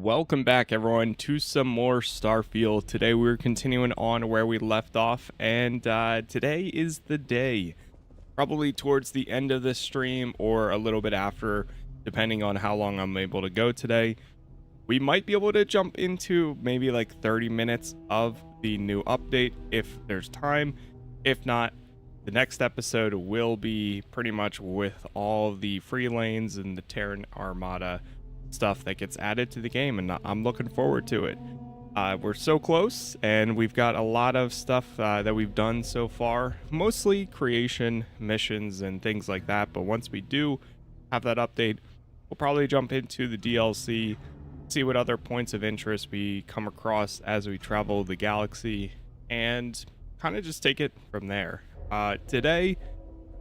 Welcome back, everyone, to some more Starfield. Today we're continuing on where we left off, and today is the day. Probably towards the end of this stream or a little bit after, depending on how long I'm able to go today. We might be able to jump into maybe like 30 minutes of the new update if there's time. If not, the next episode will be pretty much with all the free lanes and the Terran Armada stuff that gets added to the game, and I'm looking forward to it. We're so close, and we've got a lot of stuff that we've done so far, mostly creation missions and things like that. But once we do have that update, we'll probably jump into the DLC, see what other points of interest we come across as we travel the galaxy, and kind of just take it from there. Today,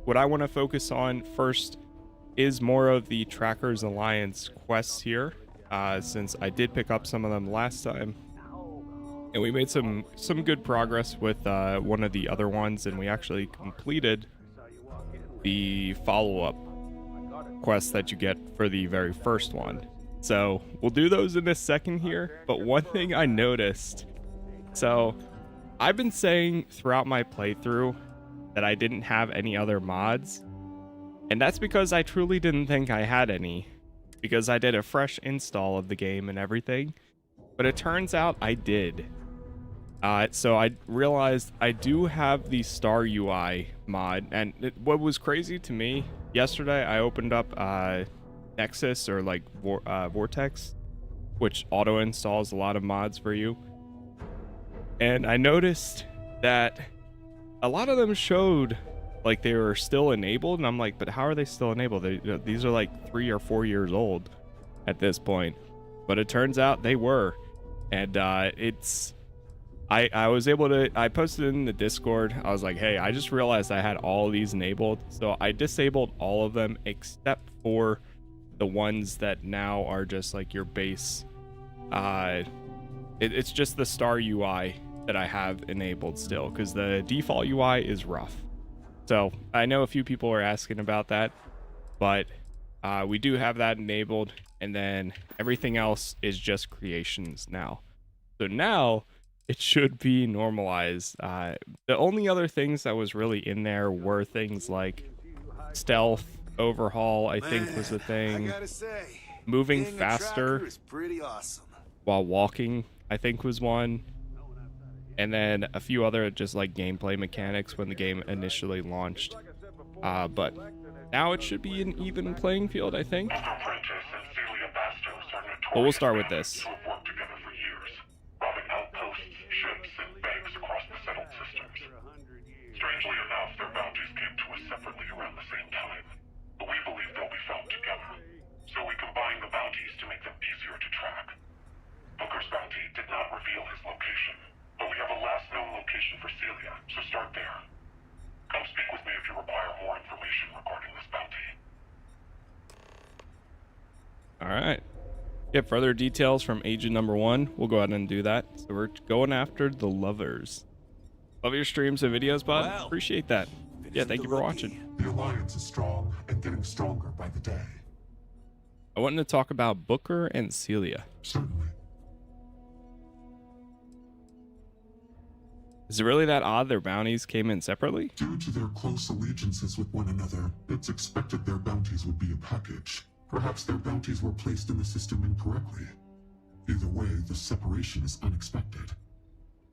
what I want to focus on first is more of the Trackers Alliance quests here, since I did pick up some of them last time, and we made some good progress with one of the other ones, and we actually completed the follow-up quest that you get for the very first one. So we'll do those in a second here, but one thing I noticed, so I've been saying throughout my playthrough that I didn't have any other mods. And that's because I truly didn't think I had any, because I did a fresh install of the game and everything, but it turns out I did. So I realized I do have the Star UI mod, and what was crazy to me, yesterday I opened up Nexus, or like Vortex, which auto installs a lot of mods for you, and I noticed that a lot of them showed like they were still enabled, and I'm like, but how are they still enabled? These are like 3 or 4 years old at this point. But it turns out they were, and I was able to, I posted in the Discord, I was like, hey, I just realized I had all of these enabled, so I disabled all of them except for the ones that now are just like your base. It's just the Star UI that I have enabled still, because the default UI is rough. So I know a few people are asking about that, but we do have that enabled, and then everything else is just creations now. So now it should be normalized. The only other things that was really in there were things like stealth overhaul, I think was the thing. I gotta say, moving being a faster tracker is pretty awesome. while walking, I think was one. And then a few other just like gameplay mechanics when the game initially launched. But now it should be an even playing field, I think. But we'll start with this. Strangely enough, their bounties came to us separately around the same time, but we believe they'll be found together. So we combined the bounties to make them easier to track. Booker's bounty did not reveal his location, but we have a last known location for Celia, so start there. Come speak with me if you require more information regarding this bounty. Alright. Get further details from agent number 1. We'll go ahead and do that. So we're going after the lovers. Love your streams and videos, bud. Well, appreciate that. Yeah, thank you for watching. The Alliance is strong and getting stronger by the day. I wanted to talk about Booker and Celia. Certainly. Is it really that odd their bounties came in separately? Due to their close allegiances with one another, it's expected their bounties would be a package. Perhaps their bounties were placed in the system incorrectly. Either way, the separation is unexpected.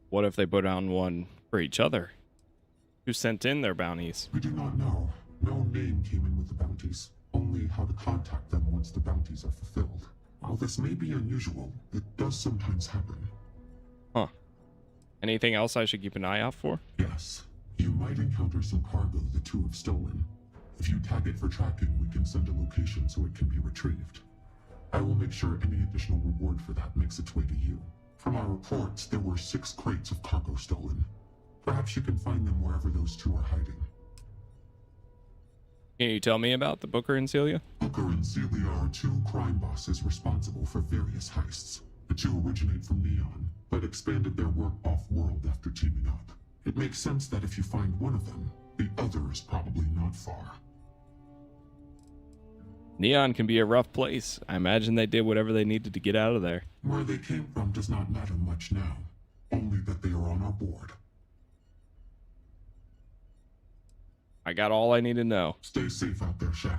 What if they put on one for each other? Who sent in their bounties? We do not know. No name came in with the bounties. Only how to contact them once the bounties are fulfilled. While this may be unusual, it does sometimes happen. Huh. Anything else I should keep an eye out for? Yes. You might encounter some cargo the two have stolen. If you tag it for tracking, we can send a location so it can be retrieved. I will make sure any additional reward for that makes its way to you. From our reports, there were 6 crates of cargo stolen. Perhaps you can find them wherever those two are hiding. Can you tell me about the Booker and Celia? Booker and Celia are 2 crime bosses responsible for various heists. The 2 originate from Neon, but expanded their work off-world after teaming up. It makes sense that if you find one of them, the other is probably not far. Neon can be a rough place. I imagine they did whatever they needed to get out of there. Where they came from does not matter much now. Only that they are on our board. I got all I need to know. Stay safe out there, Shadow.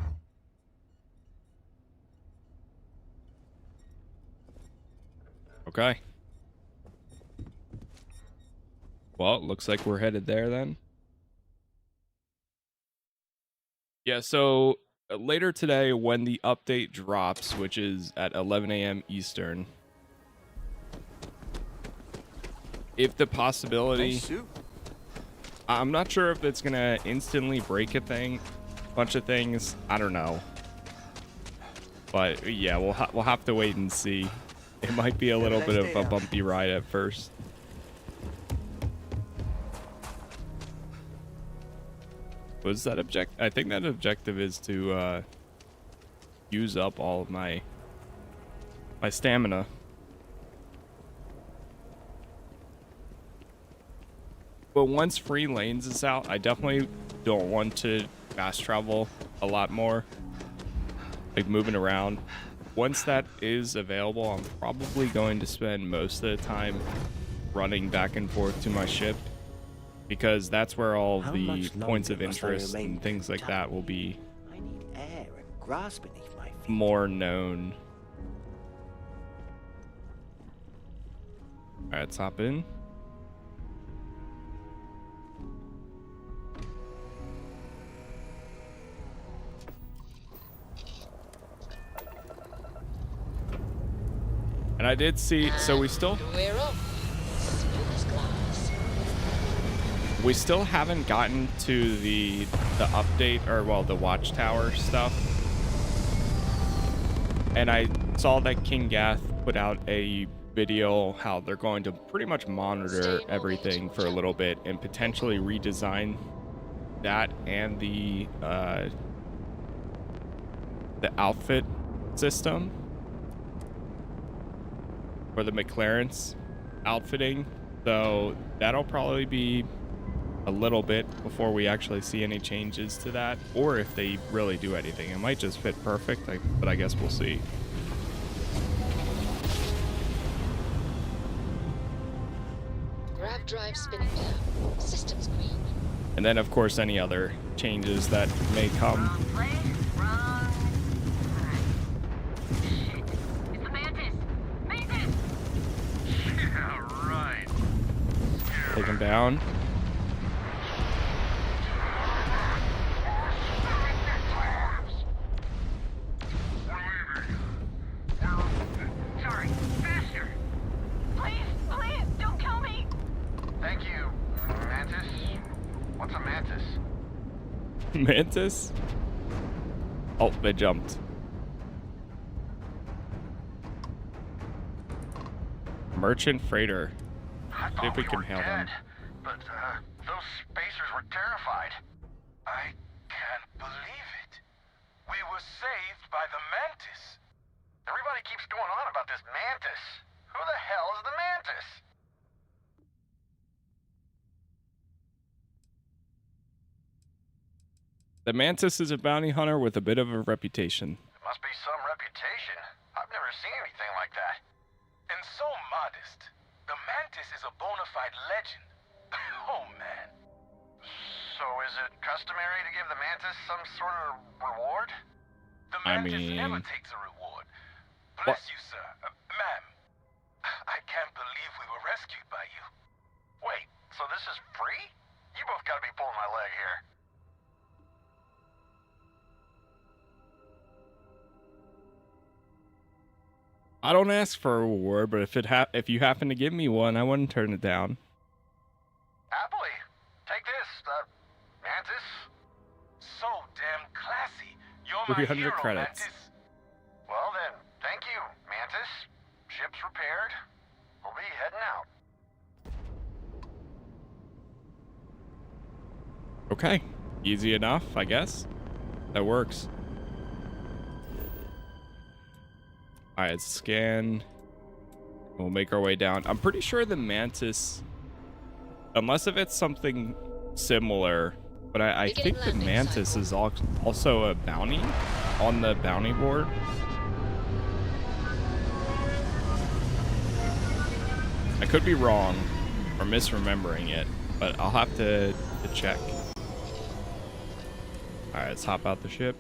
Okay. Well, it looks like we're headed there then. Yeah, so later today when the update drops, which is at 11 a.m. Eastern, if the possibility... I'm not sure if it's going to instantly break a bunch of things. I don't know. But yeah, we'll have to wait and see. It might be a little bit of a bumpy ride at first. What is that objective? I think that objective is to use up all of my stamina. But once free lanes is out, I definitely don't want to fast travel a lot more, like moving around. Once that is available, I'm probably going to spend most of the time running back and forth to my ship, because that's where all of the points of interest and things like that will be more known. All right, let's hop in. And I did see, so we still haven't gotten to the update, or well, the watchtower stuff. And I saw that King Gath put out a video how they're going to pretty much monitor everything for a little bit and potentially redesign that and the outfit system. For the McLaren's outfitting, so that'll probably be a little bit before we actually see any changes to that, or if they really do anything. It might just fit perfect, but I guess we'll see. Grav drive spinning down. Systems green. And then of course any other changes that may come. Wrong place, wrong time. Shit. It's the Mantis! Mantis! Yeah, right. Take him down. Sorry, faster! Please, please, don't kill me! Thank you, Mantis. What's a Mantis? Mantis? Oh, they jumped. Merchant freighter. See if we can hail them. But those spacers were terrified. I can't believe it. We were saved by the Mantis. Everybody keeps going on about this Mantis. Who the hell is the Mantis? The Mantis is a bounty hunter with a bit of a reputation. It must be some reputation. I've never seen anything like that. And so modest. The Mantis is a bona fide legend. Oh, man. So is it customary to give the Mantis some sort of reward? The Mantis never takes a reward. Bless you, sir. Ma'am. I can't believe we were rescued by you. Wait, so this is free? You both gotta be pulling my leg here. I don't ask for a reward, but if you happen to give me one, I wouldn't turn it down. Happily. Take this, Mantis. So damn classy. You're my 300 hero, credits. Mantis. Well then, thank you, Mantis. Ship's repaired. We'll be heading out. Okay. Easy enough, I guess. That works. Alright, scan. We'll make our way down. I'm pretty sure the Mantis, unless if it's something similar, but I think the Mantis is also a bounty on the bounty board. I could be wrong or misremembering it, but I'll have to check. All right, let's hop out the ship.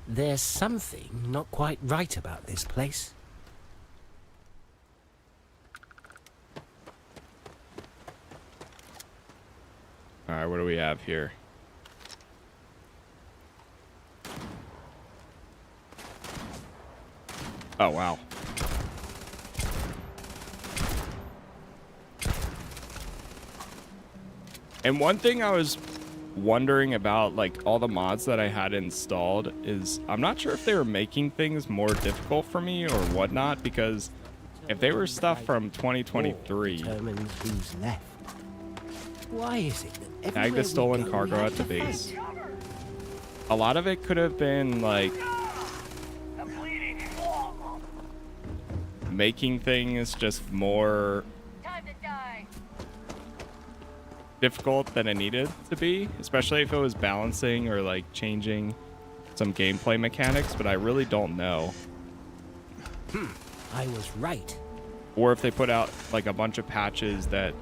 There's something not quite right about this place. All right, what do we have here? Oh, wow. And one thing I was wondering about, like, all the mods that I had installed is I'm not sure if they were making things more difficult for me or whatnot, because if they were stuff from 2023, Determines who's left. Why is it that tag the stolen cargo at the base. A lot of it could have been like making things just more difficult than it needed to be, especially if it was balancing or like changing some gameplay mechanics, but I really don't know. I was right. Or if they put out like a bunch of patches that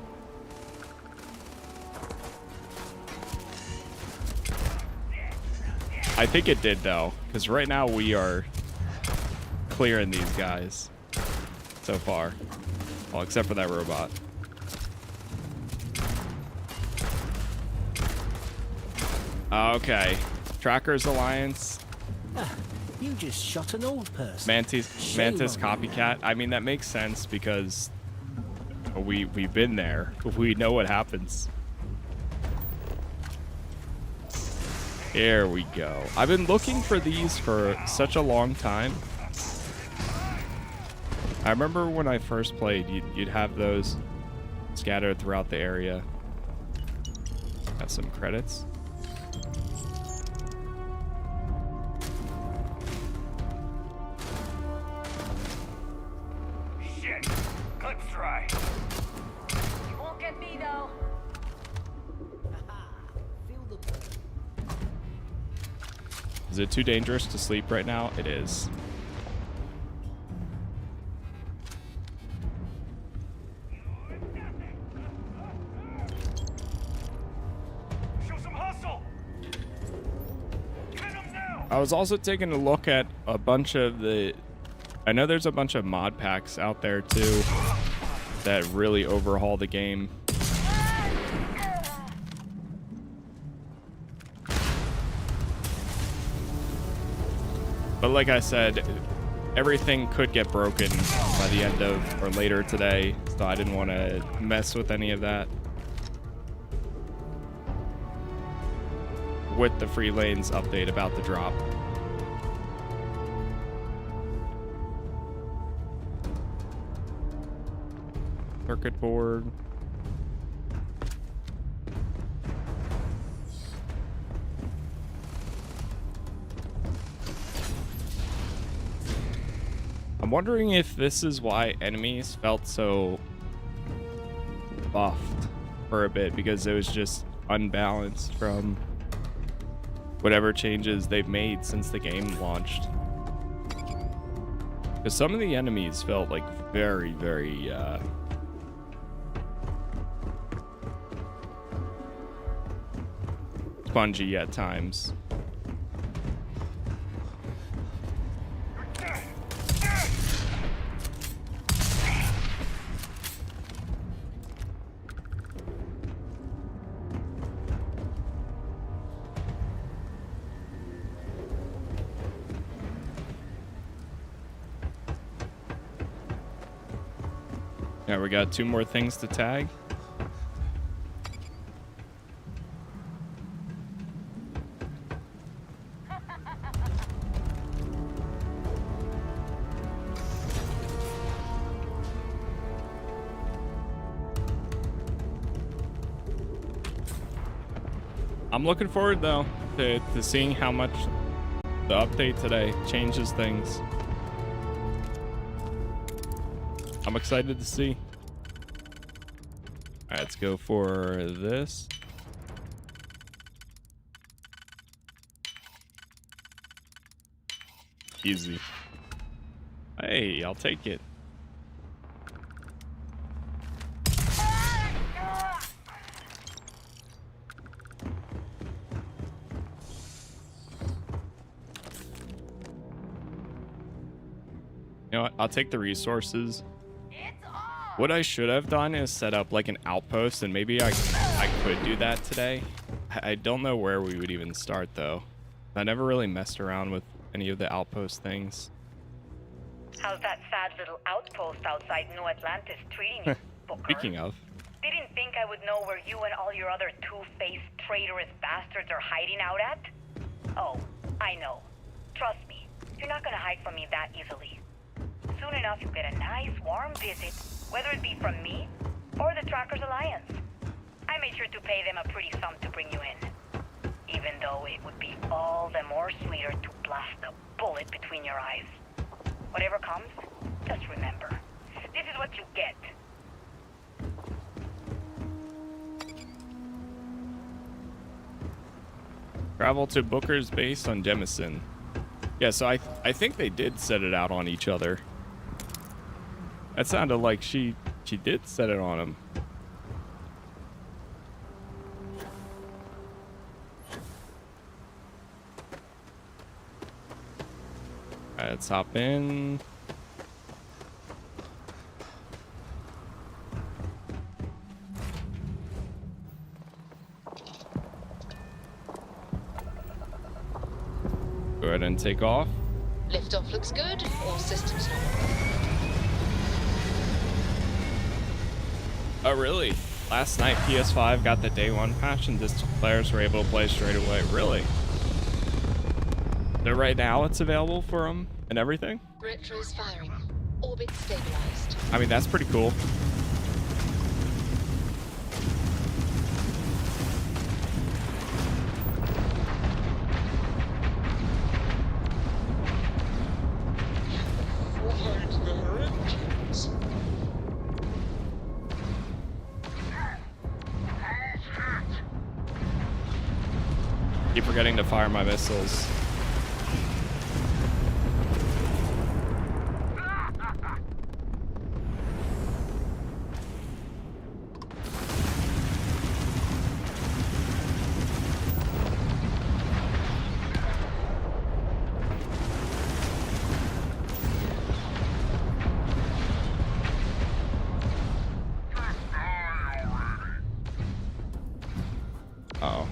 I think it did though, because right now we are clearing these guys so far. Well, except for that robot. Okay. Trackers Alliance. You just shot an old person. Mantis Shame on you. copycat. I mean, that makes sense because we've been there. We know what happens. Here we go. I've been looking for these for such a long time. I remember when I first played, you'd have those scattered throughout the area. Got some credits. Shit! Clip's dry. You won't get me though. Feel the burn. Is it too dangerous to sleep right now? It is. Show some hustle. Get him now. I was also taking a look at a bunch of the... I know there's a bunch of mod packs out there too that really overhaul the game. But like I said, everything could get broken by the end of or later today, so I didn't want to mess with any of that. With the free lanes update about the drop. Circuit board. I'm wondering if this is why enemies felt so buffed for a bit, because it was just unbalanced from whatever changes they've made since the game launched. Because some of the enemies felt like very, very spongy at times. Yeah, we got 2 more things to tag. I'm looking forward though to seeing how much the update today changes things. I'm excited to see. All right, let's go for this. Easy. Hey, I'll take it. You know what? I'll take the resources. What I should have done is set up like an outpost, and maybe I could do that today. I don't know where we would even start though. I never really messed around with any of the outpost things. How's that sad little outpost outside New Atlantis treating you, Booker? Speaking of, Didn't think I would know where you and all your other two-faced traitorous bastards are hiding out at? Oh, I know. Trust me, you're not gonna hide from me that easily. Soon enough, you'll get a nice, warm visit, whether it be from me or the Trackers Alliance. I made sure to pay them a pretty sum to bring you in, even though it would be all the more sweeter to blast a bullet between your eyes. Whatever comes, just remember, this is what you get. travel to Booker's base on Jemison. Yeah, so I think they did set it out on each other. That sounded like she did set it on him. Alright, let's hop in. Go ahead and take off. Liftoff looks good. All systems normal. Oh, really? Last night, PS5 got the day one patch and distant players were able to play straight away. Really? So right now it's available for them and everything? Retro's firing. Orbit stabilized. I mean, that's pretty cool. Keep forgetting to fire my missiles. Uh-oh.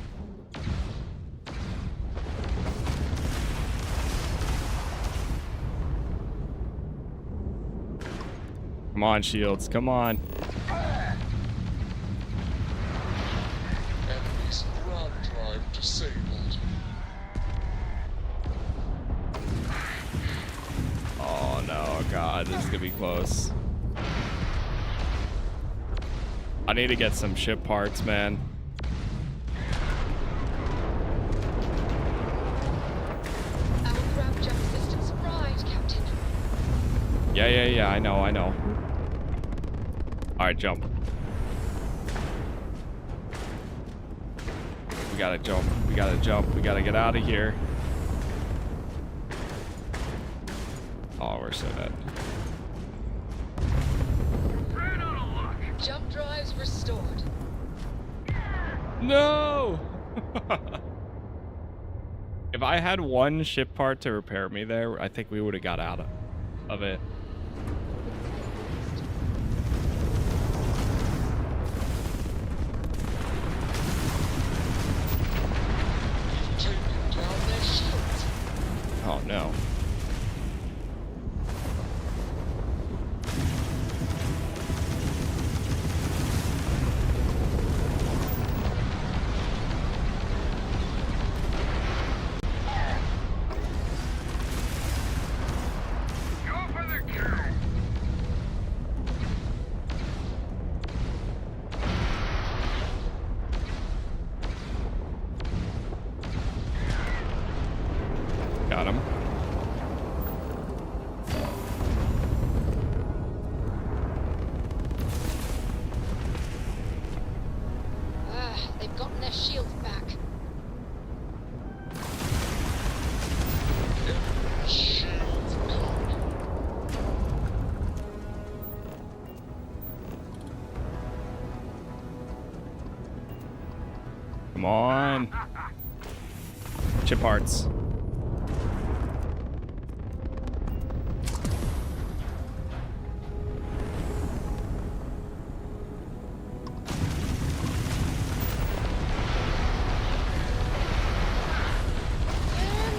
Come on, shields, come on. Enemy's ground drive disabled. Oh no, God, this is gonna be close. I need to get some ship parts, man. Our grab jump systems right, Captain. Yeah, I know. Alright, jump. We gotta jump. We gotta get out of here. Oh, we're so dead. Jump drives restored. No! If I had one ship part to repair me there, I think we would have got out of it. Taking down their shields. Oh no. Got him. They've gotten their shields back. Shield Come on. Chip hearts. And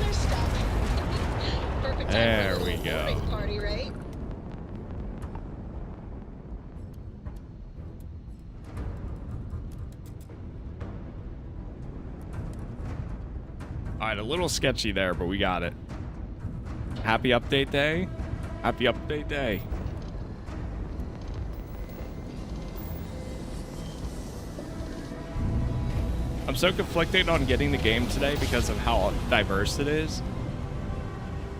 they're stuck. Perfect time There for a we little go. boarding party, right? All right, a little sketchy there, but we got it. Happy update day. Happy update day. I'm so conflicted on getting the game today because of how diverse it is.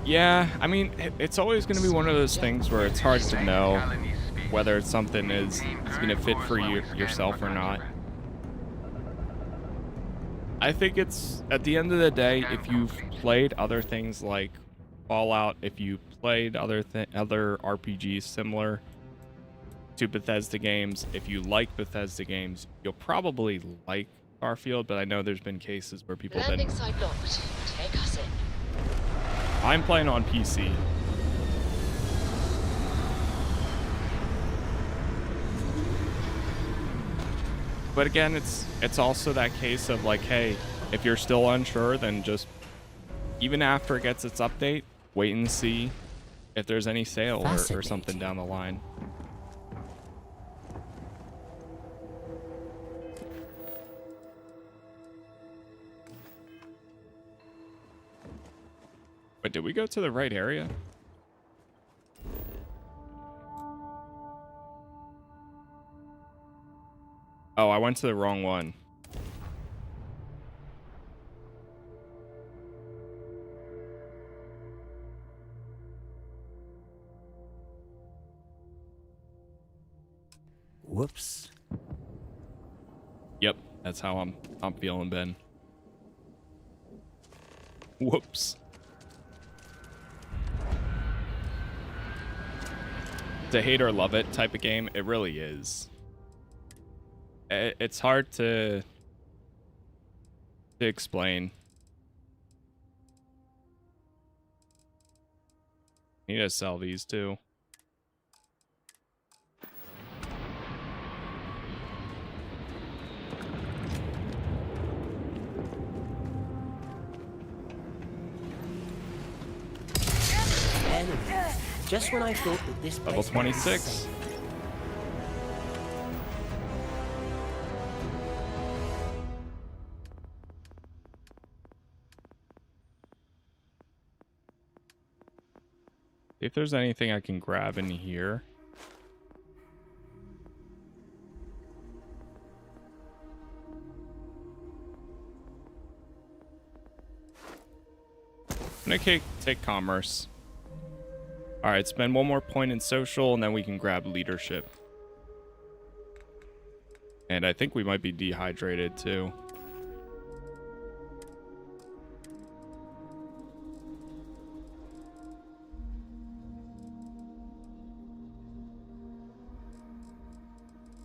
Yeah, I mean, it's always going to be one of those things where it's hard to know whether something is going to fit for you yourself or not. I think it's, at the end of the day, if you've played other things like Fallout, if you played other RPGs similar to Bethesda games, if you like Bethesda games, you'll probably like Starfield, but I know there's been cases where people have Landing been... site locked. Take us in. I'm playing on PC. But again, it's also that case of like, hey, if you're still unsure, then just, even after it gets its update, wait and see if there's any sale or something down the line. But did we go to the right area? Oh, I went to the wrong one. Whoops. Yep, that's how I'm feeling, Ben. Whoops. It's a hate or love it type of game. It really is. It's hard to explain. Need to sell these too. Just when I thought that this Level place 26. was safe. See if there's anything I can grab in here. I'm gonna take commerce. All right, spend one more point in social, and then we can grab leadership. And I think we might be dehydrated too.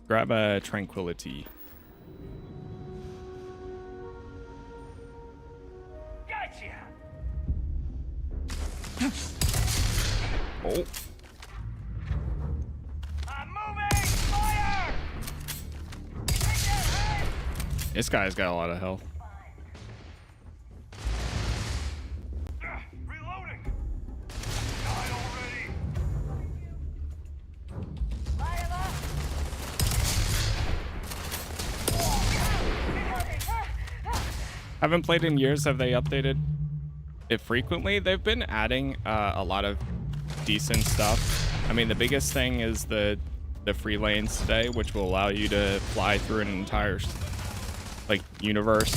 Grab a tranquility. Gotcha! Oh. I'm moving! Fire! Take that head! This guy's got a lot of health. Reloading! Die already! Haven't played in years. Have they updated it frequently? They've been adding a lot of decent stuff. I mean, the biggest thing is the free lanes today, which will allow you to fly through an entire like universe,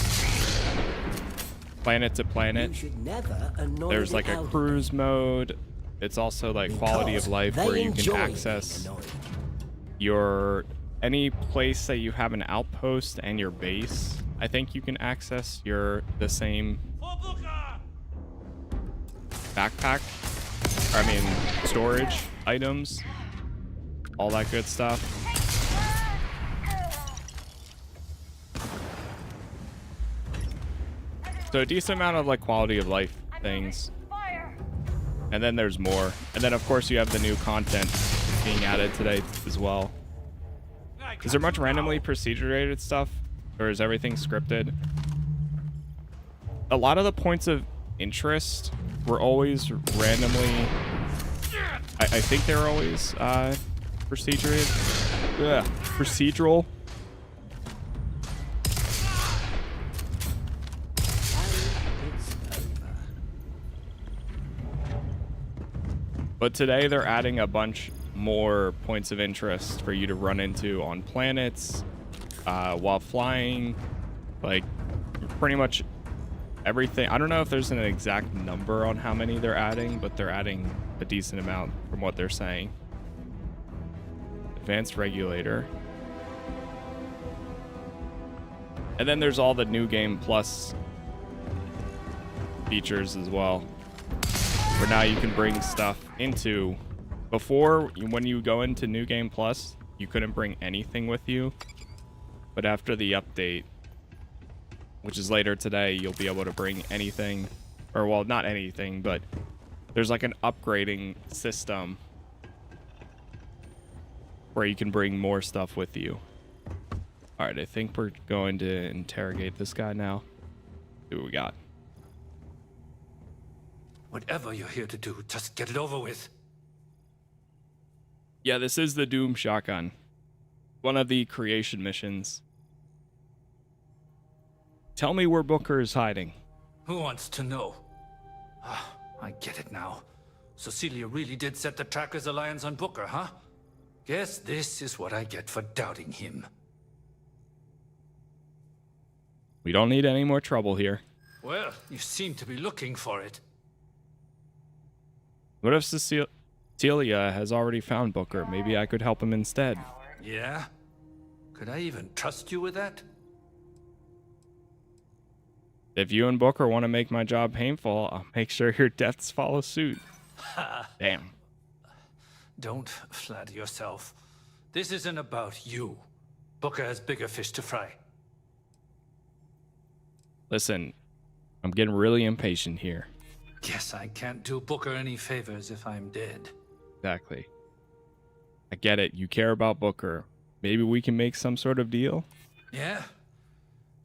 planet to planet. You should never annoy There's the like a elderly, cruise mode. It's also like quality of because life they where you can enjoy access being annoyed. your any place that you have an outpost and your base. I think you can access the same backpack, or I mean storage items, all that good stuff. So a decent amount of like quality of life things. And then there's more. And then of course you have the new content being added today as well. Is there much randomly procedure-rated stuff? Or is everything scripted? A lot of the points of interest were always randomly... I think they were always procedural. But today they're adding a bunch more points of interest for you to run into on planets, while flying, like pretty much everything. I don't know if there's an exact number on how many they're adding, but they're adding a decent amount from what they're saying. Advanced regulator. And then there's all the new game plus features as well, where now you can bring stuff into... Before, when you go into New Game Plus, you couldn't bring anything with you. But after the update, which is later today, you'll be able to bring anything. Or, well, not anything, but there's like an upgrading system where you can bring more stuff with you. Alright, I think we're going to interrogate this guy now. See what we got. Whatever you're here to do, just get it over with. Yeah, this is the Doom shotgun. One of the creation missions. Tell me where Booker is hiding. Who wants to know? I get it now. Cecilia really did set the Trackers Alliance on Booker, huh? Guess this is what I get for doubting him. We don't need any more trouble here. Well, you seem to be looking for it. What if Cecilia has already found Booker? Maybe I could help him instead. Yeah? Could I even trust you with that? If you and Booker want to make my job painful, I'll make sure your deaths follow suit. Damn. Don't flatter yourself. This isn't about you. Booker has bigger fish to fry. Listen, I'm getting really impatient here. Guess I can't do Booker any favors if I'm dead. Exactly. I get it. You care about Booker. Maybe we can make some sort of deal? Yeah?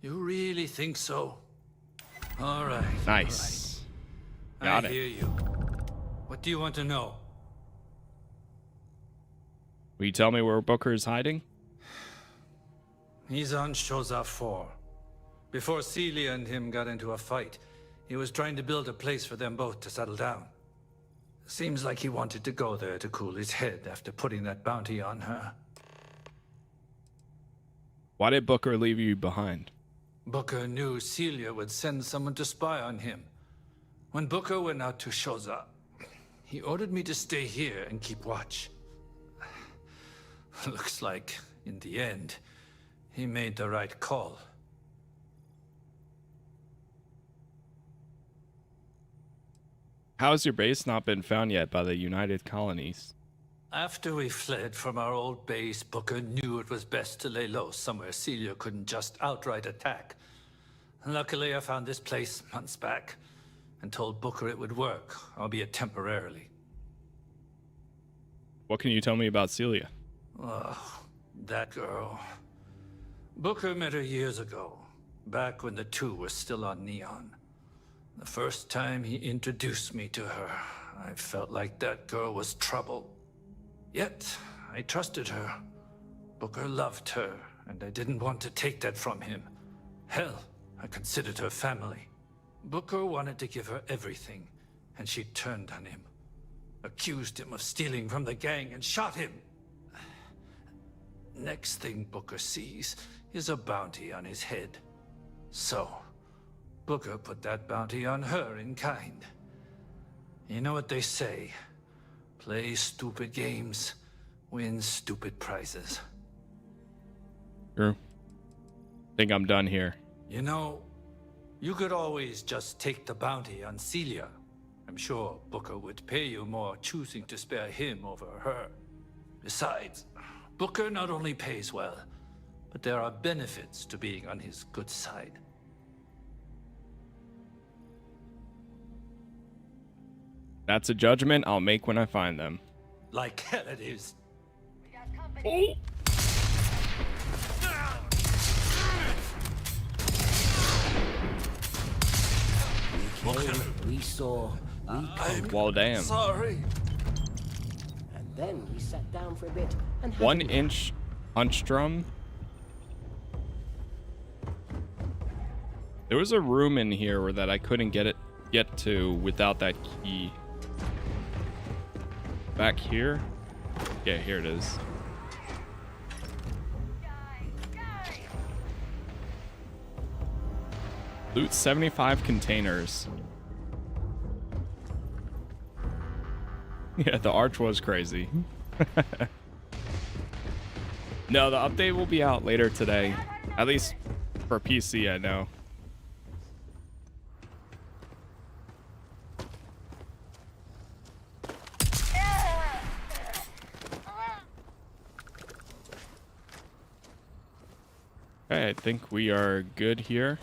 You really think so? All right. Nice. All right. Got it. I hear you. What do you want to know? Will you tell me where Booker is hiding? He's on Shoza 4. Before Celia and him got into a fight, he was trying to build a place for them both to settle down. Seems like he wanted to go there to cool his head after putting that bounty on her. Why did Booker leave you behind? Booker knew Celia would send someone to spy on him. When Booker went out to Shoza, he ordered me to stay here and keep watch. Looks like, in the end, he made the right call. How has your base not been found yet by the United Colonies? After we fled from our old base, Booker knew it was best to lay low somewhere Celia couldn't just outright attack. Luckily, I found this place months back and told Booker it would work, albeit temporarily. What can you tell me about Celia? Oh, that girl. Booker met her years ago, back when the two were still on Neon. The first time he introduced me to her, I felt like that girl was trouble. Yet, I trusted her. Booker loved her, and I didn't want to take that from him. Hell, I considered her family. Booker wanted to give her everything, and she turned on him. Accused him of stealing from the gang and shot him. Next thing Booker sees is a bounty on his head. So, Booker put that bounty on her in kind. You know what they say? Play stupid games, win stupid prizes. True. Think I'm done here. You know, you could always just take the bounty on Celia. I'm sure Booker would pay you more choosing to spare him over her. Besides, Booker not only pays well, but there are benefits to being on his good side. That's a judgment I'll make when I find them. Like hell it is. Oh. We saw. Well, damn. Sorry. And then we sat down for a bit and had 1 a- inch Unstrum. There was a room in here where that I couldn't get to without that key. Back here? Yeah, here it is. Loot 75 containers. Yeah, the arch was crazy. No, the update will be out later today. At least for PC, I know. Okay, I think we are good here.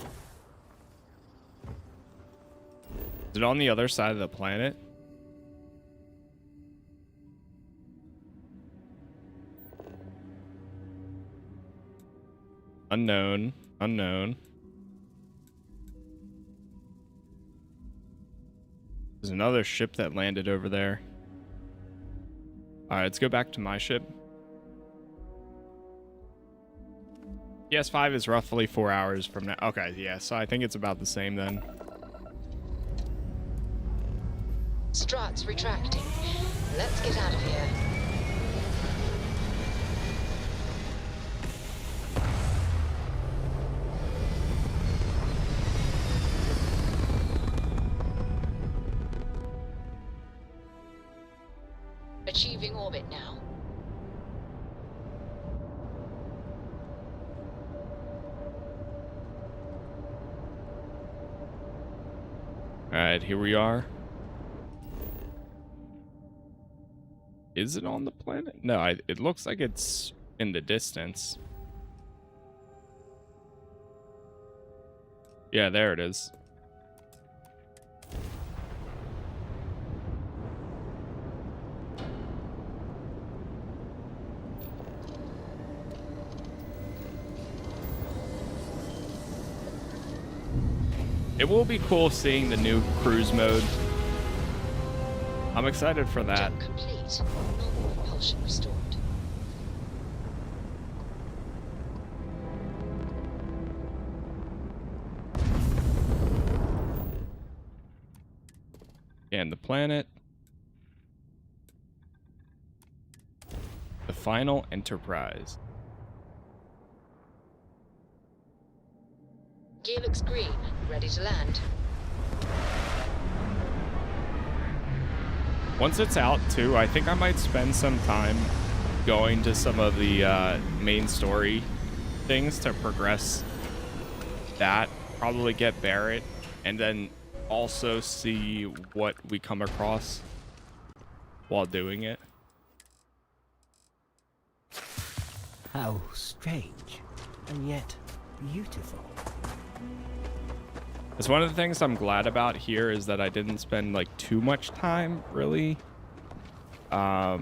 Is it on the other side of the planet? Unknown. Unknown. There's another ship that landed over there. Alright, let's go back to my ship. PS5 is roughly 4 hours from now. Okay, yeah, so I think it's about the same then. Struts retracting. Let's get out of here. Achieving orbit now. Alright, here we are. Is it on the planet? No, it looks like it's in the distance. Yeah, there it is. It will be cool seeing the new cruise mode. I'm excited for that. Jump complete. Normal propulsion restored. And the planet. The final Enterprise. Gear looks green. Ready to land. Once it's out too, I think I might spend some time going to some of the main story things to progress that. Probably get Barrett, and then also see what we come across while doing it. How strange, and yet beautiful. It's one of the things I'm glad about here is that I didn't spend like too much time really. I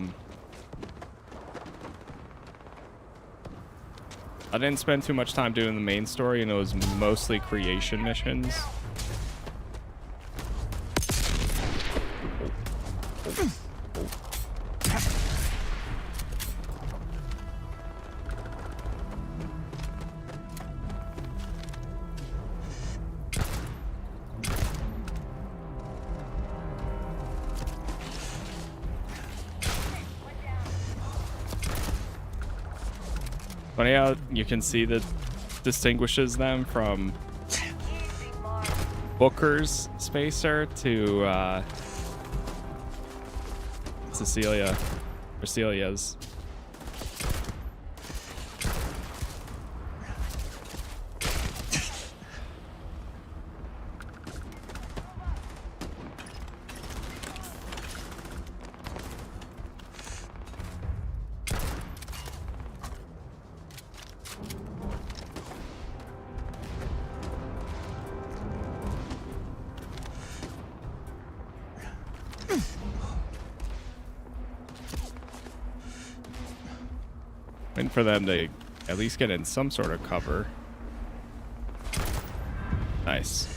didn't spend too much time doing the main story, and it was mostly creation missions. Funny how you can see that distinguishes them from Booker's spacer to Celia's. Waiting for them to at least get in some sort of cover. Nice.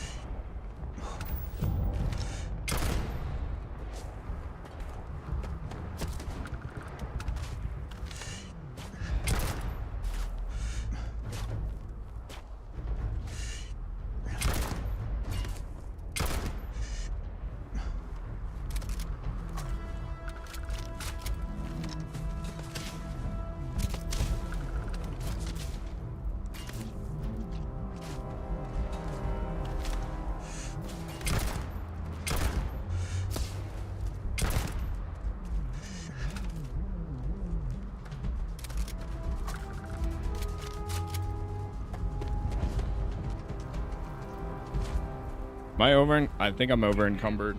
Am I over? I think I'm over encumbered.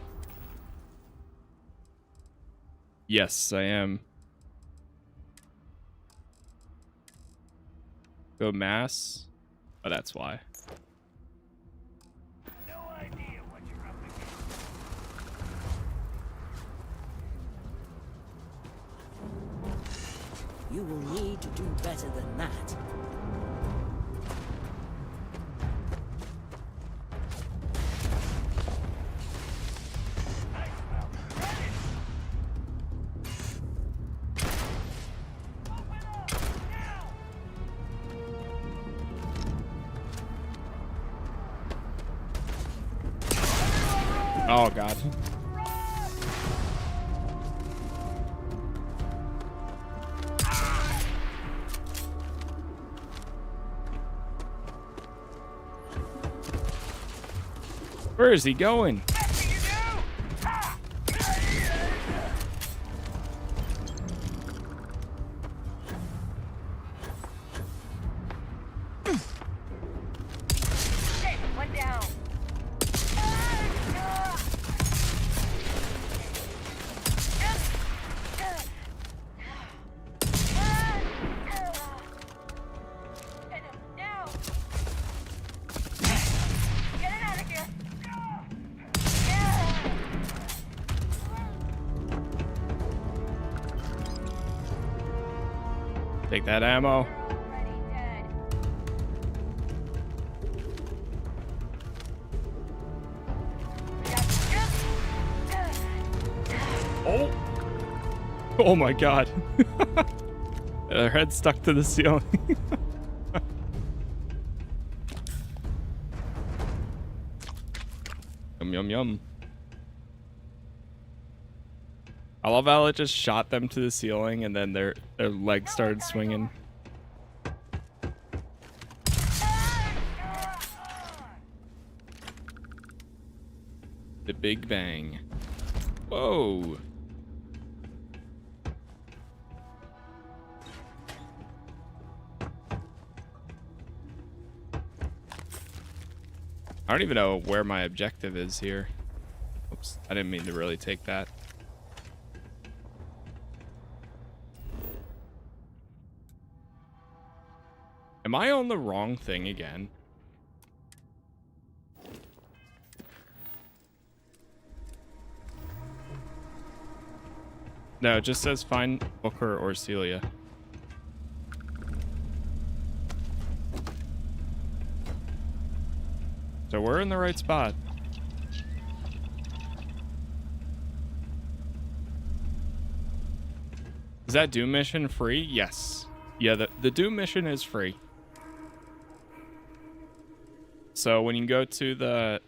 Yes, I am. Go mass. Oh, that's why. No idea what you're up against. You will need to do better than that. Oh god. Where is he going? One down. Take that ammo. Oh. Oh my god. Their head stuck to the ceiling. Yum yum yum. I love how it just shot them to the ceiling and then their legs started swinging. The Big Bang. Whoa. I don't even know where my objective is here. Oops, I didn't mean to really take that. Am I on the wrong thing again? No, it just says find Booker or Celia. So we're in the right spot. Is that Doom mission free? Yes. Yeah, the Doom mission is free. So when you go to the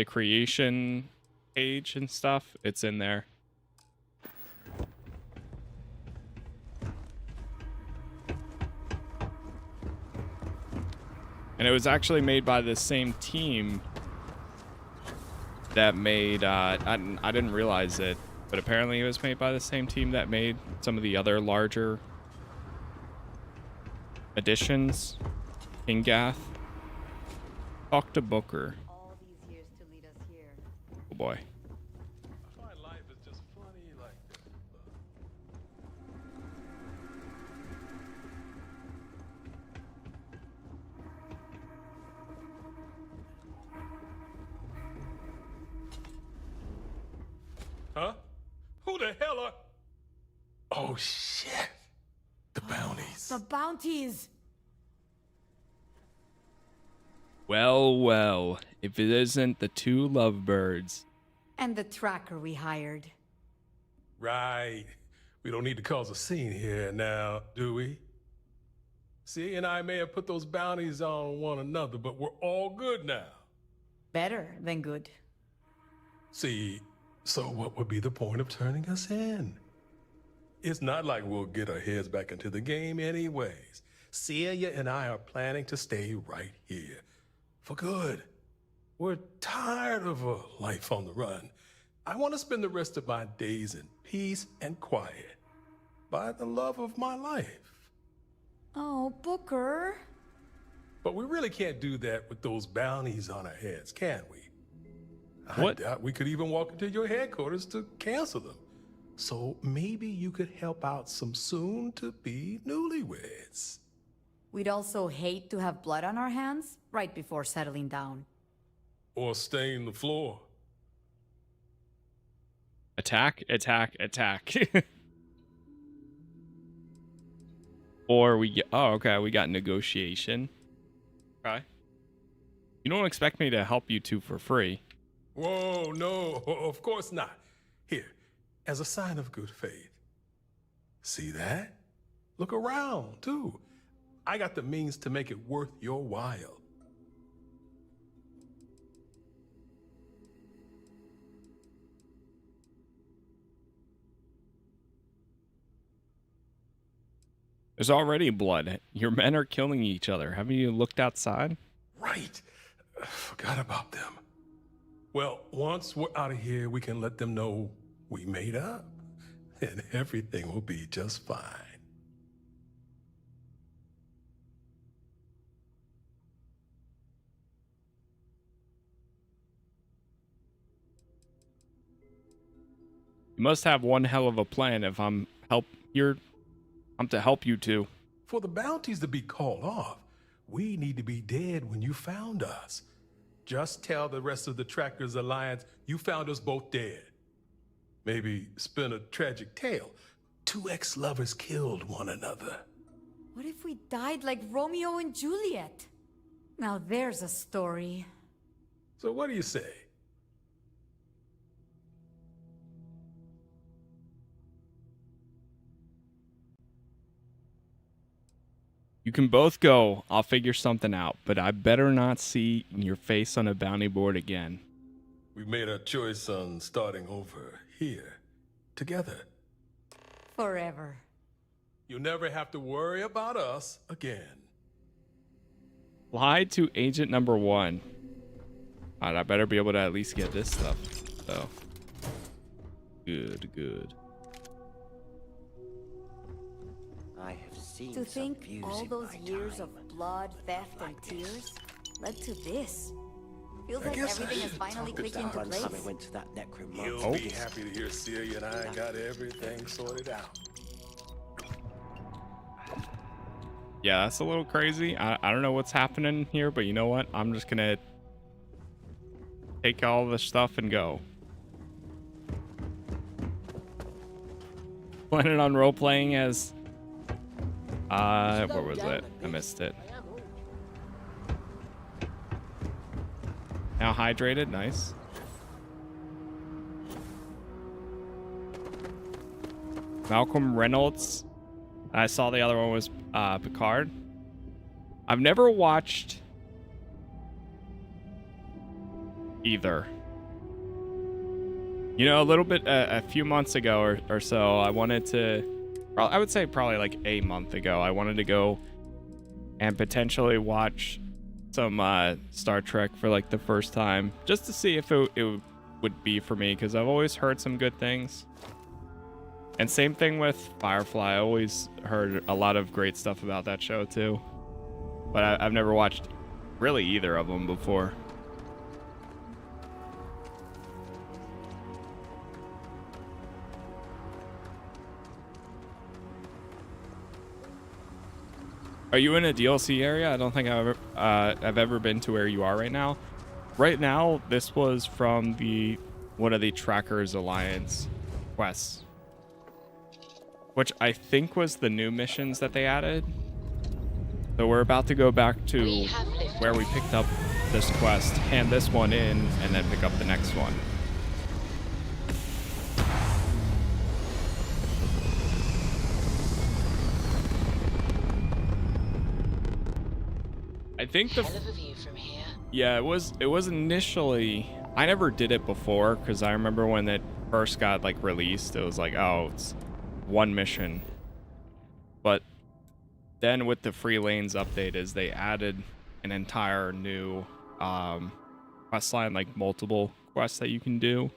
creation page and stuff, it's in there. And it was actually made by the same team that made, I didn't realize it, but apparently it was made by the same team that made some of the other larger additions. Ingath. Talk to Booker. All these years to lead us here. Oh boy. I find life is just funny like this. Huh? Who the hell are... Oh, shit. The bounties. The bounties! Well, well, if it isn't the two lovebirds. And the tracker we hired. Right. We don't need to cause a scene here now, do we? See, and I may have put those bounties on one another, but we're all good now. Better than good. See, so what would be the point of turning us in? It's not like we'll get our heads back into the game anyways. Celia and I are planning to stay right here. For good. We're tired of a life on the run. I want to spend the rest of my days in peace and quiet. By the love of my life. Oh, Booker. But we really can't do that with those bounties on our heads, can we? What? I doubt we could even walk into your headquarters to cancel them. So maybe you could help out some soon-to-be newlyweds. We'd also hate to have blood on our hands right before settling down. Or stain the floor. Attack, attack, attack. Or we get... Oh, okay, we got negotiation. Okay. You don't expect me to help you two for free. Whoa, no, of course not. Here, as a sign of good faith. See that? Look around, too. I got the means to make it worth your while. There's already blood. Your men are killing each other. Haven't you looked outside? Right. Forgot about them. Well, once we're out of here, we can let them know we made up. And everything will be just fine. You must have one hell of a plan if I'm to help you two. For the bounties to be called off, we need to be dead when you found us. Just tell the rest of the Trackers Alliance you found us both dead. Maybe spin a tragic tale. Two ex-lovers killed one another. What if we died like Romeo and Juliet? Now there's a story. So what do you say? You can both go. I'll figure something out, but I better not see your face on a bounty board again. We made our choice on starting over here, together. Forever. You'll never have to worry about us again. Lie to agent number 1. Alright, I better be able to at least get this stuff. So, good, good. I have seen To some think views all in those my years time, of blood, theft, and tears led to this. Feels I like guess I everything is should finally talk this clicking into One time I place. went to that necromancer. You'll be happy to hear Celia and I got everything sorted out. Yeah, that's a little crazy. I don't know what's happening here, but you know what? I'm just gonna take all this stuff and go. Planning on role-playing as... where was it? I missed it. Now hydrated, nice. Malcolm Reynolds. I saw the other one was Picard. I've never watched either. You know, a little bit, a few months ago or so, I wanted to, I would say probably like a month ago, I wanted to go and potentially watch some Star Trek for like the first time, just to see if it would be for me, because I've always heard some good things. And same thing with Firefly. I always heard a lot of great stuff about that show too. But I've never watched really either of them before. Are you in a DLC area? I don't think I've ever been to where you are right now. Right now, this was from the one of the Trackers Alliance quests, which I think was the new missions that they added. So we're about to go back to where we picked up this quest, hand this one in, and then pick up the next one. I think the Hell of a view from here. yeah, it was initially, I never did it before because I remember when it first got like released, it was like, oh, it's one mission. But then with the Free Lanes update is they added an entire new quest line, like multiple quests that you can do.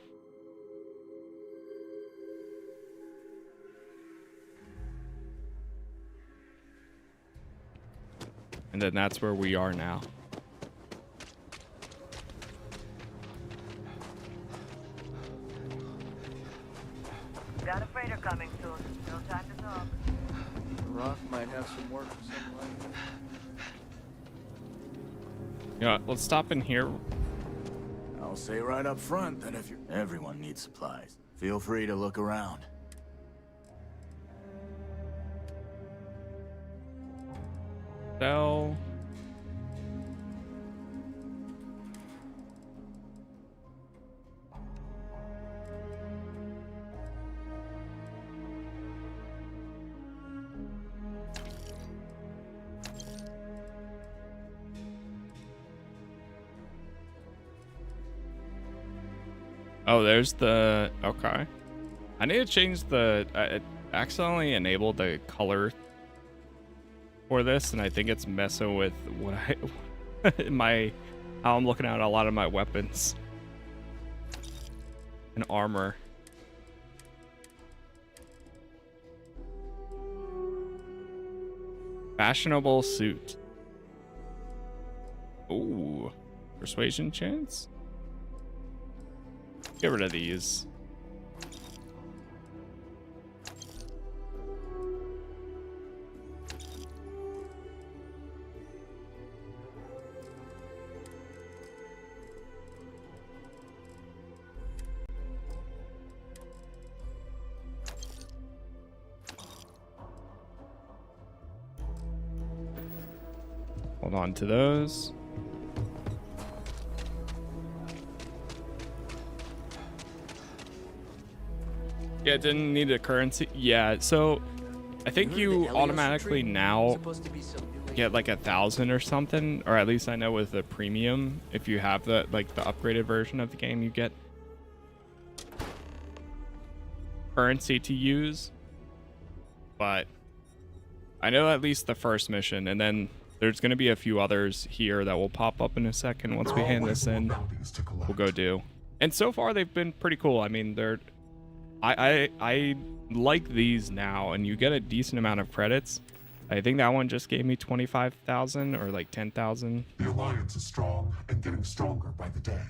And then that's where we are now. Got a freighter coming soon. No time to talk. Rock might have some work for someone. Yeah, let's stop in here. I'll say right up front that if everyone needs supplies, feel free to look around. Sell. Oh, there's the, okay. I need to change the, I accidentally enabled the color for this, and I think it's messing with what how I'm looking at a lot of my weapons and armor. Fashionable suit. Ooh, persuasion chance? Get rid of these. Hold on to those. Yeah, it didn't need a currency. Yeah, so I think you automatically now get like 1,000 or something, or at least I know with the premium, if you have the like the upgraded version of the game, you get currency to use. But I know at least the first mission, and then there's going to be a few others here that will pop up in a second once we hand this in. We'll go do. And so far they've been pretty cool. I mean, they're I like these now, and you get a decent amount of credits. I think that one just gave me 25,000 or like 10,000. The Alliance is strong and getting stronger by the day.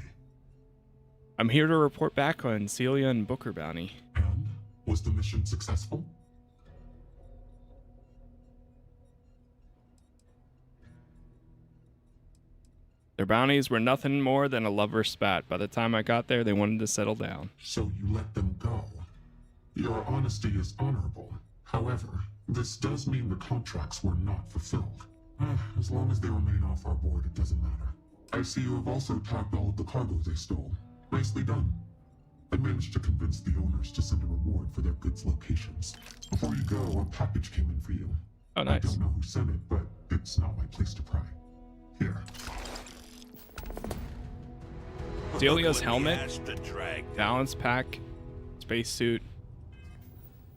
I'm here to report back on Celia and Booker bounty. And was the mission successful? Their bounties were nothing more than a lover's spat. By the time I got there, they wanted to settle down. So you let them go. Your honesty is honorable. However, this does mean the contracts were not fulfilled. As long as they remain off our board, it doesn't matter. I see you have also tagged all of the cargo they stole. Nicely done. I managed to convince the owners to send a reward for their goods locations. Before you go, a package came in for you. Oh, nice. I don't know who sent it, but it's not my place to pry. Here. Celia's helmet, balance pack, spacesuit.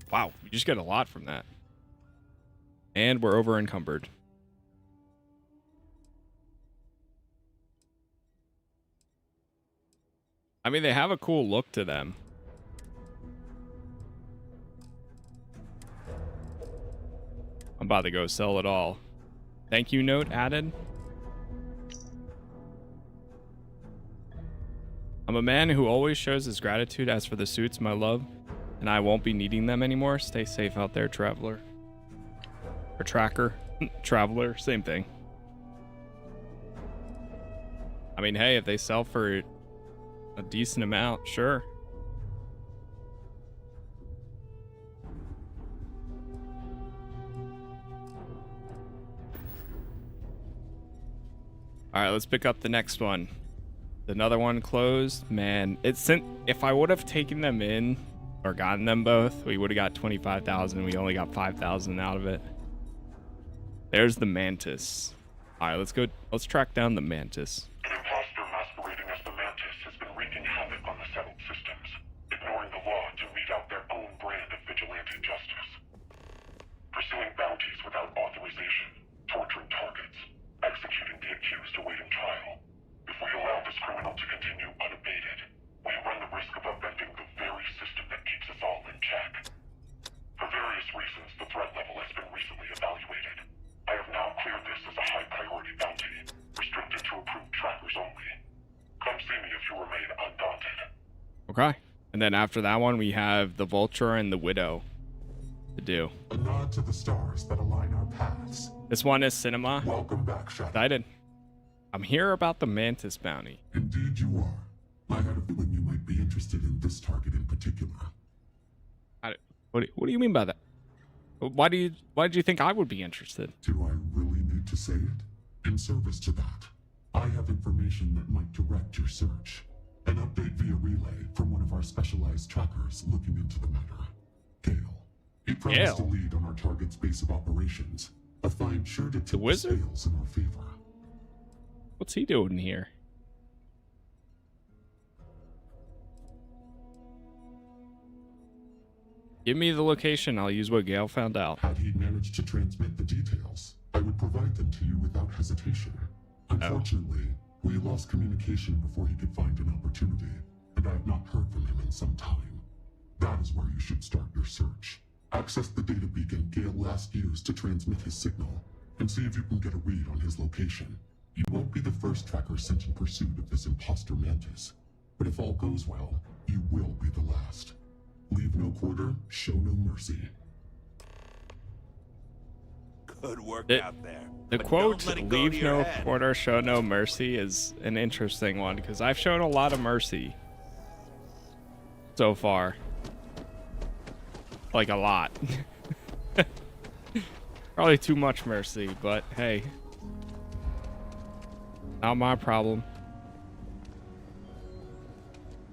Wow, you just get a lot from that. And we're over encumbered. I mean, they have a cool look to them. I'm about to go sell it all. Thank you note added. I'm a man who always shows his gratitude. As for the suits, my love, and I won't be needing them anymore. Stay safe out there, traveler. Or tracker. Traveler, same thing. I mean, hey, if they sell for A decent amount, sure. All right, let's pick up the next one. Another one closed. Man, if I would have taken them in or gotten them both, we would have got 25,000. We only got 5,000 out of it. There's the Mantis. All right, let's go. Let's track down the Mantis. An imposter masquerading as the Mantis has been wreaking havoc on the settled systems, ignoring the law to mete out their own brand of vigilante justice. Pursuing bounties without authorization, torturing targets, executing the accused awaiting trial. If we allow this criminal to continue unabated, we run the risk of upending the very system that keeps us all in check. For various reasons, the threat level has been recently evaluated. I have now cleared this as a high priority bounty, restricted to approved trackers only. Come see me if you remain undaunted. Okay. And then after that one, we have the Vulture and the Widow to do. A nod to the stars that align our paths. This one is cinema. Welcome back, Shadow. Excited. I'm here about the Mantis bounty. Indeed you are. I had a feeling you might be interested in this target in particular. What do you mean by that? Why did you think I would be interested? Do I really need to say it? In service to that, I have information that might direct your search. An update via relay from one of our specialized trackers looking into the matter. Gale. He promised to lead on our target's base of operations. A find sure to tip the scales in our favor. What's he doing here? Give me the location. I'll use what Gale found out. Had he managed to transmit the details, I would provide them to you without hesitation. Unfortunately, we lost communication before he could find an opportunity, and I have not heard from him in some time. That is where you should start your search. Access the data beacon Gale last used to transmit his signal, and see if you can get a read on his location. You won't be the first tracker sent in pursuit of this imposter Mantis, but if all goes well, you will be the last. Leave no quarter, show no mercy. Good work out there. The quote, leave no quarter, show no mercy, is an interesting one, because I've shown a lot of mercy so far. Like a lot. Probably too much mercy, but hey. Not my problem.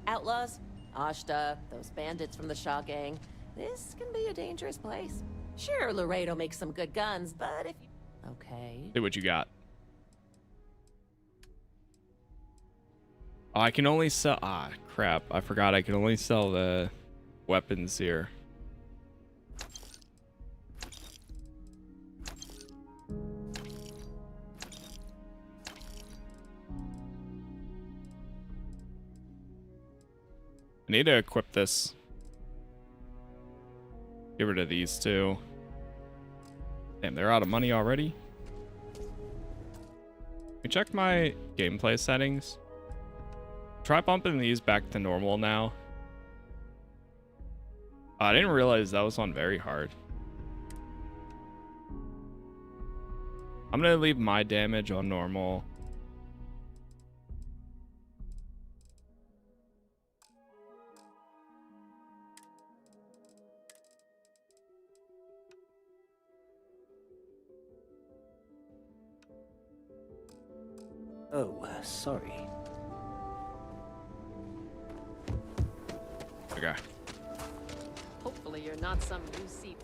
Outlaws, Ashta, those bandits from the Shaw gang. This can be a dangerous place. Sure, Laredo makes some good guns, but if you... Okay. See what you got. Oh, I can only sell... Ah, crap. I forgot I can only sell the weapons here. I need to equip this. Get rid of these two. Damn, they're out of money already. Let me check my gameplay settings. Try bumping these back to normal now. I didn't realize that was on very hard. I'm gonna leave my damage on normal. Oh, sorry. Okay. Hopefully you're not some new seat.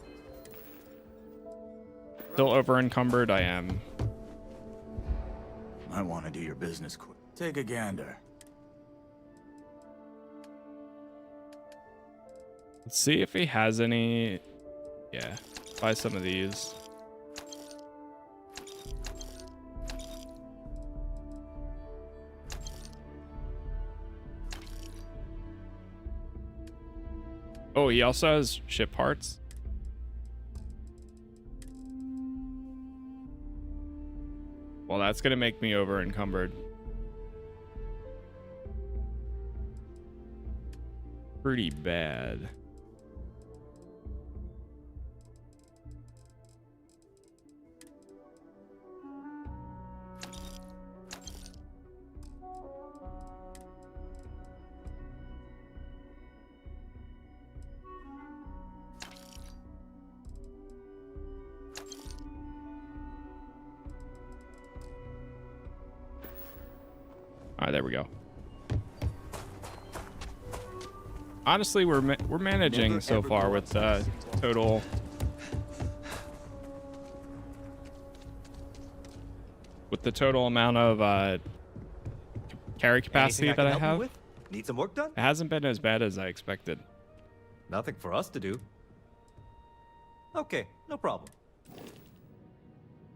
Still over encumbered, I am. I want to do your business quick. Take a gander. Let's see if he has any. Yeah, buy some of these. Oh, he also has ship parts. Well, that's gonna make me over encumbered. Pretty bad. All right, there we go. Honestly, we're managing so far with total. With the total amount of carry capacity that I have. Need some work done? It hasn't been as bad as I expected. Nothing for us to do. Okay, no problem.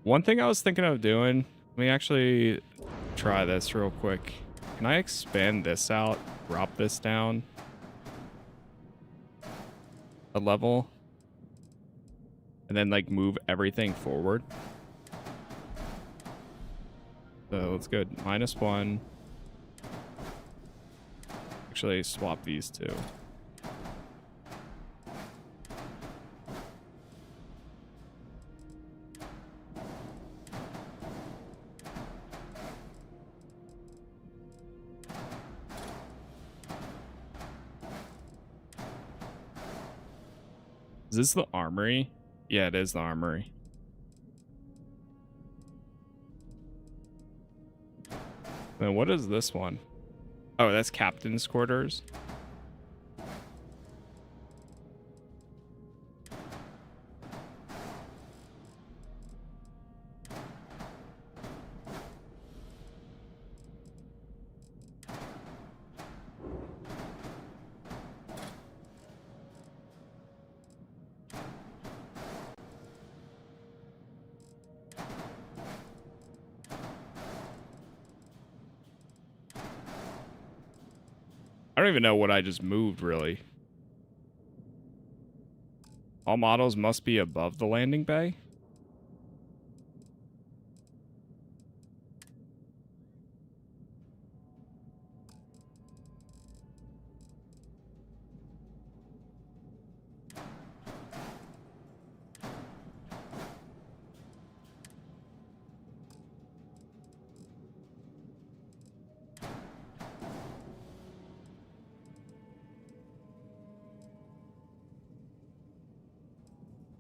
One thing I was thinking of doing, let me actually try this real quick. Can I expand this out, drop this down a level, and then like move everything forward? So let's go -1. Actually swap these two. Is this the armory? Yeah, it is the armory. Then what is this one? Oh, that's captain's quarters. I don't even know what I just moved, really. All models must be above the landing bay.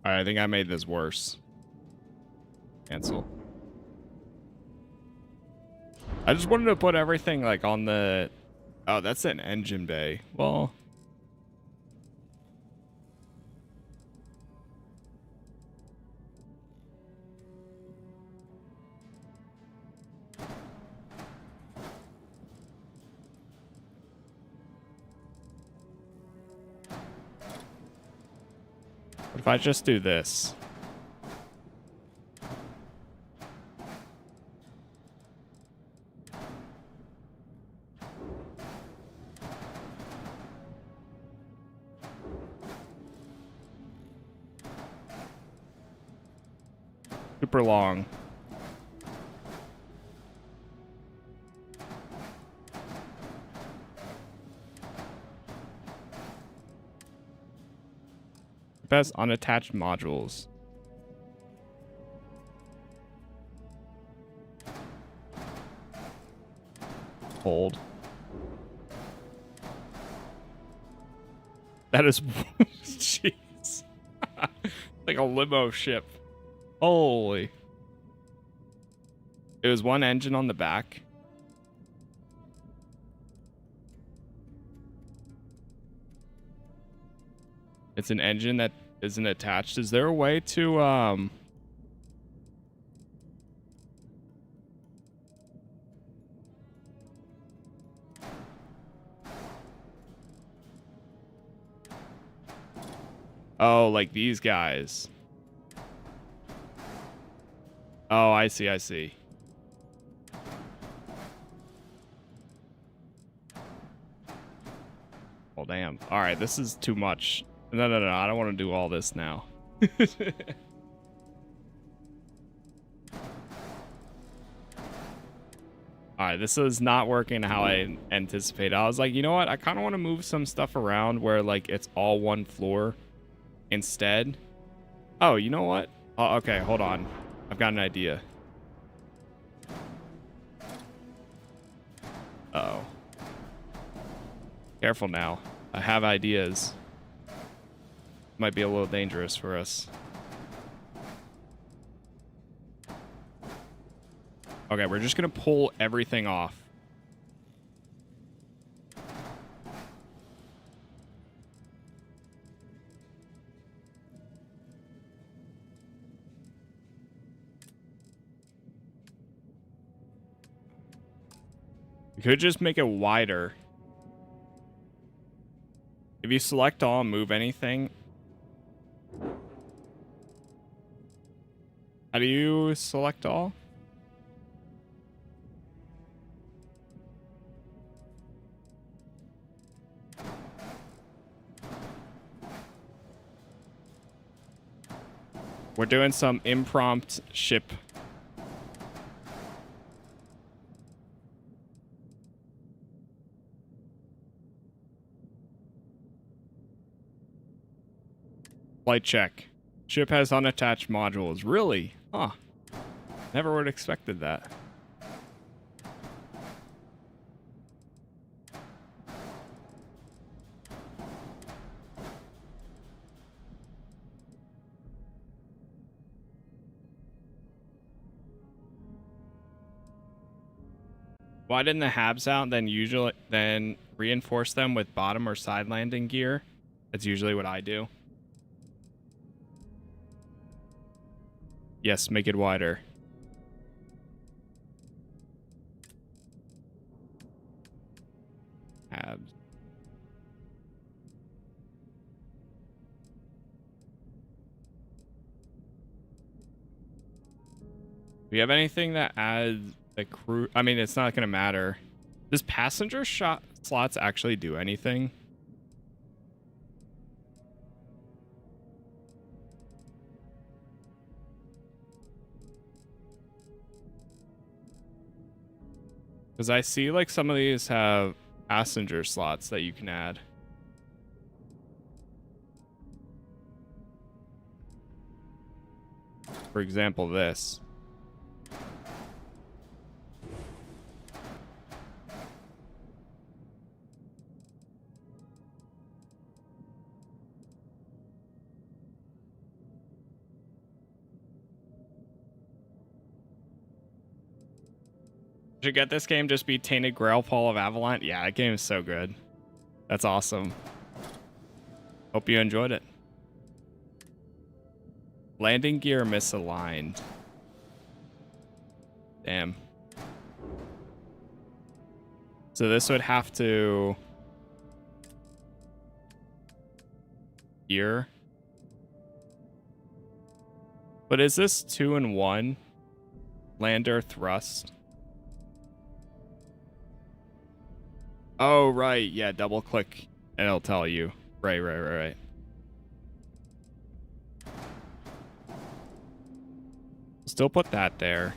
All right, I think I made this worse. Cancel. I just wanted to put everything like on the... Oh, that's an engine bay. Well... What if I just do this? Super long. Best unattached modules. Hold. That is... Jeez. Like a limo ship. Holy. It was one engine on the back. It's an engine that isn't attached. Is there a way to Oh, like these guys. Oh, I see, I see. Oh, damn. All right, this is too much. No, no, no, I don't want to do all this now. Alright, this is not working how I anticipated. I was like, you know what? I kind of want to move some stuff around where, like, it's all one floor instead. Oh, you know what? Oh, okay, hold on. I've got an idea. Uh-oh. Careful now. I have ideas. Might be a little dangerous for us. Okay, we're just gonna pull everything off. could just make it wider. If you select all and move anything. How do you select all? We're doing some impromptu ship. Flight check. Ship has unattached modules. Really? Huh. Never would have expected that. Widen the habs out, then reinforce them with bottom or side landing gear. That's usually what I do. Yes, make it wider. Habs. Do we have anything that adds the crew? I mean, it's not going to matter. Does passenger slots actually do anything? Because I see like some of these have passenger slots that you can add. For example, this. Should get this game just be Tainted Grail Fall of Avalanche. Yeah, that game is so good. That's awesome. Hope you enjoyed it. Landing gear misaligned. Damn. So this would have to gear. But is this 2-in-1? Lander thrust. Oh, right. Yeah, double click and it'll tell you. Right. Still put that there.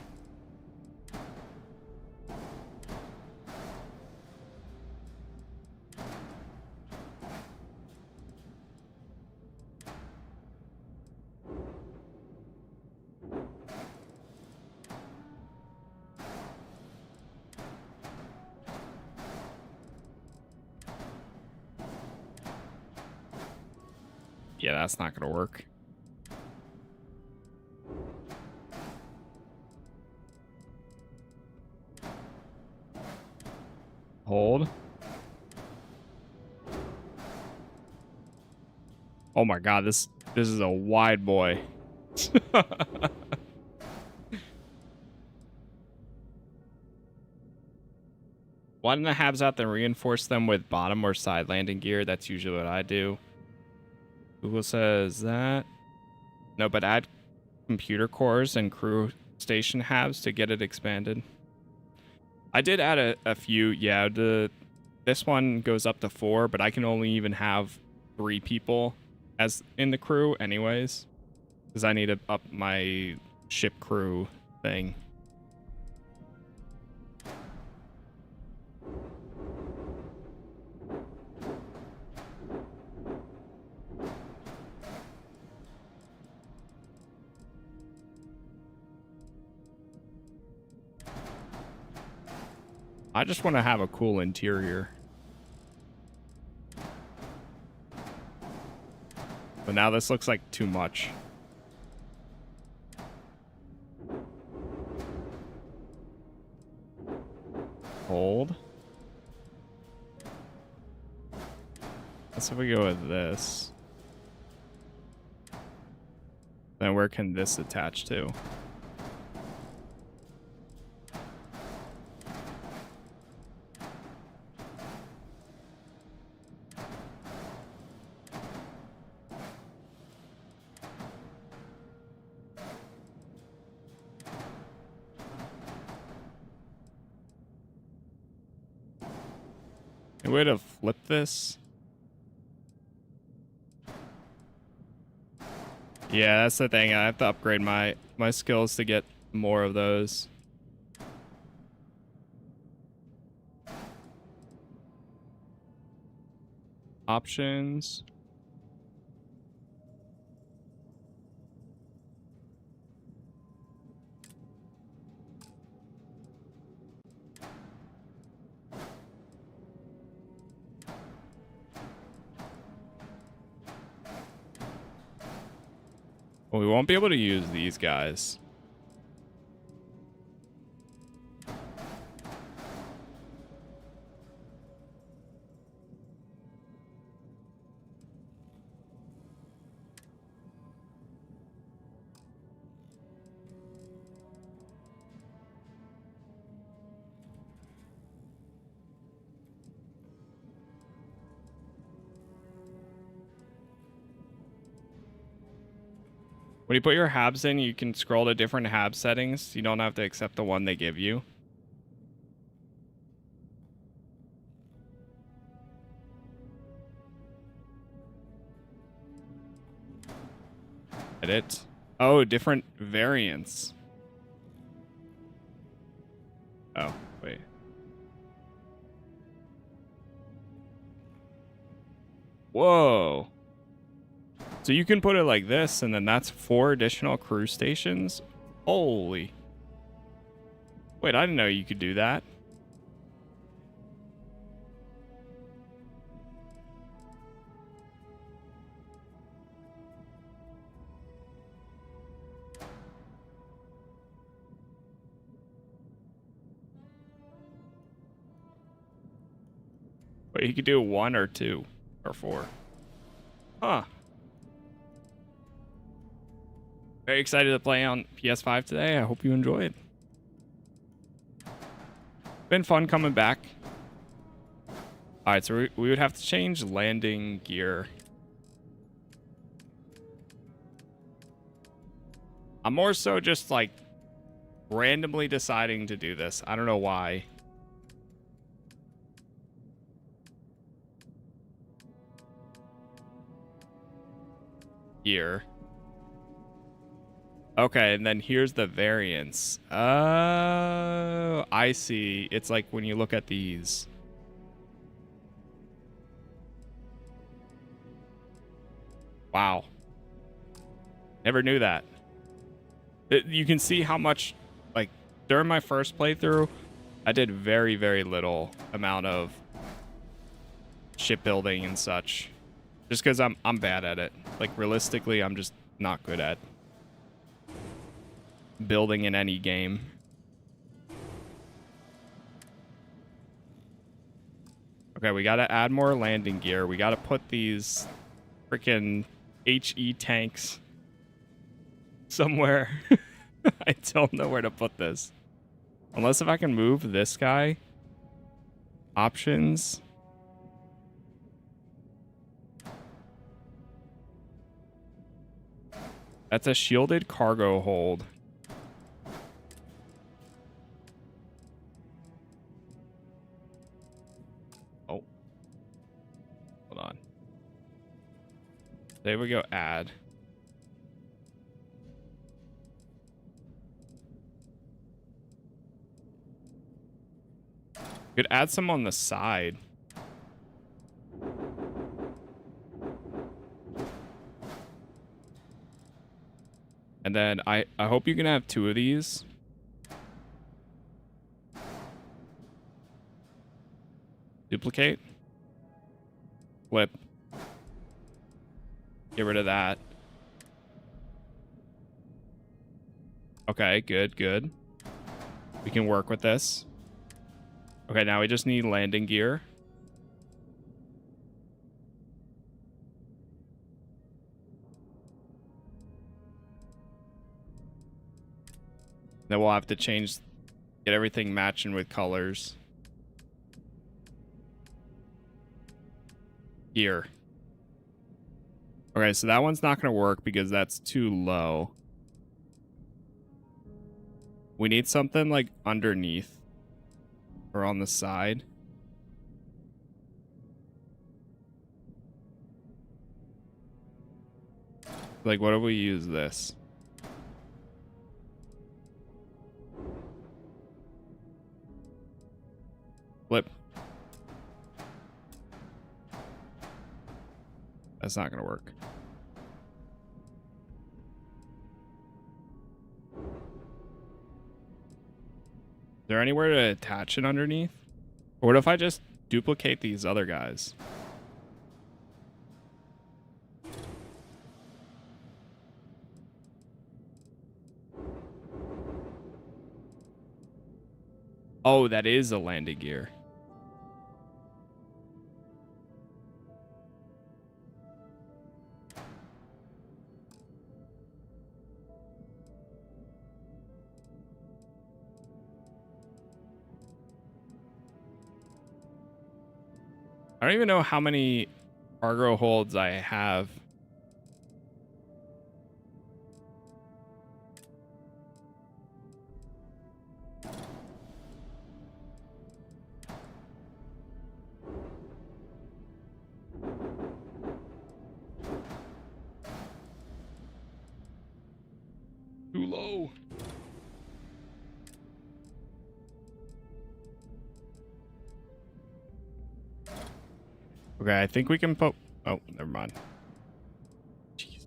Yeah, that's not going to work. Hold. Oh my god, this is a wide boy. Widen the halves out, then reinforce them with bottom or side landing gear. That's usually what I do. Google says that. No, but add computer cores and crew station halves to get it expanded. I did add a few. Yeah, this one goes up to 4, but I can only even have 3 people as in the crew anyways, because I need to up my ship crew thing. I just want to have a cool interior. But now this looks like too much. Hold. Let's see if we go with this. Then where can this attach to? A way to flip this? Yeah, that's the thing. I have to upgrade my skills to get more of those. Options. Well, we won't be able to use these guys. When you put your habs in, you can scroll to different hab settings. You don't have to accept the one they give you. Edit. Oh, different variants. Oh, wait. Whoa. So you can put it like this, and then that's 4 additional crew stations? Holy. Wait, I didn't know you could do that. Wait, you could do 1 or 2 or 4. Huh. Very excited to play on PS5 today. I hope you enjoy it. Been fun coming back. All right, so we would have to change landing gear. I'm more so just like randomly deciding to do this. I don't know why. Gear. Okay, and then here's the variants. Oh, I see. It's like when you look at these. Wow. Never knew that. You can see how much, like, during my first playthrough, I did very, very little amount of shipbuilding and such. Just because I'm bad at it. Like, realistically, I'm just not good at building in any game. Okay, we gotta add more landing gear. We gotta put these freaking HE tanks somewhere. I don't know where to put this. Unless if I can move this guy. Options. That's a shielded cargo hold. Oh. Hold on. There we go, add. Could add some on the side. And then I hope you can have 2 of these. Duplicate. Flip. Get rid of that. Okay, good, good. We can work with this. Okay, now we just need landing gear. Then we'll have to change, get everything matching with colors. Gear. Okay, so that one's not going to work because that's too low. We need something like underneath or on the side. Like, what do we use this? Flip. That's not gonna work. Is there anywhere to attach it underneath? Or what if I just duplicate these other guys? Oh, that is a landing gear. I don't even know how many cargo holds I have. Too low. Okay, I think we can put... Oh, never mind. Jeez.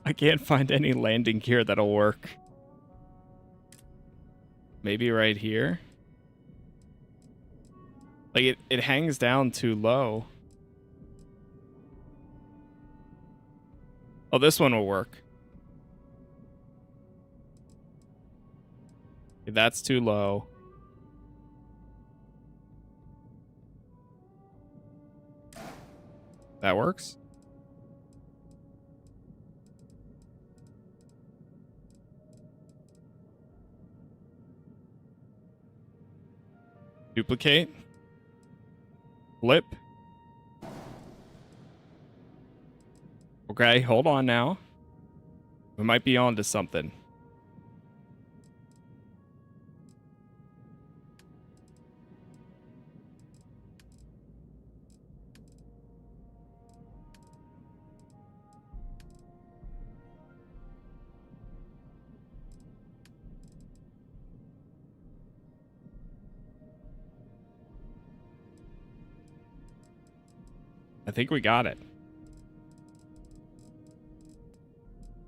I can't find any landing gear that'll work. Maybe right here? Like, it hangs down too low. Oh, this one will work. That's too low. That works? Duplicate. Flip. Okay, hold on now. We might be on to something. I think we got it.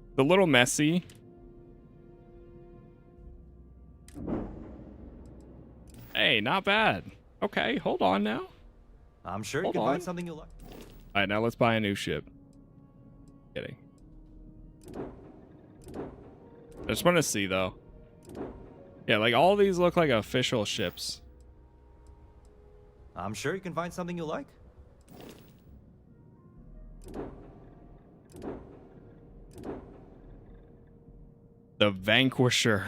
It's a little messy. Hey, not bad. Okay, hold on now. I'm sure you Hold can on. find something you like. All right, now let's buy a new ship. Kidding. I just want to see, though. Yeah, like, all these look like official ships. I'm sure you can find something you like. The Vanquisher.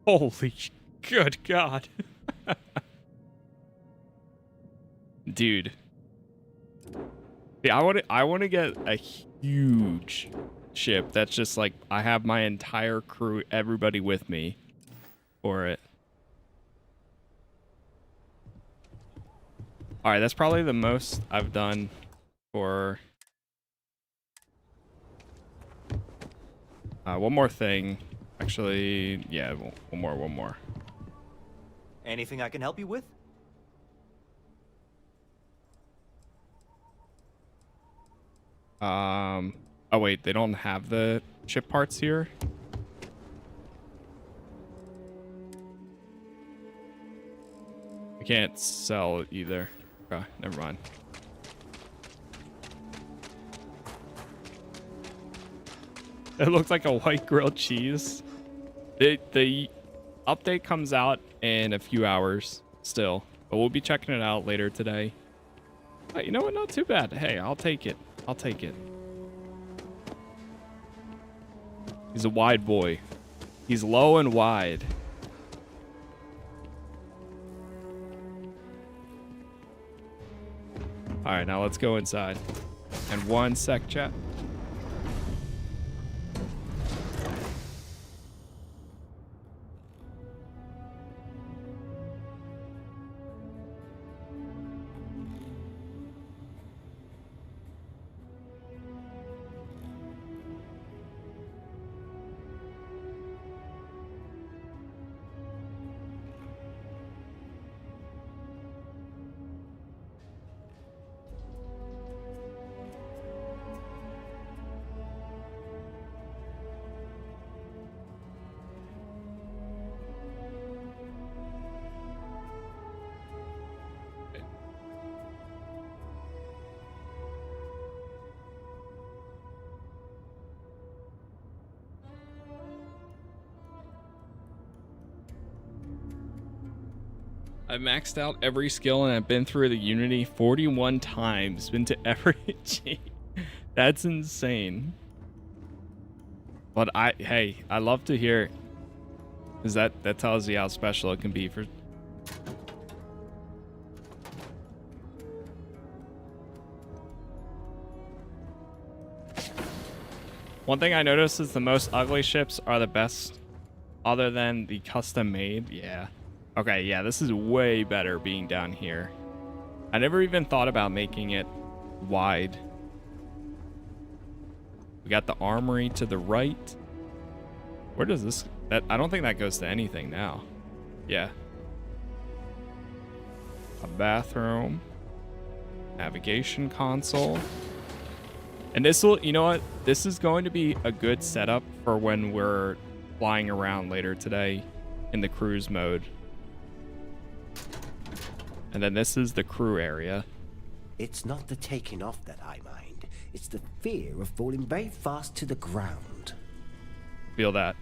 Holy good God. Dude. Yeah, I want to get a huge ship that's just like I have my entire crew, everybody with me for it. All right, that's probably the most I've done for one more thing. Actually, yeah, one more. Anything I can help you with? Oh wait, they don't have the ship parts here. I can't sell either. Okay, never mind. It looks like a white grilled cheese. The update comes out in a few hours still, but we'll be checking it out later today. But you know what? Not too bad. Hey, I'll take it. I'll take it. He's a wide boy. He's low and wide. All right, now let's go inside. And one sec, chat. I've maxed out every skill and I've been through the Unity 41 times. Been to every G. That's insane. But hey, I love to hear, because that tells you how special it can be for. One thing I noticed is the most ugly ships are the best, other than the custom made. Yeah. Okay, yeah, this is way better being down here. I never even thought about making it wide. We got the armory to the right. Where does this... I don't think that goes to anything now. Yeah. A bathroom. Navigation console. And this will... You know what? This is going to be a good setup for when we're flying around later today in the cruise mode. And then this is the crew area. It's not the taking off that I mind. It's the fear of falling very fast to the ground. Feel that.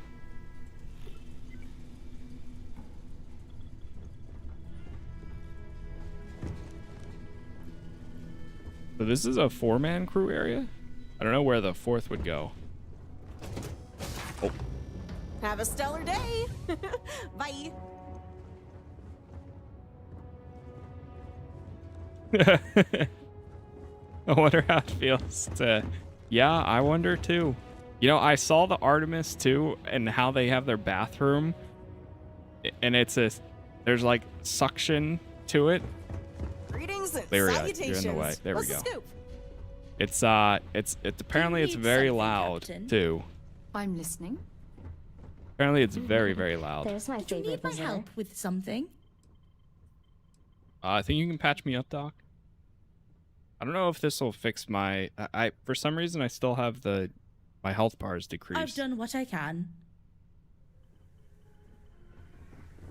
So this is a 4-man crew area? I don't know where the 4th would go. Oh. Have a stellar day. Bye. I wonder how it feels to... Yeah, I wonder too. You know, I saw the Artemis too, and how they have their bathroom. And there's like suction to it. Greetings and There we go. salutations. You're in the way. There What's we go. the scoop? It's apparently it's very loud too. I'm listening. Apparently it's very, very loud. There's my favorite. Do you need my help with something? I think you can patch me up, Doc. I don't know if this will fix my... for some reason, I still have my health bars decreased. I've done what I can.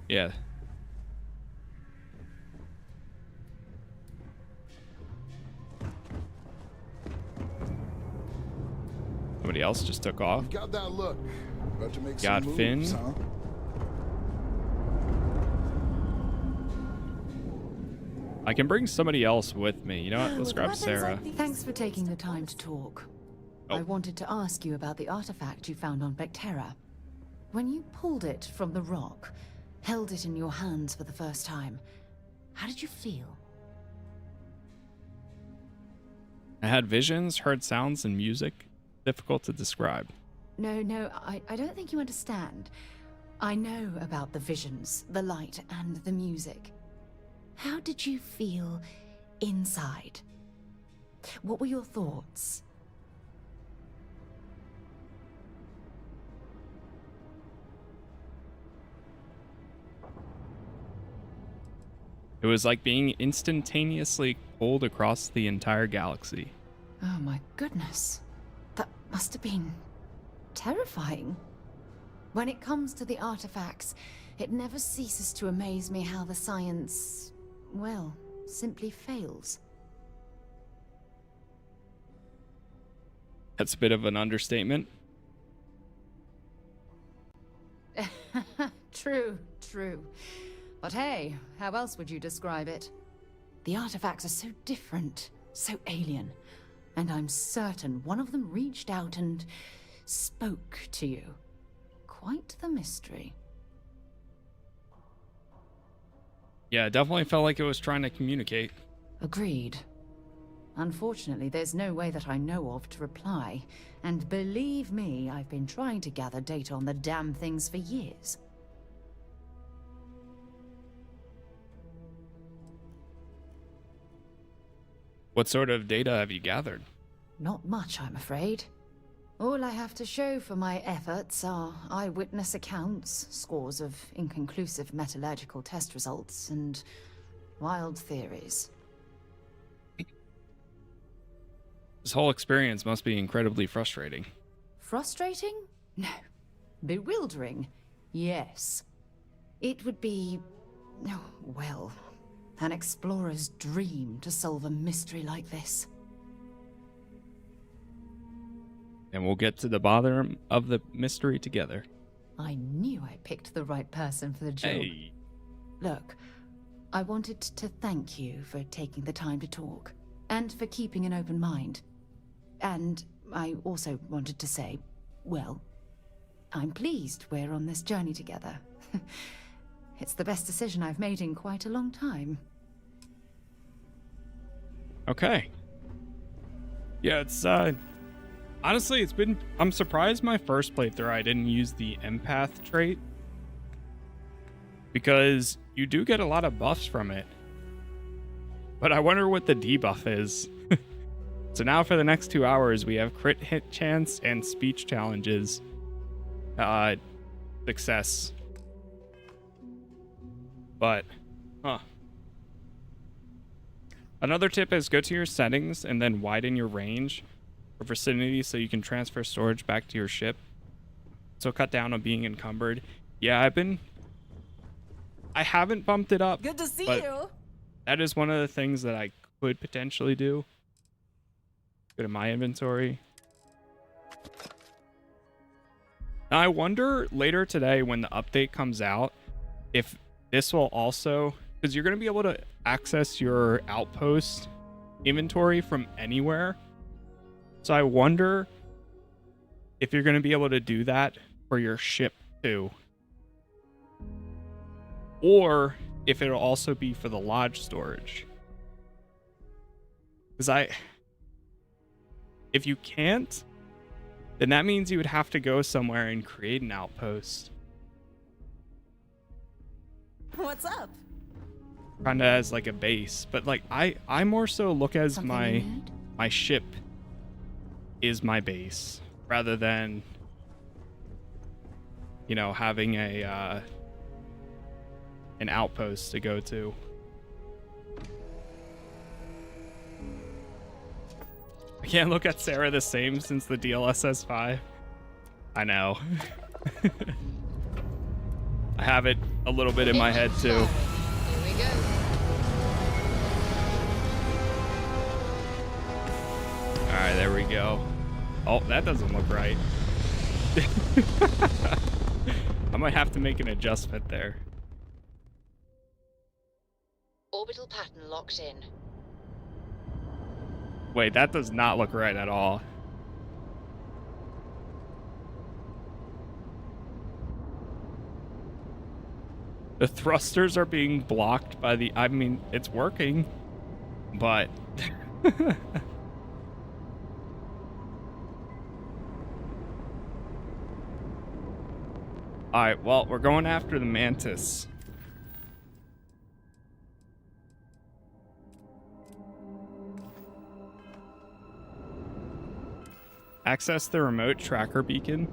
Yeah. Somebody else just took off. Got that look. About to make Got some Finn. moves, huh? I can bring somebody else with me. You know what? Let's grab Sarah. Thanks for taking the time to talk. I wanted to ask you about the artifact you found on Vectera. When you pulled it from the rock, held it in your hands for the first time, how did you feel? I had visions, heard sounds, and music. Difficult to describe. No, I don't think you understand. I know about the visions, the light, and the music. How did you feel inside? What were your thoughts? It was like being instantaneously pulled across the entire galaxy. Oh my goodness. That must have been terrifying. When it comes to the artifacts, it never ceases to amaze me how the science, well, simply fails. That's a bit of an understatement. True. But hey, how else would you describe it? The artifacts are so different, so alien, and I'm certain one of them reached out and spoke to you. Quite the mystery. Yeah, it definitely felt like it was trying to communicate. Agreed. Unfortunately, there's no way that I know of to reply. And believe me, I've been trying to gather data on the damn things for years. What sort of data have you gathered? Not much, I'm afraid. All I have to show for my efforts are eyewitness accounts, scores of inconclusive metallurgical test results, and wild theories. This whole experience must be incredibly frustrating. Frustrating? No. Bewildering? Yes. It would be, oh, well, an explorer's dream to solve a mystery like this. And we'll get to the bottom of the mystery together. I knew I picked the right person for the job. Hey. Look, I wanted to thank you for taking the time to talk, and for keeping an open mind. And I also wanted to say, well, I'm pleased we're on this journey together. It's the best decision I've made in quite a long time. Okay. Yeah, it's honestly, I'm surprised my first playthrough I didn't use the empath trait, because you do get a lot of buffs from it. But I wonder what the debuff is. So now for the next 2 hours, we have crit hit chance and speech challenges. Success. But, another tip is go to your settings and then widen your range or vicinity so you can transfer storage back to your ship. So cut down on being encumbered. Yeah, I haven't bumped it up. Good to see but you. That is one of the things that I could potentially do. Go to my inventory. Now, I wonder later today when the update comes out if this will also, because you're going to be able to access your outpost inventory from anywhere. So I wonder if you're going to be able to do that for your ship too. Or if it'll also be for the lodge storage. Because if you can't, then that means you would have to go somewhere and create an outpost. What's up? Kind of as like a base. But like I more so look as my ship is my base rather than, you know, having an outpost to go to. I can't look at Sarah the same since the DLSS 5. I know. I have it a little bit in my head too. Here we go. Alright, there we go. Oh, that doesn't look right. I might have to make an adjustment there. Orbital pattern locked in. Wait, that does not look right at all. The thrusters are being blocked by the... I mean, it's working, but... Alright, well, we're going after the Mantis. Access the remote tracker beacon.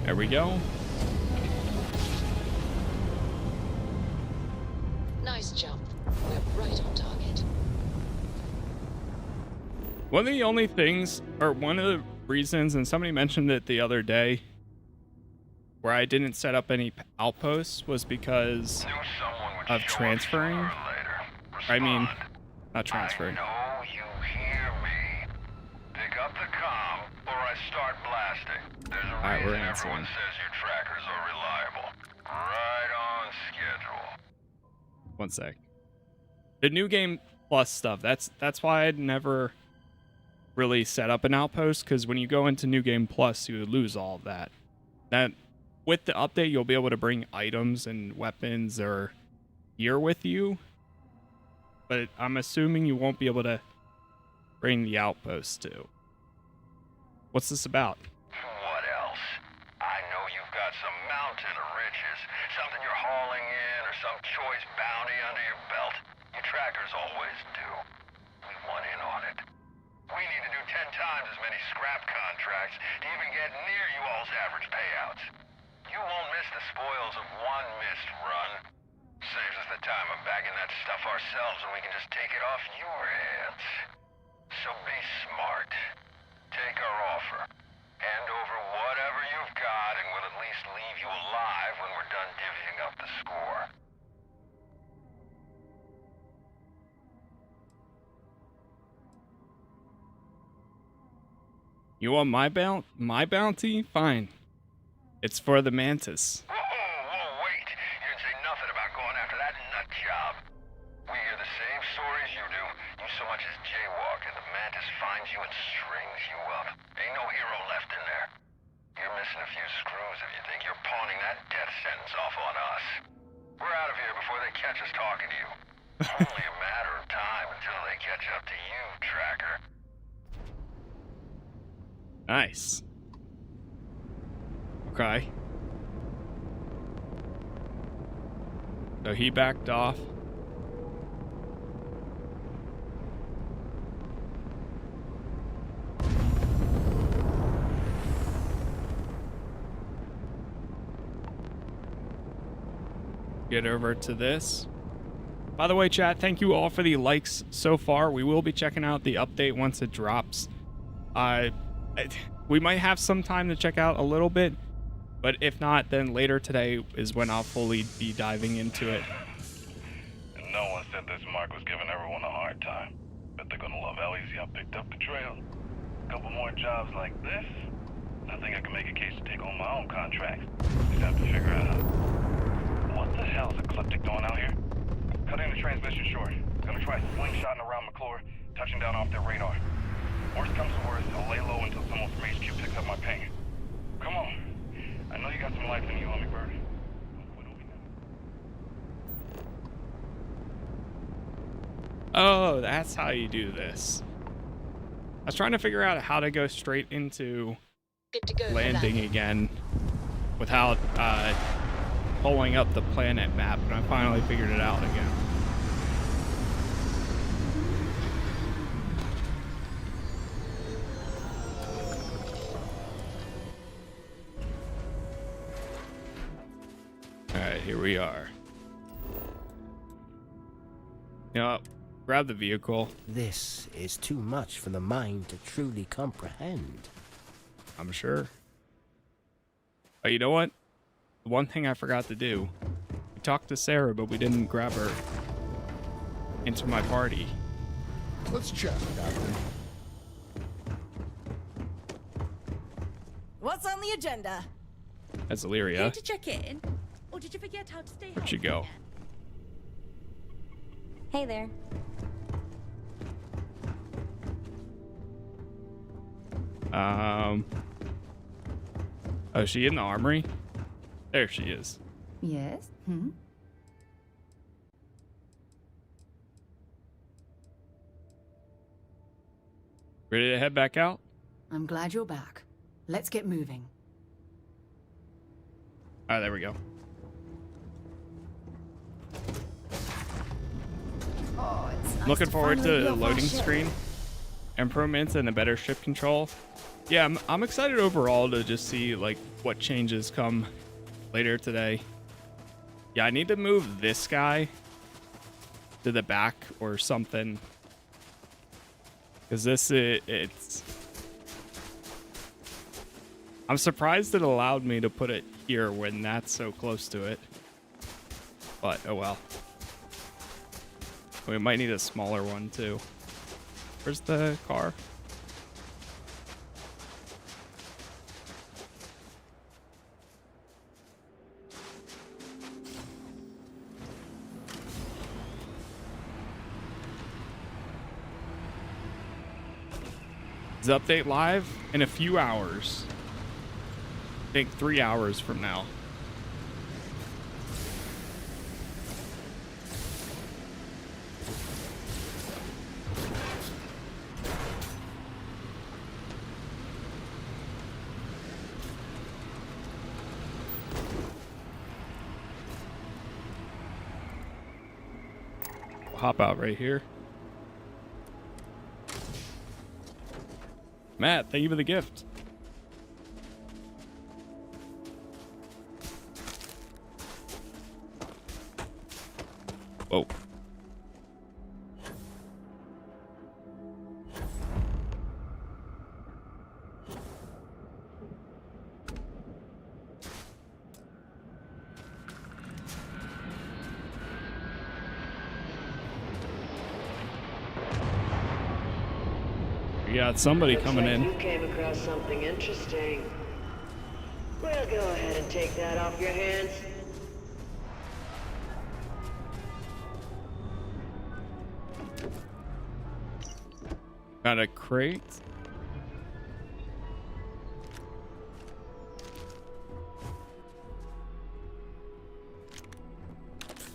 There we go. Nice jump. We're right on target. One of the only things, or one of the reasons, and somebody mentioned it the other day, where I didn't set up any outposts was because of transferring. I mean, not transferring. I know you hear me. Pick up the comm, or I start blasting. There's a Alright, we're reason answering. everyone says your trackers are reliable. Right on schedule. One sec. The new game plus stuff. That's why I'd never really set up an outpost, because when you go into new game plus, you lose all of that. That with the update, you'll be able to bring items and weapons or gear with you, but I'm assuming you won't be able to bring the outpost too. What's this about? What else? I know you've got some mountain of riches, something you're hauling in, or some choice bounty under your belt. Your trackers always do. We want in on it. We need to do 10 times as many scrap contracts to even get near you all's average payouts. You won't miss the spoils of one missed run. Saves us the time of bagging that stuff ourselves, and we can just take it off your hands. So be smart. Take our offer. Hand over whatever you've got, and we'll at least leave you alive when we're done divvying up the score. You want my bounty? Fine. It's for the Mantis. Whoa, wait. You didn't say nothing about going after that nut job. We hear the same stories you do. You so much as jaywalk and the Mantis finds you and strings you up. Ain't no hero left in there. You're missing a few screws if you think you're pawning that death sentence off on us. We're out of here before they catch us talking to you. Only a matter of time until they catch up to you, Tracker. Nice. Okay. So he backed off. Get over to this. By the way, chat, thank you all for the likes so far. We will be checking out the update once it drops. We might have some time to check out a little bit, but if not, then later today is when I'll fully be diving into it. And no one said this Mark was giving everyone a hard time. Bet they're gonna love how easy I picked up the trail. A couple more jobs like this, I think I can make a case to take on my own contracts. Just have to figure out what the hell's Ecliptic doing out here? Cutting the transmission short. Gonna try slingshotting around McClure, touching down off their radar. Worst comes to worst, I'll lay low until someone from HQ picks up my ping. Come on. I know you got some life in you, Hummingbird. Oh, that's how you do this. I was trying to figure out how to go straight into landing again without pulling up the planet map, and I finally figured it out again. Alright, here we are. You know, grab the vehicle. This is too much for the mind to truly comprehend. I'm sure. Oh, you know what? One thing I forgot to do. We talked to Sarah, but we didn't grab her into my party. Let's chat, Captain. What's on the agenda? That's Illyria. Here to check in, or did you forget how to stay home? Where'd she go? Hey there. Oh, is she in the armory? There she is. Yes? Ready to head back out? I'm glad you're back. Let's get moving. All right, there we go. Oh, it's nice Looking forward finally to be the off our loading ship. screen improvements and the better ship control. Yeah, I'm excited overall to just see like what changes come later today. Yeah, I need to move this guy to the back or something, because it's. I'm surprised it allowed me to put it here when that's so close to it. But oh well. We might need a smaller one too. Where's the car? Is the update live in a few hours? I think 3 hours from now. Hop out right here. Matt, thank you for the gift. Whoa. We got somebody Looks coming like in. You came across something interesting. Well, go ahead and take that off your hands. Got a crate.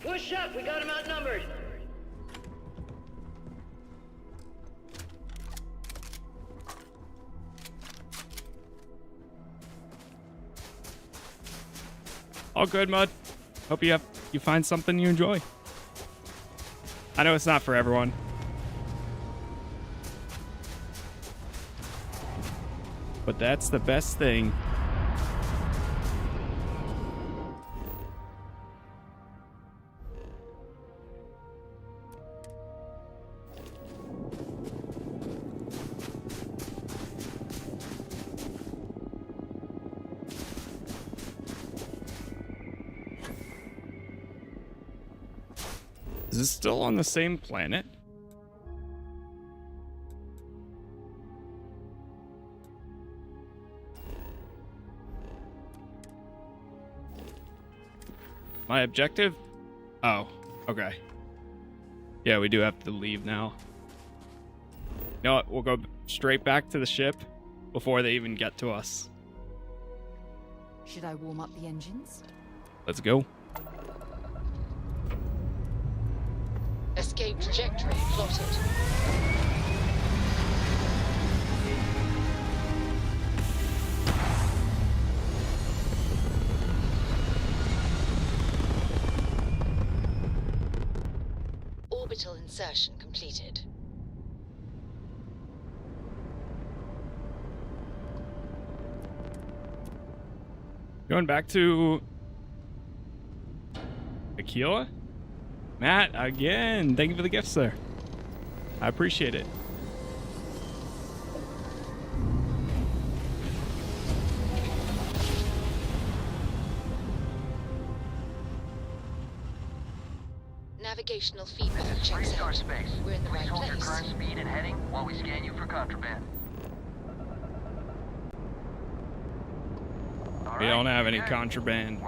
Push up, we got him outnumbered. All good, Mud. Hope you find something you enjoy. I know it's not for everyone. But that's the best thing. Is this still on the same planet? My objective? Oh, okay. Yeah, we do have to leave now. You know what? We'll go straight back to the ship before they even get to us. Should I warm up the engines? Let's go. Escape trajectory plotted. Orbital insertion completed. Going back to Aquila? Matt, again, thank you for the gifts there. I appreciate it. Navigational feedback checks out. We're in the right Hold your place. current speed and heading while we scan you for contraband. We don't have any contraband.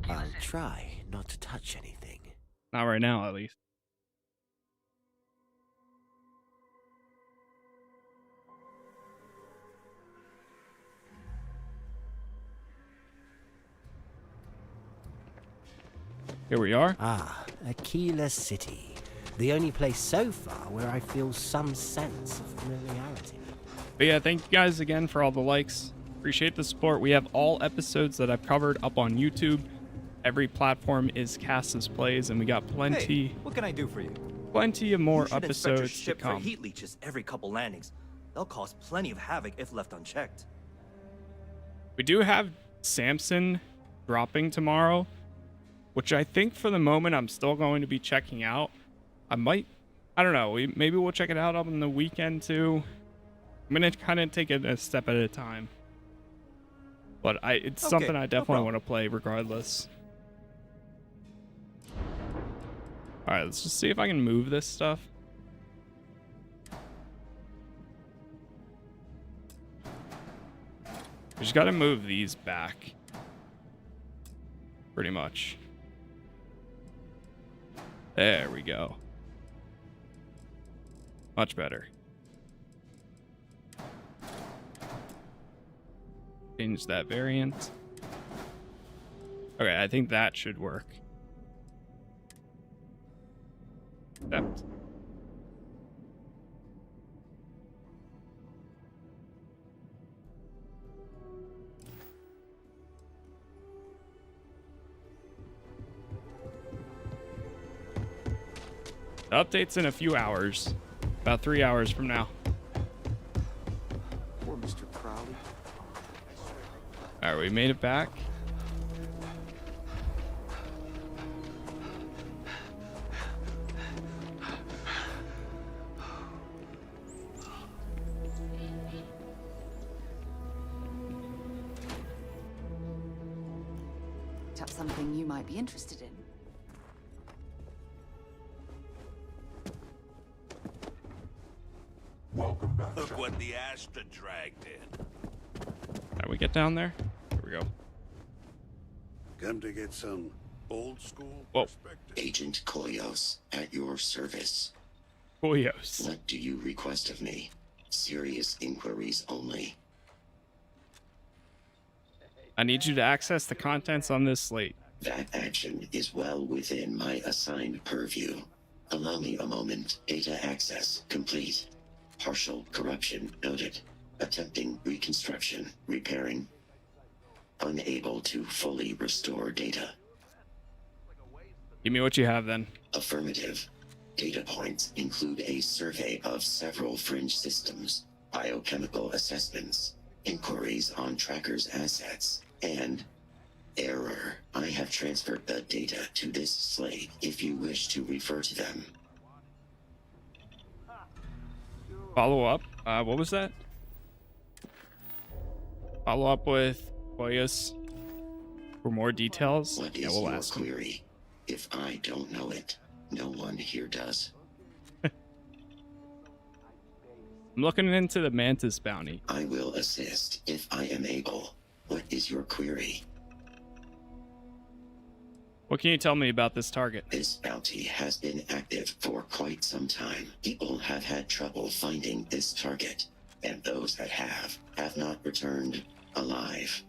I'll try not to touch anything. Not right now, at least. Here we are. Ah, Aquila City. The only place so far where I feel some sense of familiarity. But yeah, thank you guys again for all the likes. Appreciate the support. We have all episodes that I've covered up on YouTube. Every platform is Casas Plays, and we got plenty. Hey, what can I do for you? Plenty of more You should inspect your episodes to ship for come. heat leeches every couple landings. They'll cause plenty of havoc if left unchecked. We do have Samson dropping tomorrow, which I think for the moment I'm still going to be checking out. I don't know, maybe we'll check it out on the weekend too. I'm going to kind of take it a step at a time. But it's something I definitely want to play regardless. Alright, let's just see if I can move this stuff. We just gotta move these back. Pretty much. There we go. Much better. Change that variant. Okay, I think that should work. Accept. The update's in a few hours. About 3 hours from now. Poor Mr. Crowley. Alright, we made it back. That's something you might be interested in. Welcome back. Look what the Astra dragged in. How do we get down there? Here we go. Come to get some old school perspective. Agent Koyos, at your service. Koyos. What do you request of me? Serious inquiries only. I need you to access the contents on this slate. That action is well within my assigned purview. Allow me a moment. Data access complete. Partial corruption noted. Attempting reconstruction. Repairing. Unable to fully restore data. Give me what you have then. Affirmative. Data points include a survey of several fringe systems, biochemical assessments, inquiries on trackers' assets, and error. I have transferred the data to this slate if you wish to refer to them. Follow up. What was that? Follow up with Koyos for more details. What is we'll your ask him. query? If I don't know it, no one here does. I'm looking into the Mantis bounty. I will assist if I am able. What is your query? What can you tell me about this target? This bounty has been active for quite some time. People have had trouble finding this target, and those that have not returned alive.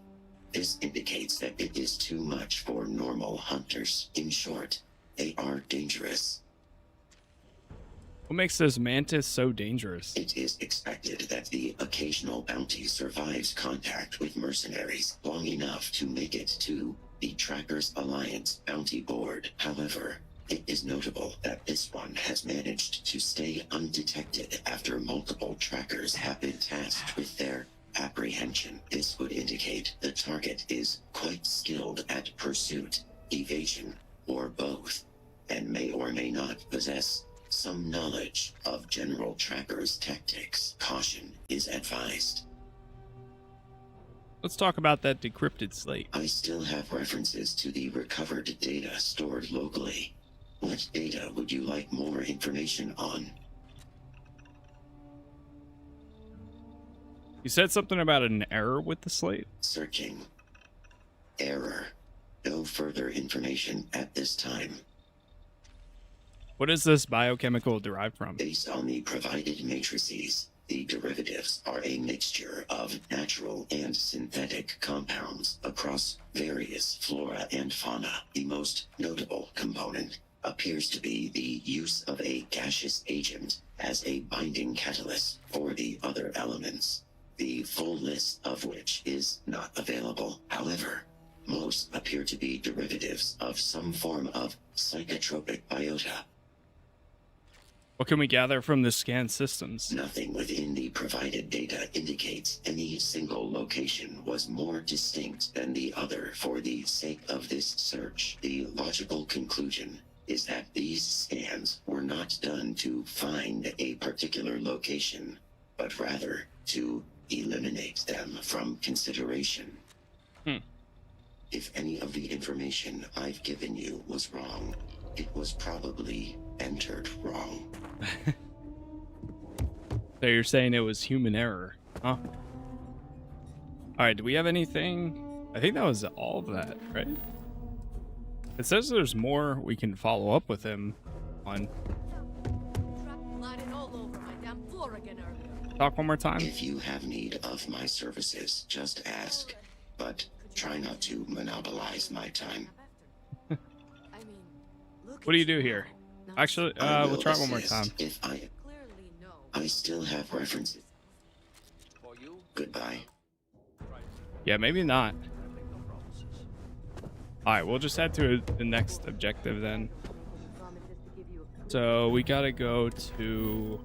This indicates that it is too much for normal hunters. In short, they are dangerous. What makes this Mantis so dangerous? It is expected that the occasional bounty survives contact with mercenaries long enough to make it to the Trackers Alliance bounty board. However, it is notable that this one has managed to stay undetected after multiple trackers have been tasked with their apprehension. This would indicate the target is quite skilled at pursuit, evasion, or both, and may or may not possess some knowledge of general trackers' tactics. Caution is advised. Let's talk about that decrypted slate. I still have references to the recovered data stored locally. What data would you like more information on? You said something about an error with the slate? Searching. Error. No further information at this time. What is this biochemical derived from? Based on the provided matrices, the derivatives are a mixture of natural and synthetic compounds across various flora and fauna. The most notable component appears to be the use of a gaseous agent as a binding catalyst for the other elements, the full list of which is not available. However, most appear to be derivatives of some form of psychotropic biota. What can we gather from the scan systems? Nothing within the provided data indicates any single location was more distinct than the other. For the sake of this search, the logical conclusion is that these scans were not done to find a particular location, but rather to eliminate them from consideration. If any of the information I've given you was wrong, it was probably entered wrong. So you're saying it was human error, huh? Alright, do we have anything? I think that was all of that, right? It says there's more we can follow up with him on. Talk one more time. If you have need of my services, just ask, but try not to monopolize my time. What do you do here? Actually, we'll try one more time. If I still have references. Goodbye. Yeah, maybe not. Alright, we'll just head to the next objective then. So we gotta go to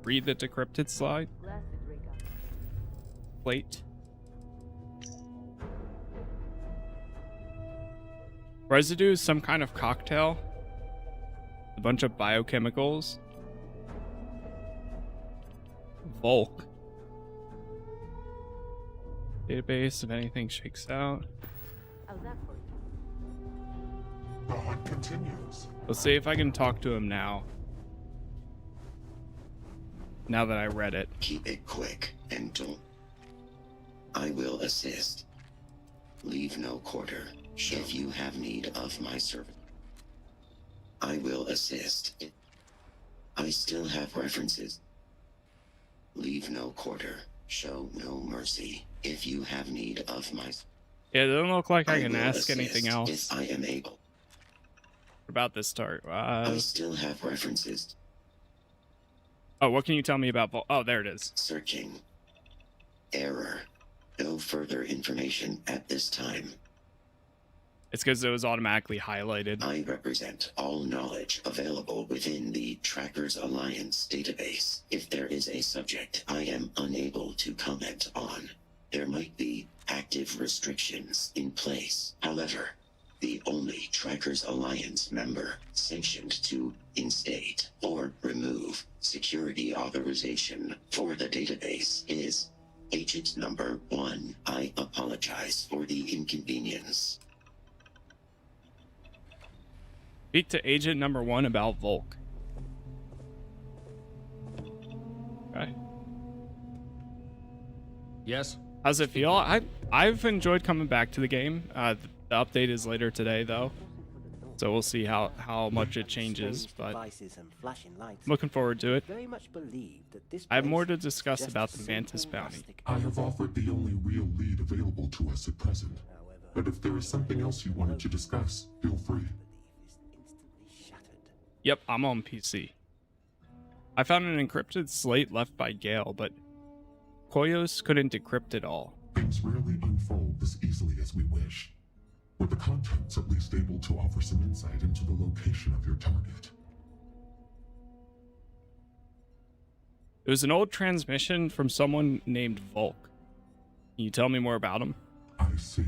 read the decrypted slide. Plate. Residue is some kind of cocktail. A bunch of biochemicals. Volk. Database if anything shakes out. The hunt continues. Let's see if I can talk to him now. now that I read it. Keep it quick and don't. I will assist. Leave no quarter. If you have need of my service, I will assist. I still have references. Leave no quarter. Show no mercy. If you have need of my... Yeah, it doesn't look like I can will ask assist anything else. if I am able. About this start. I still have references. Oh, what can you tell me about Oh, there it is. Searching. Error. No further information at this time. It's because it was automatically highlighted. I represent all knowledge available within the Trackers Alliance database. If there is a subject I am unable to comment on, there might be active restrictions in place. However, the only Trackers Alliance member sanctioned to instate or remove security authorization for the database is Agent Number 1. I apologize for the inconvenience. Speak to Agent Number 1 about Volk. Okay. Yes? How's it feel? I've enjoyed coming back to the game. The update is later today, though. So we'll see how much it changes, but I'm looking forward to it. I have more to discuss about the Mantis bounty. I have offered the only real lead available to us at present. But if there is something else you wanted to discuss, feel free. Yep, I'm on PC. I found an encrypted slate left by Gale, but Koyos couldn't decrypt it all. Things rarely unfold as easily as we wish. With the contents at least able to offer some insight into the location of your target. It was an old transmission from someone named Volk. Can you tell me more about him? I see.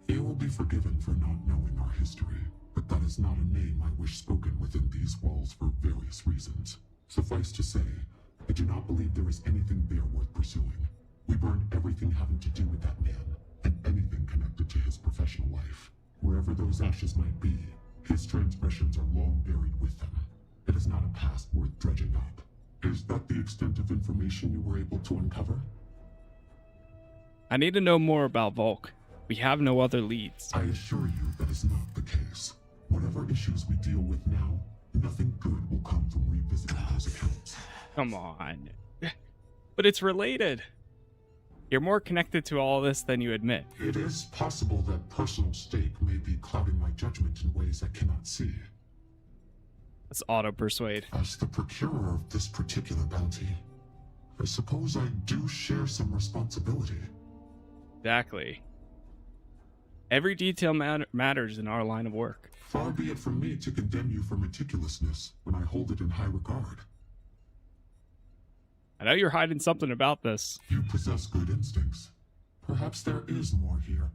He will be forgiven for not knowing our history, but that is not a name I wish spoken within these walls for various reasons. Suffice to say, I do not believe there is anything there worth pursuing. We burned everything having to do with that man, and anything connected to his professional life. Wherever those ashes might be, his transgressions are long buried with them. It is not a past worth dredging up. Is that the extent of information you were able to uncover? I need to know more about Volk. We have no other leads. I assure you that is not the case. Whatever issues we deal with now, nothing good will come from revisiting those accounts. Come on. But it's related. You're more connected to all this than you admit. It is possible that personal stake may be clouding my judgment in ways I cannot see. Let's auto-persuade. As the procurer of this particular bounty, I suppose I do share some responsibility. Exactly. Every detail matters in our line of work. Far be it from me to condemn you for meticulousness when I hold it in high regard. I know you're hiding something about this. You possess good instincts. Perhaps there is more here.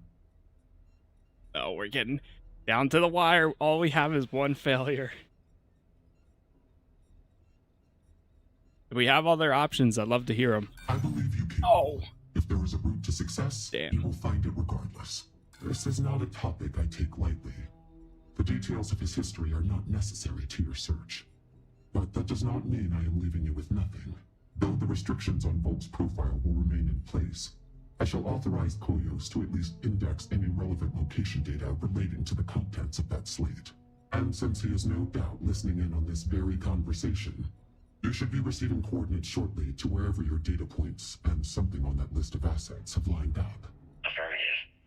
Oh, we're getting down to the wire. All we have is one failure. If we have other options, I'd love to hear them. I believe you can. Oh! If there is a route to success, damn, you will find it regardless. This is not a topic I take lightly. The details of his history are not necessary to your search. But that does not mean I am leaving you with nothing. Though the restrictions on Volk's profile will remain in place, I shall authorize Koyos to at least index any relevant location data relating to the contents of that slate. And since he is no doubt listening in on this very conversation, you should be receiving coordinates shortly to wherever your data points and something on that list of assets have lined up. Affirmative.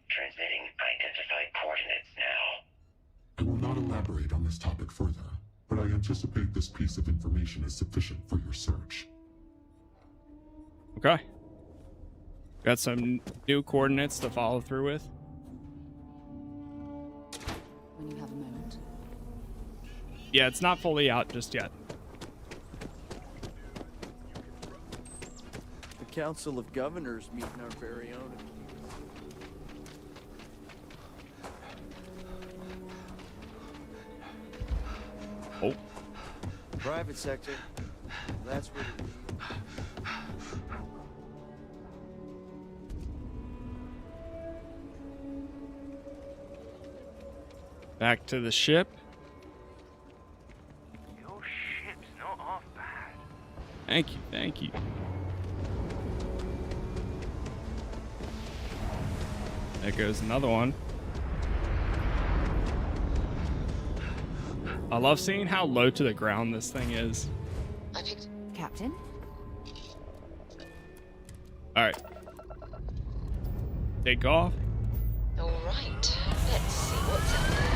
Transmitting identified coordinates now. I will not elaborate on this topic further, but I anticipate this piece of information is sufficient for your search. Okay. Got some new coordinates to follow through with. When you have a moment. Yeah, it's not fully out just yet. The Council of Governors meeting our very own. Oh. Private sector. That's where it is. Back to the ship. Your ship's not half bad. Thank you, thank you. There goes another one. I love seeing how low to the ground this thing is. I picked Captain. All right. Take off. All right. Let's see what's out there.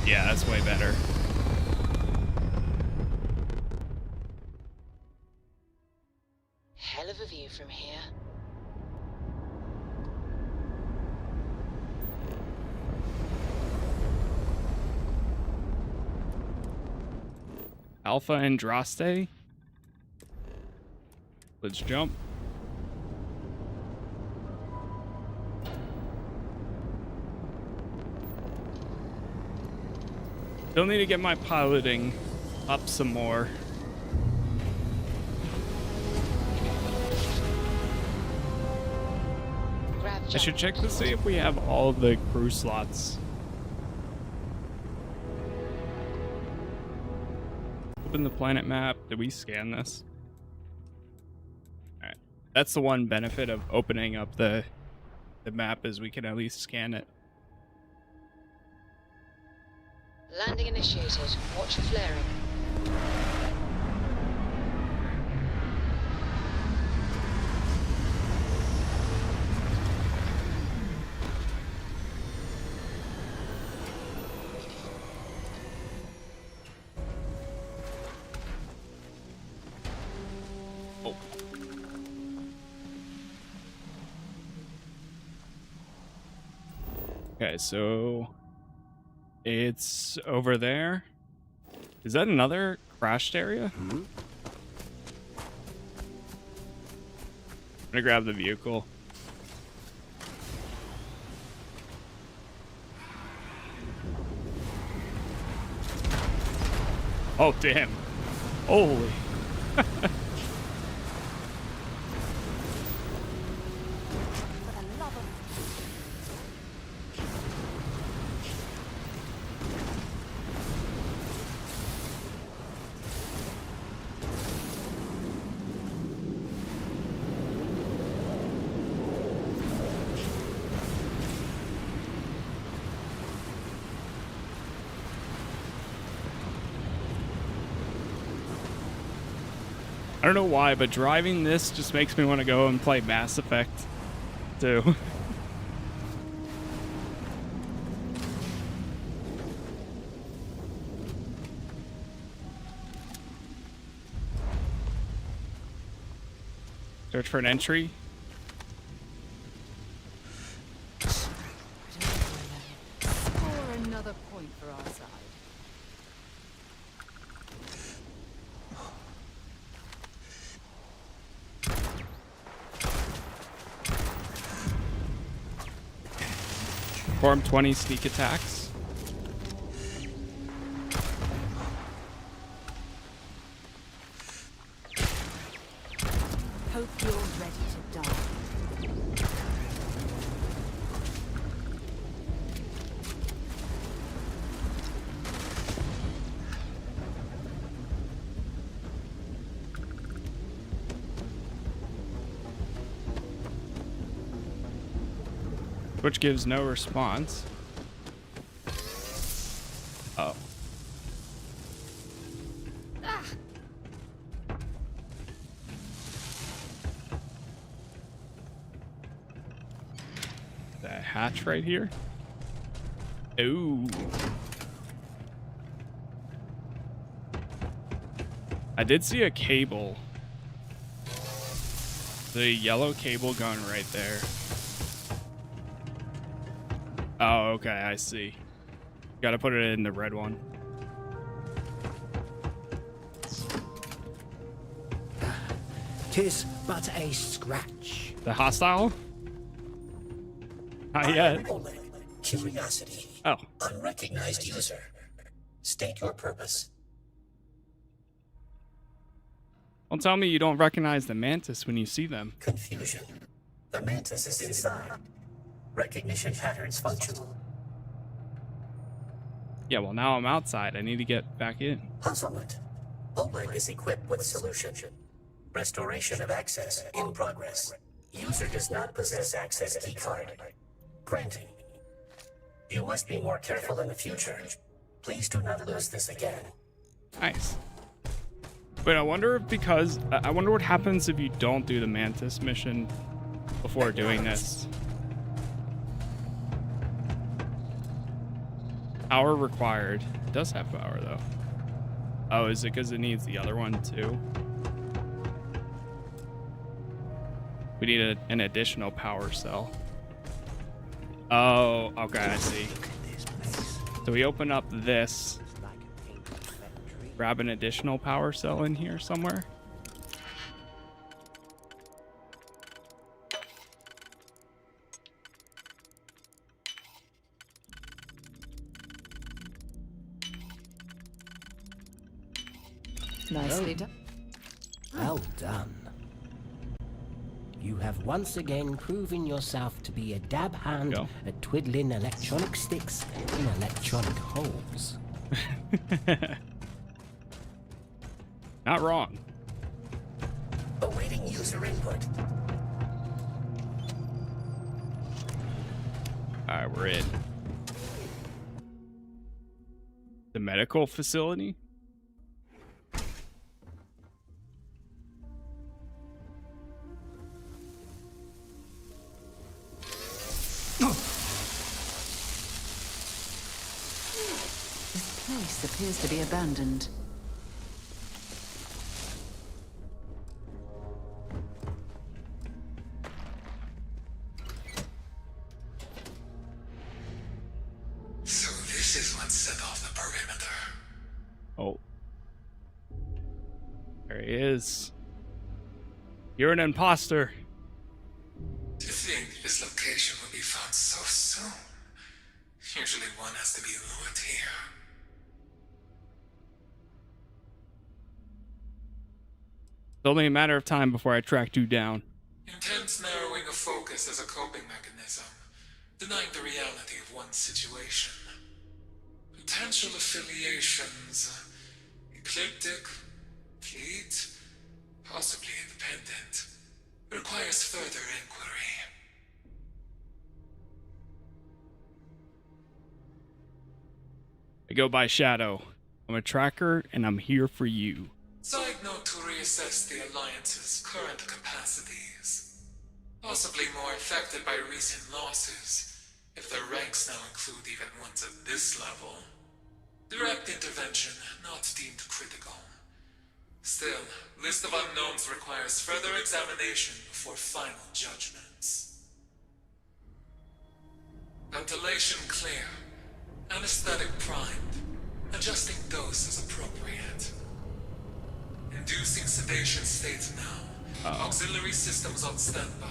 Yeah, that's way better. Hell of a view from here. Alpha Andraste. Let's jump. Still need to get my piloting up some more. I should check to see if we have all the crew slots. Open the planet map. Did we scan this? Alright. That's the one benefit of opening up the map, is we can at least scan it. Landing initiated. Watch for flaring. Oh. Okay, so it's over there. Is that another crashed area? I'm gonna grab the vehicle. Oh, damn. Holy. I don't know why, but driving this just makes me want to go and play Mass Effect 2. Search for an entry. Score another point for our side. Perform 20 sneak attacks. Hope you're ready to die. Which gives no response. Oh. The hatch right here. Ooh. I did see a cable. The yellow cable gun right there. Oh, okay, I see. Gotta put it in the red one. Tis but a scratch. The hostile? Not yet. Curiosity. Oh. Unrecognized user. State your purpose. Don't tell me you don't recognize the Mantis when you see them. Confusion. The Mantis is inside. Recognition patterns functional. Yeah, well, now I'm outside. I need to get back in. Puzzlement. Bullet is equipped with solution. Restoration of access in progress. User does not possess access keycard. Granting. You must be more careful in the future. Please do not lose this again. Nice. But I wonder if I wonder what happens if you don't do the Mantis mission before doing this. Power required. It does have power though. Oh, is it because it needs the other one too? We need an additional power cell. Oh, okay, I see. So we open up this. Grab an additional power cell in here somewhere. Nicely done. Well done. You have once again proven yourself to be a dab hand at twiddling electronic sticks in electronic holes. Not wrong. Awaiting user input. Alright, we're in. The medical facility? This place appears to be abandoned. So this is what set off the perimeter. Oh. There he is. You're an imposter. To think this location will be found so soon. Usually one has to be lured here. It's only a matter of time before I tracked you down. Intense narrowing of focus as a coping mechanism, denying the reality of one's situation. Potential affiliations, ecliptic, fleet, possibly independent, requires further inquiry. I go by Shadow. I'm a tracker, and I'm here for you. Side note to reassess the Alliance's current capacities. Possibly more affected by recent losses, if their ranks now include even ones at this level. Direct intervention not deemed critical. Still, list of unknowns requires further examination before final judgments. Ventilation clear. Anesthetic primed. Adjusting dose as appropriate. Inducing sedation state now. Auxiliary systems on standby.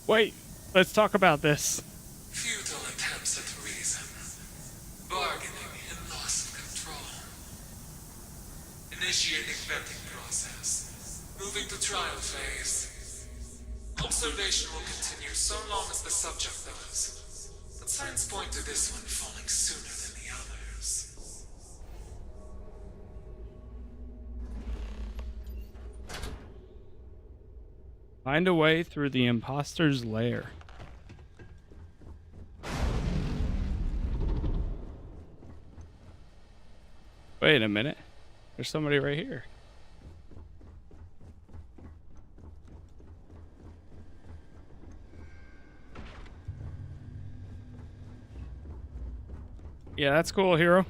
Wait, let's talk about this. Futile attempts at reason. Bargaining and loss of control. Initiating vetting process. Moving to trial phase. Observation will continue so long as the subject does. But signs point to this one falling sooner than the others. Find a way through the imposter's lair. Wait a minute. There's somebody right here. Yeah, that's cool, hero.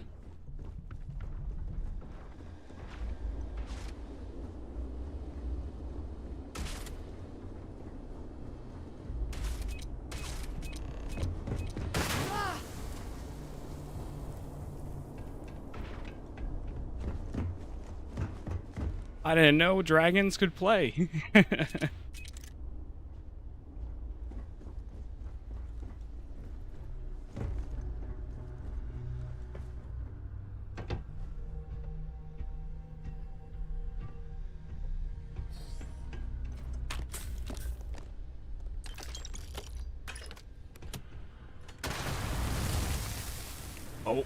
I didn't know dragons could play. Oh.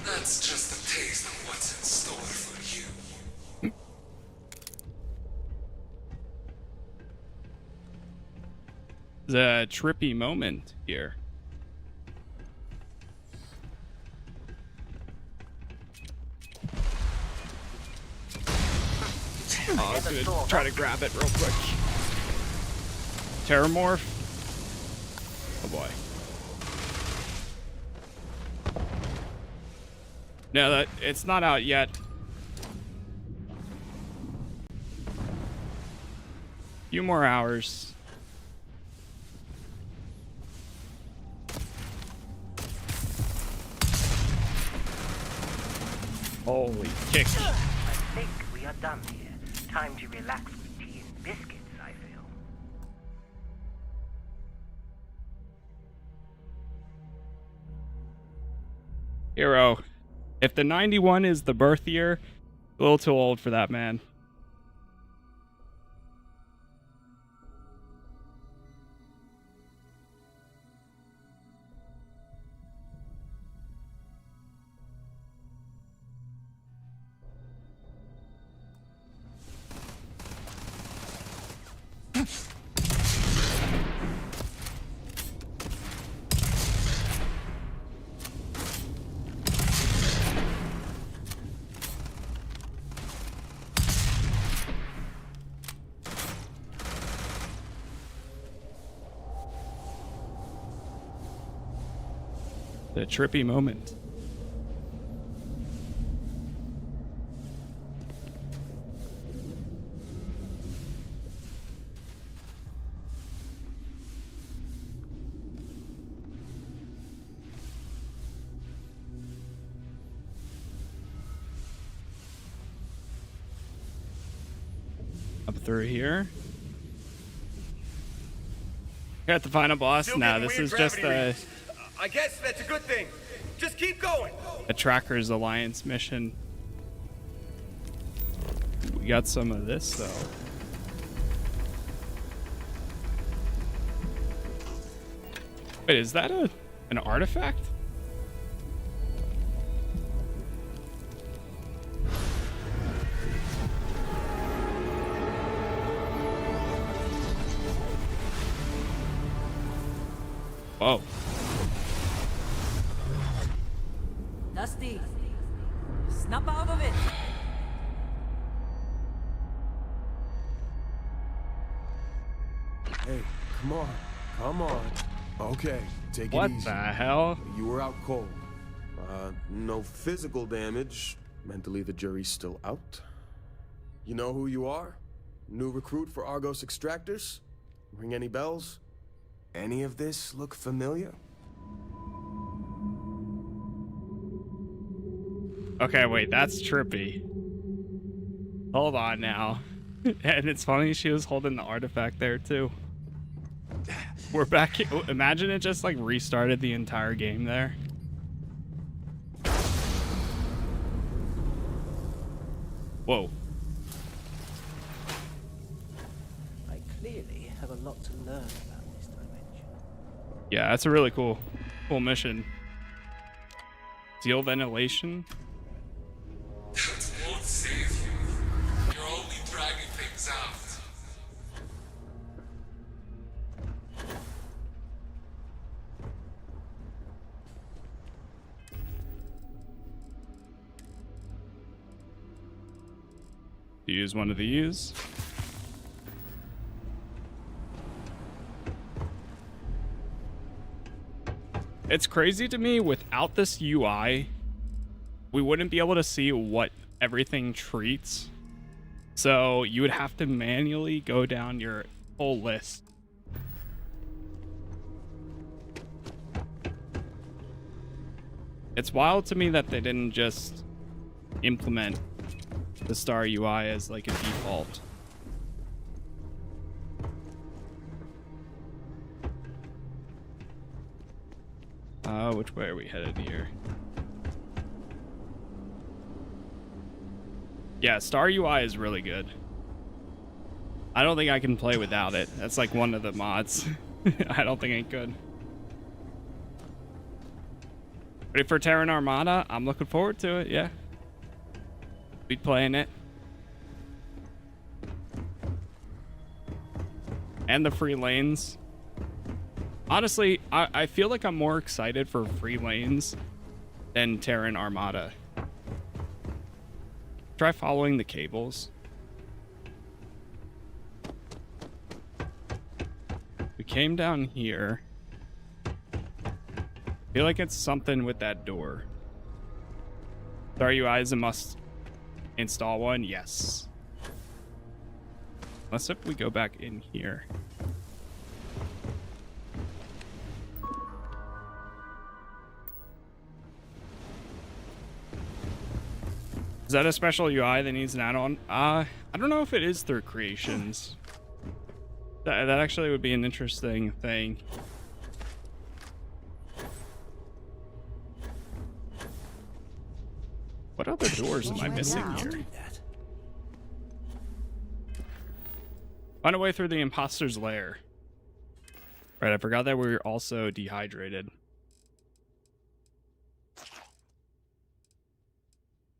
That's just a taste of what's in store for you. The trippy moment here. Oh, I was gonna try to grab it real quick. Terramorph. Oh boy. No, it's not out yet. Few more hours. Holy kick. I think we are done here. Time to relax with tea and biscuits, I feel. Hero. If the 91 is the birth year, a little too old for that, man. The trippy moment. Up through here. We're at the final boss. Now this is just a... I guess that's a good thing. Just keep going. A Trackers Alliance mission. We got some of this though. Wait, is that an artifact? Whoa. Dusty, snap out of it. Hey, come on. Come on. Okay, take it What easy. the hell? You were out cold. No physical damage. Mentally, the jury's still out. You know who you are? New recruit for Argos Extractors? Ring any bells? Any of this look familiar? Okay, wait, that's trippy. Hold on now. And it's funny she was holding the artifact there too. We're back. Imagine it just like restarted the entire game there. Whoa. I clearly have a lot to learn about this dimension. Yeah, that's a really cool mission. Seal ventilation. That won't save you. You're only dragging things out. Use one of these. It's crazy to me, without this UI, we wouldn't be able to see what everything treats. So you would have to manually go down your whole list. It's wild to me that they didn't just implement the Star UI as like a default. Which way are we headed here? Yeah, Star UI is really good. I don't think I can play without it. That's like one of the mods. I don't think ain't good. Ready for Terran Armada? I'm looking forward to it, yeah. Be playing it. And the free lanes. Honestly, I feel like I'm more excited for free lanes than Terran Armada. Try following the cables. We came down here. I feel like it's something with that door. Star UI is a must install one. Yes. Unless if we go back in here. Is that a special UI that needs an add-on? I don't know if it is through creations. That actually would be an interesting thing. What other doors am I missing here? Find a way through the imposter's lair. Right, I forgot that we were also dehydrated.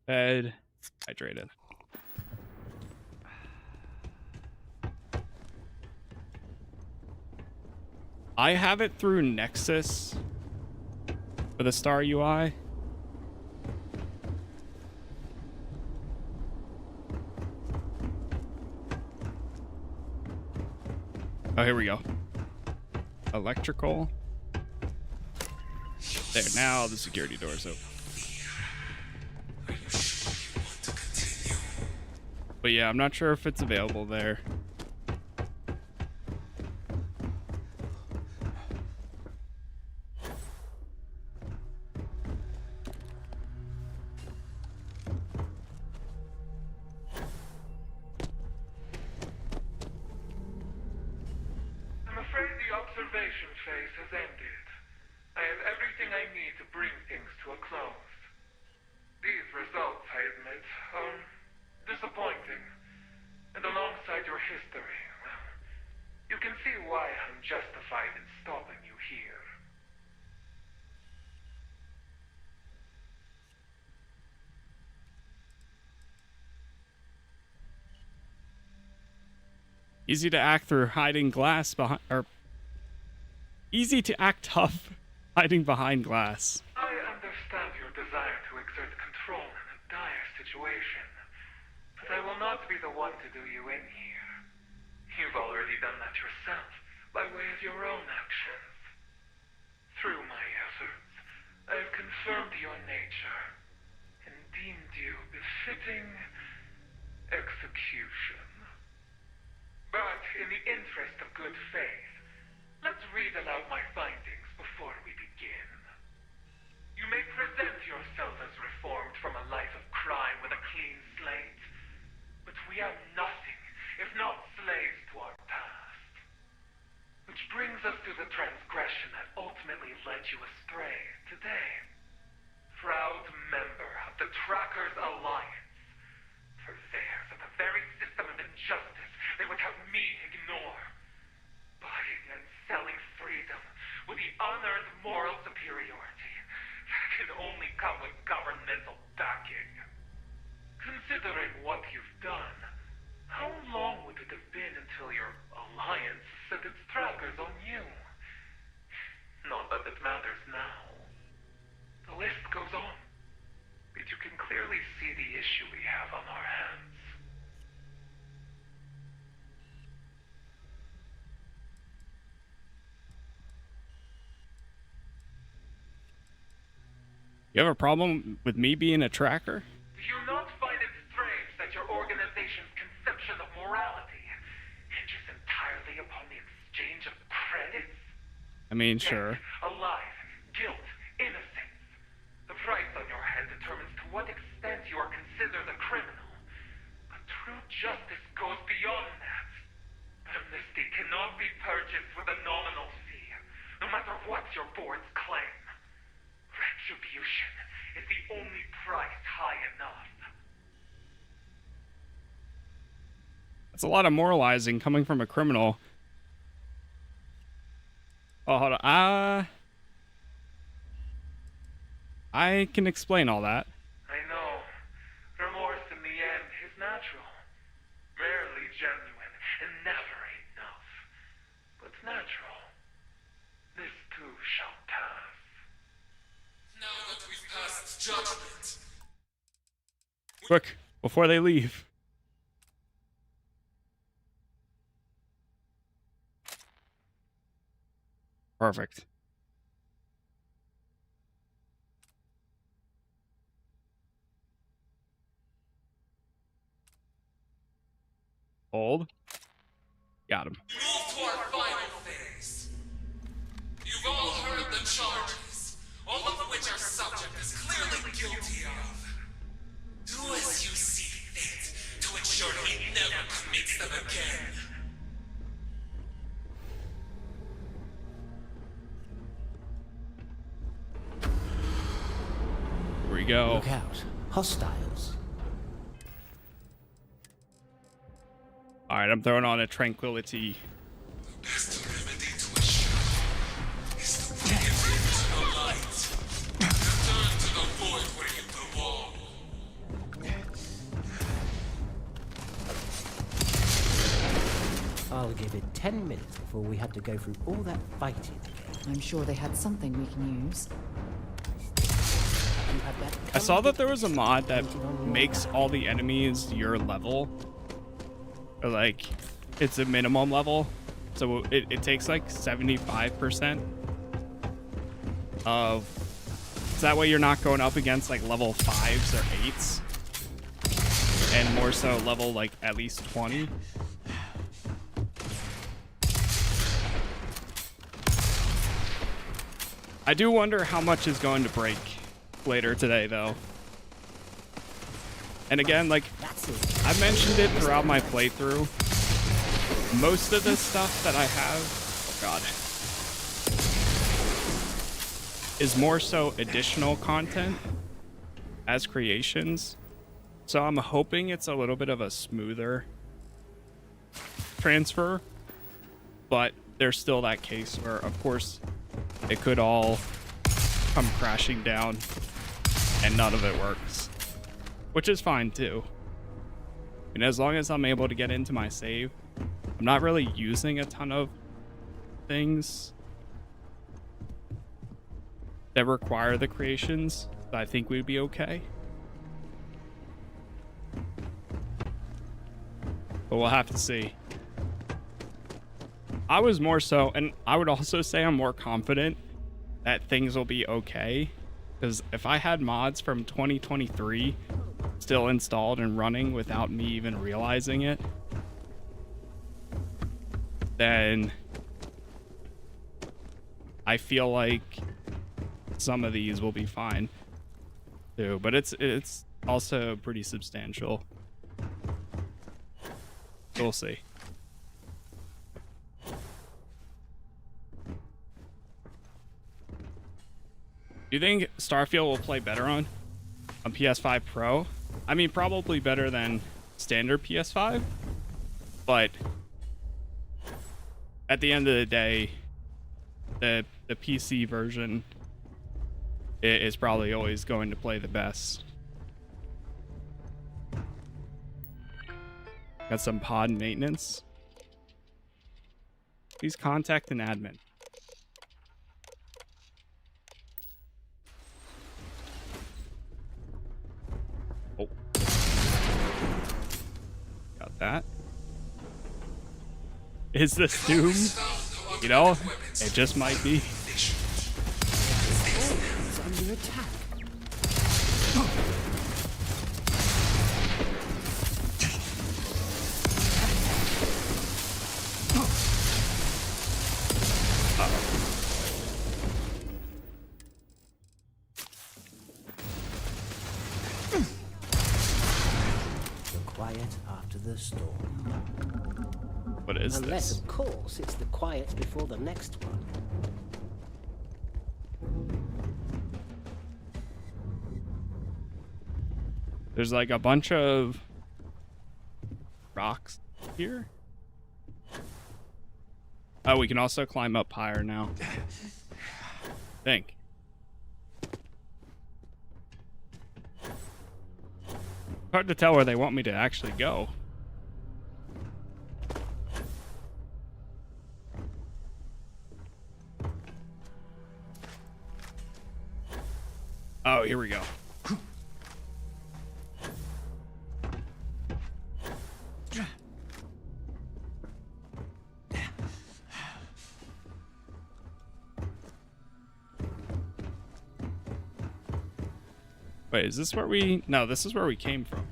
Fed, hydrated. I have it through Nexus for the Star UI. Oh, here we go. Electrical. There, now the security door's open. But yeah, I'm not sure if it's available there. I'm afraid the observation phase has ended. I have everything I need to bring things to a close. These results, I admit, are disappointing. And alongside your history, well, you can see why I'm justified in stopping you here. Easy to act through hiding glass behind, or easy to act tough hiding behind glass. I understand your desire to exert control in a dire situation, but I will not be the one to do you in here. You've already done that yourself, by way of your own actions. Through my efforts, I have confirmed your nature, and deemed you befitting execution. But in the interest of good faith, let's read aloud my findings before we begin. You may present yourself as reformed from a life of crime with a clean slate, but we are nothing if not slaves to our past. Which brings us to the transgression that ultimately led you astray today. Proud member of the Trackers Alliance. Purveyors of the very system of injustice they would have me ignore. Buying and selling freedom with the unearned moral superiority that can only come with governmental backing. Considering what you've done, how long would it have been until your alliance set its trackers on you? Not that it matters now. The list goes on, but you can clearly see the issue we have on our hands. You have a problem with me being a tracker? Do you not find it strange that your organization's conception of morality hinges entirely upon the exchange of credits? I mean, sure. Alive, guilt, innocence. The price on your head determines to what extent you are considered a criminal. But true justice goes beyond that. Amnesty cannot be purchased with a nominal fee, no matter what your boards claim. Retribution is the only price high enough. That's a lot of moralizing coming from a criminal. Oh, hold on. I can explain all that. I know. Remorse in the end is natural. Rarely genuine and never enough. But natural. This too shall pass. Now that we've passed judgment. Quick, before they leave. Perfect. Hold. Got him. We move to our final phase. You've all heard the charges, all of which our subject is clearly guilty of. Do as you see fit to ensure he never commits them again. Here we go. Look out. Hostiles. Alright, I'm throwing on a tranquility. The best remedy to a shadow is to bring it into the light. Return to the void where you belong. I'll give it 10 minutes before we have to go through all that fighting again. I'm sure they had something we can use. I saw that there was a mod that makes all the enemies your level. Or like, it's a minimum level. So it takes like 75% of... So that way you're not going up against like level 5s or 8s. And more so level like at least 20. I do wonder how much is going to break later today though. And again, like I mentioned it throughout my playthrough, most of the stuff that I have, oh god, is more so additional content as creations. So I'm hoping it's a little bit of a smoother transfer, but there's still that case where of course it could all come crashing down and none of it works, which is fine too. And as long as I'm able to get into my save, I'm not really using a ton of things that require the creations, so I think we'd be okay. But we'll have to see. I was more so, and I would also say I'm more confident that things will be okay. Because if I had mods from 2023 still installed and running without me even realizing it, then I feel like some of these will be fine too. But it's also pretty substantial. We'll see. Do you think Starfield will play better on PS5 Pro? I mean, probably better than standard PS5, but at the end of the day, the PC version is probably always going to play the best. Got some pod maintenance. Please contact an admin. Oh. Got that. Is this Doom? You know, it just might be. It's under attack. After the storm. What is Unless, this? of course, it's the quiet before the next one. There's like a bunch of rocks here. Oh, we can also climb up higher now. Think. Hard to tell where they want me to actually go. Oh, here we go. Wait, is this where we... No, this is where we came from.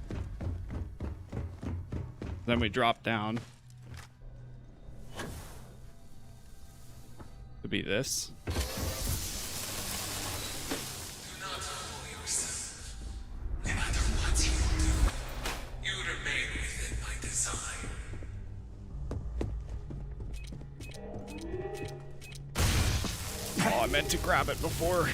Then we drop down. To be this. Do not fool yourself. No matter what you do, you remain within my design. Oh, I meant to grab it before.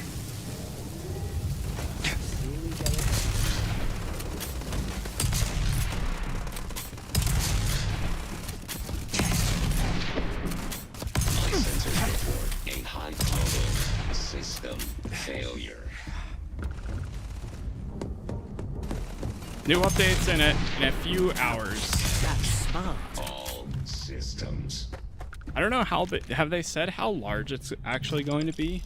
A high-powered system failure. New updates in a few hours. That's smart. All systems. I don't know how, but have they said how large it's actually going to be?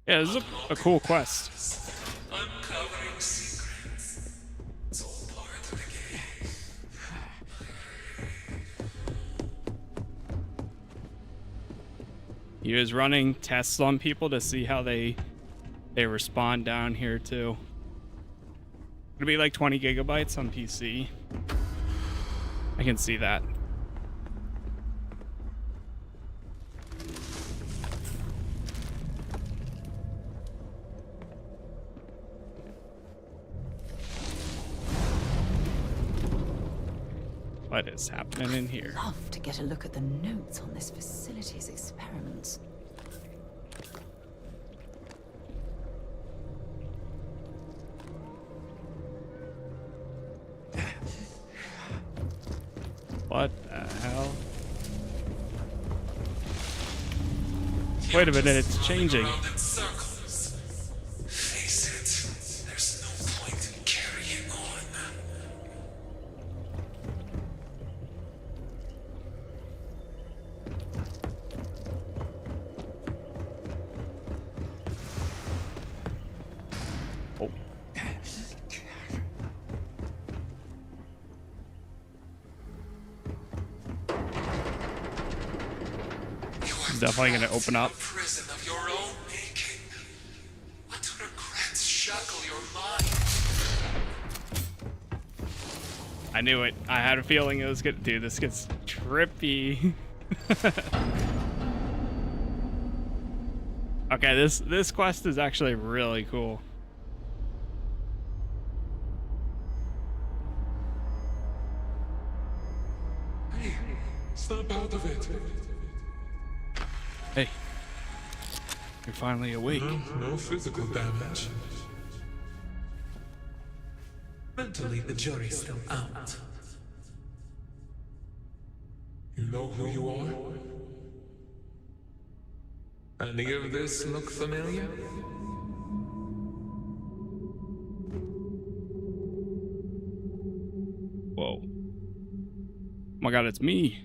Yeah, this is a cool quest. Uncovering secrets. It's all part of the game. He was running tests on people to see how they respond down here too. It'll be like 20 gigabytes on PC. I can see that. What is happening in here? I'd love to get a look at the notes on this facility's experiments. What the hell? Wait a minute, it's changing. Face it, there's no point in carrying on. Oh. It's definitely gonna open up. Prison of your own making. What regrets shackle your mind? I knew it. I had a feeling it was gonna do. This gets trippy. Okay, this quest is actually really cool. Hey, snap out of it. Hey, you're finally awake. No physical damage. Mentally, the jury's still out. know who you are? Any of this look familiar? Whoa. Oh my god, it's me.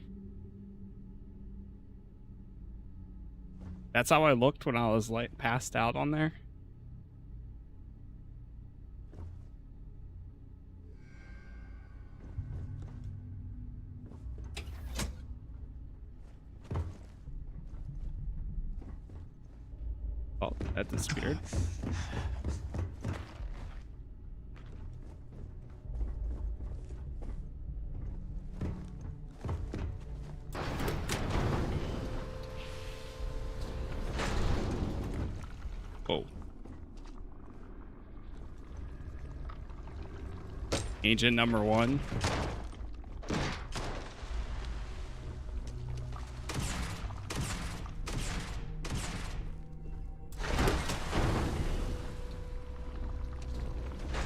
That's how I looked when I was like passed out on there. Oh, that disappeared. Whoa. Agent number 1.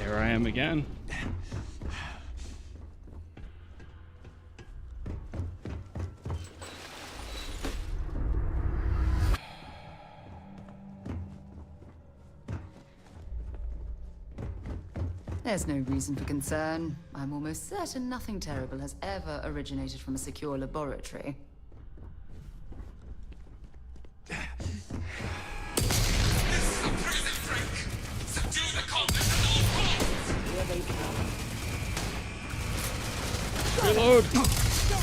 There I am again. There's no reason for concern. I'm almost certain nothing terrible has ever originated from a secure laboratory. This is a prison break! Subdue the cultists at all costs! Here they come. Reload! Don't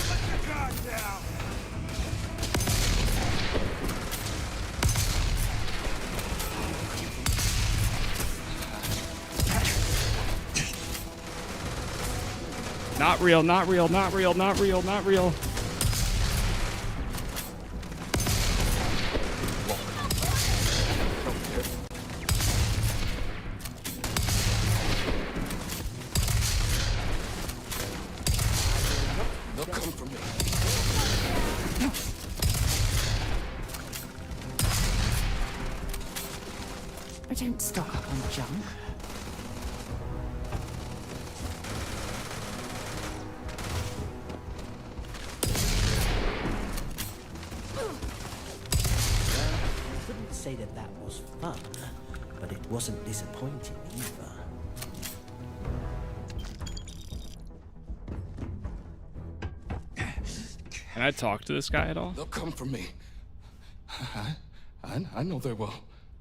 let your guard down! Not real, not real, not real, not real, not real. They'll come for me. I don't stock up on junk. Say that that was fun, but it wasn't disappointing either. Can I talk to this guy at all? They'll come for me. I know they will.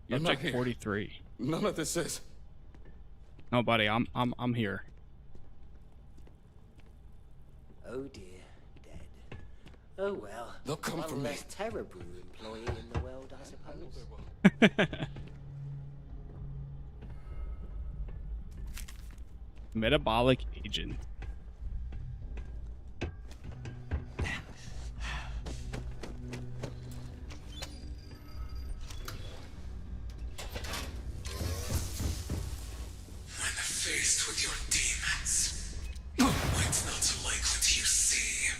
You have like 43. None of this is. No, buddy, I'm here. Oh dear, dead. Oh well. They'll come for One me. less Terror Brew employee in the world, I suppose. Metabolic agent. When faced with your demons, might not like what you see.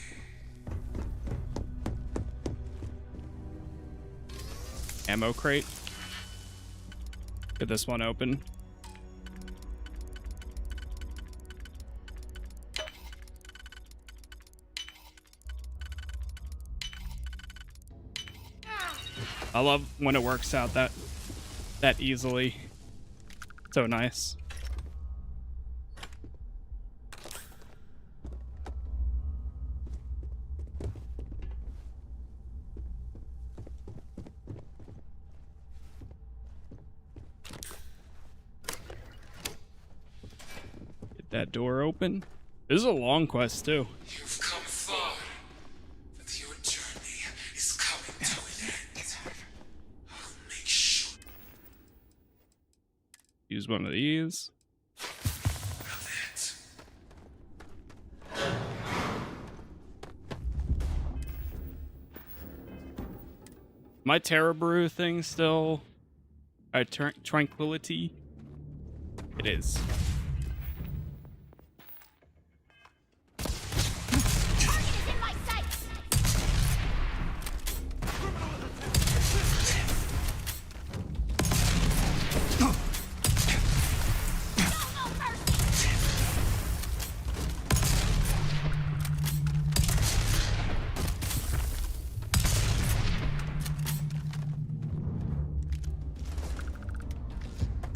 Ammo crate. Get this one open. I love when it works out that easily. So nice. Get that door open. This is a long quest too. You've come far, but your journey is coming to an end. I'll make sure. Use one of these. My Terror Brew thing still tranquility. It is.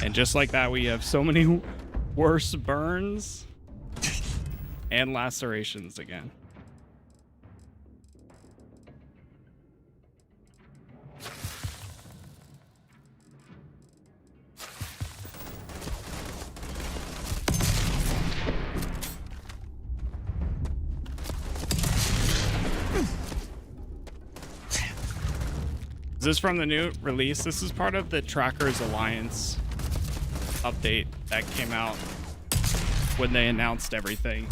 And just like that, we have so many worse burns and lacerations again. Is this from the new release? This is part of the Trackers Alliance update that came out when they announced everything.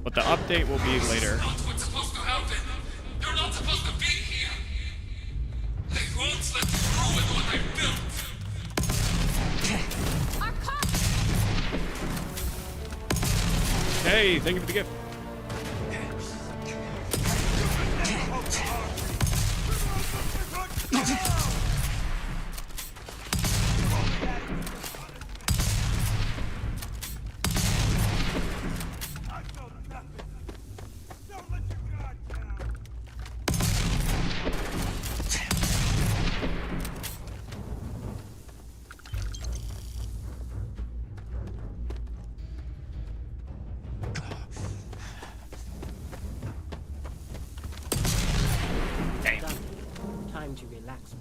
But the update will be later. That's not what's supposed to happen. You're not supposed to be here. They won't let you ruin what I built. Hey, thank you for the gift. Time to relax.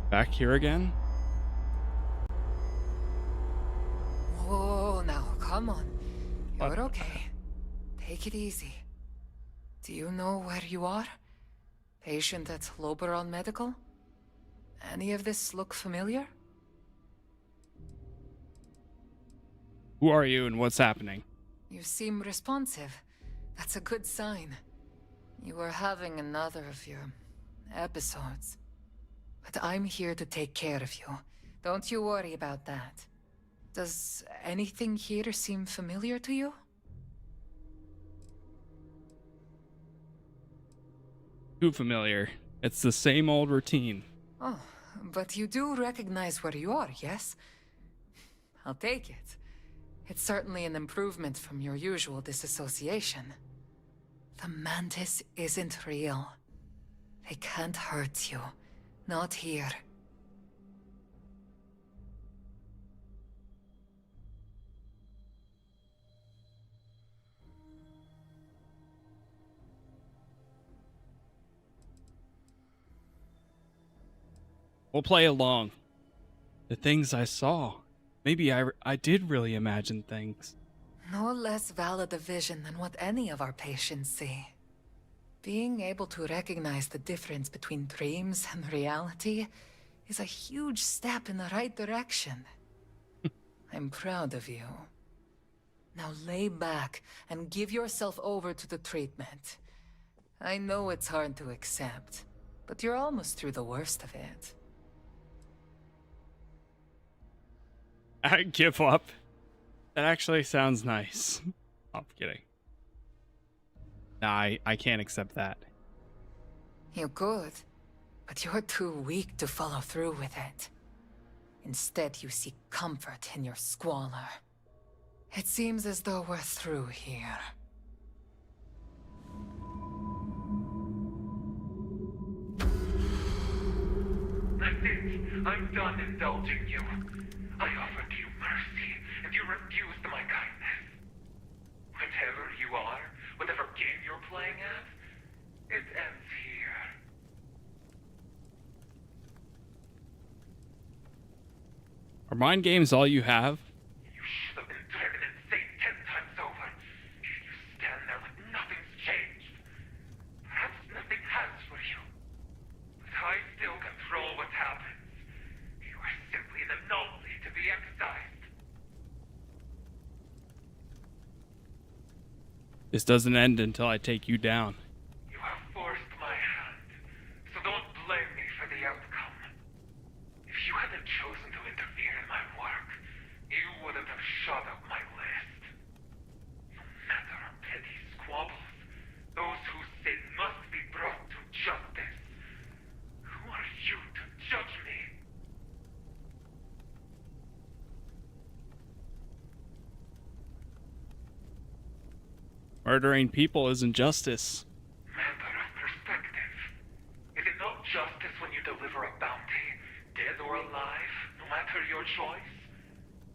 Back here again? Oh, now, come on. You're okay. Take it easy. Do you know where you are? Patient at Loberon Medical? Any of this look familiar? Who are you and what's happening? You seem responsive. That's a good sign. You are having another of your episodes. But I'm here to take care of you. Don't you worry about that. Does anything here seem familiar to you? Too familiar. It's the same old routine. Oh, but you do recognize where you are, yes? I'll take it. It's certainly an improvement from your usual disassociation. The Mantis isn't real. They can't hurt you. Not here. We'll play along. The things I saw. Maybe I did really imagine things. No less valid a vision than what any of our patients see. Being able to recognize the difference between dreams and reality is a huge step in the right direction. I'm proud of you. Now lay back and give yourself over to the treatment. I know it's hard to accept, but you're almost through the worst of it. I give up. That actually sounds nice. I'm kidding. Nah, I can't accept that. You could, but you're too weak to follow through with it. Instead, you seek comfort in your squalor. It seems as though we're through here. That's it. I'm done indulging you. I offered you mercy, and you refused my kindness. Whatever you are, whatever game you're playing at, it ends here. Are mind games all you have? You should have been driven insane 10 times over. You stand there like nothing's changed. Perhaps nothing has for you. But I still control what happens. You are simply an anomaly to be excised. This doesn't end until I take you down. You have forced my hand, so don't blame me for the outcome. If you hadn't chosen to interfere in my work, you wouldn't have shot up my list. No matter our petty squabbles, those whose sin must Murdering people isn't justice. Matter of perspective. Is it not justice when you deliver a bounty, dead or alive, no matter your choice?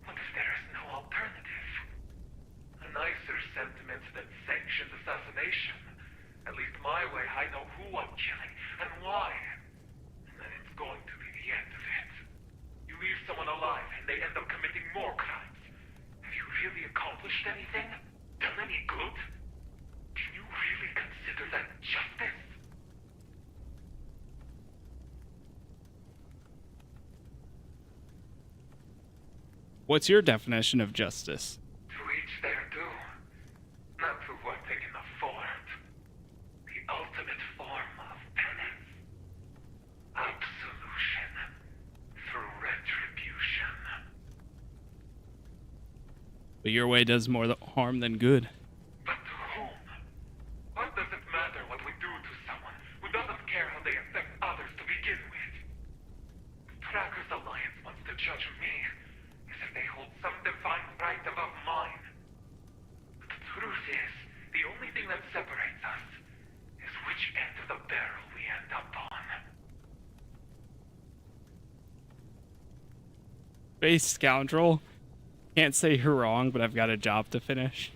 What if there is no alternative? A nicer sentiment than sanctioned assassination. At least my way, I know who I'm killing and why. And then it's going to be the end of it. You leave someone alive and they end up committing more crimes. Have you really accomplished anything? Done any good? Can you really consider that justice? What's your definition of justice? To each their due. Not to what they can afford. The ultimate form of penance. Absolution. Through retribution. But your way does more harm than good. But to whom? What does it matter what we do to someone who doesn't care how they affect others to begin with? Tracker's Alliance wants to judge me as if they hold some divine right above mine. But the truth is, the only thing that separates us is which end of the barrel we end up on. Base scoundrel. Can't say you're wrong, but I've got a job to finish.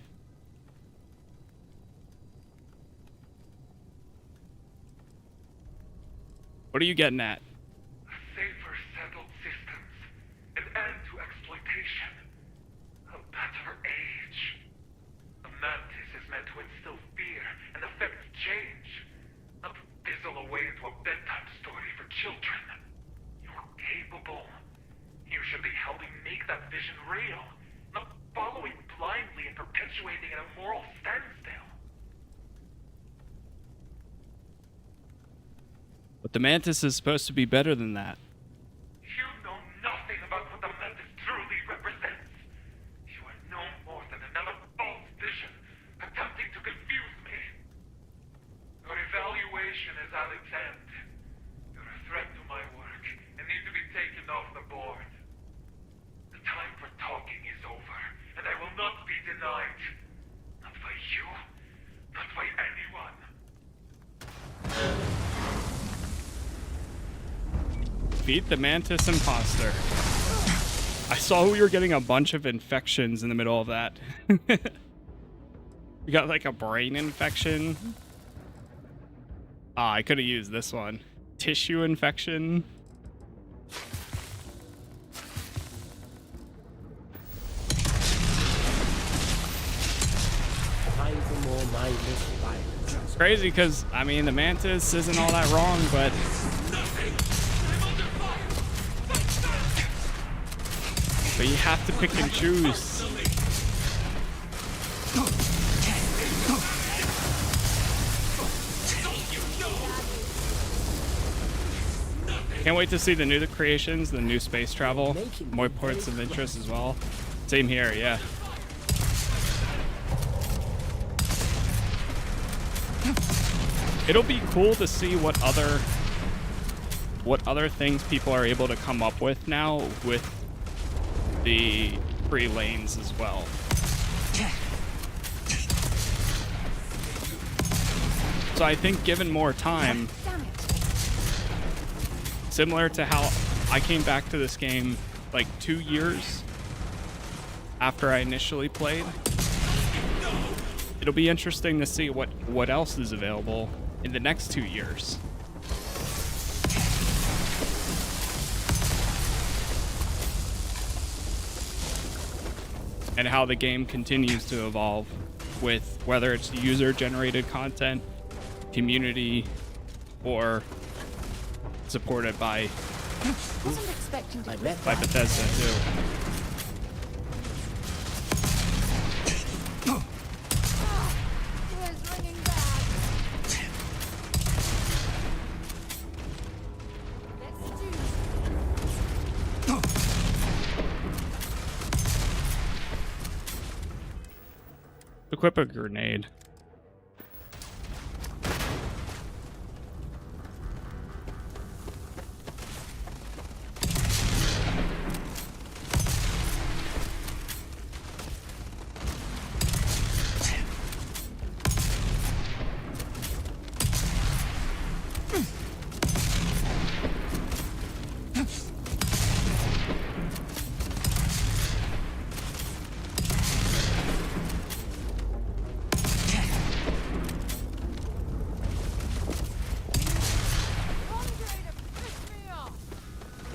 What are you getting at? Safer settled systems. An end to exploitation. A better age. A Mantis is meant to instill fear and affect change. Not fizzle away into a bedtime story for children. You're capable. You should be helping make that vision real. Not following blindly and perpetuating an immoral standstill. But the Mantis is supposed to be better than that. You know nothing about what the Mantis truly represents. You are no more than another false vision, attempting to confuse me. Your evaluation is at its end. You're a threat to my work, and need to be taken off the board. The time for talking is over, and I will not be denied. Not by you, not by anyone. Beat the Mantis imposter. I saw we were getting a bunch of infections in the middle of that. We got like a brain infection. Ah, I could have used this one. Tissue infection. Time for more mindless violence. It's crazy because, I mean, the Mantis isn't all that wrong, but you have to pick and choose. Can't wait to see the new creations, the new space travel, more points of interest as well. Same here, yeah. It'll be cool to see what other things people are able to come up with now with the free lanes as well. So I think given more time, similar to how I came back to this game like 2 years after I initially played, it'll be interesting to see what else is available in the next 2 years. And how the game continues to evolve with whether it's user-generated content, community, or supported by Bethesda too. Equip a grenade.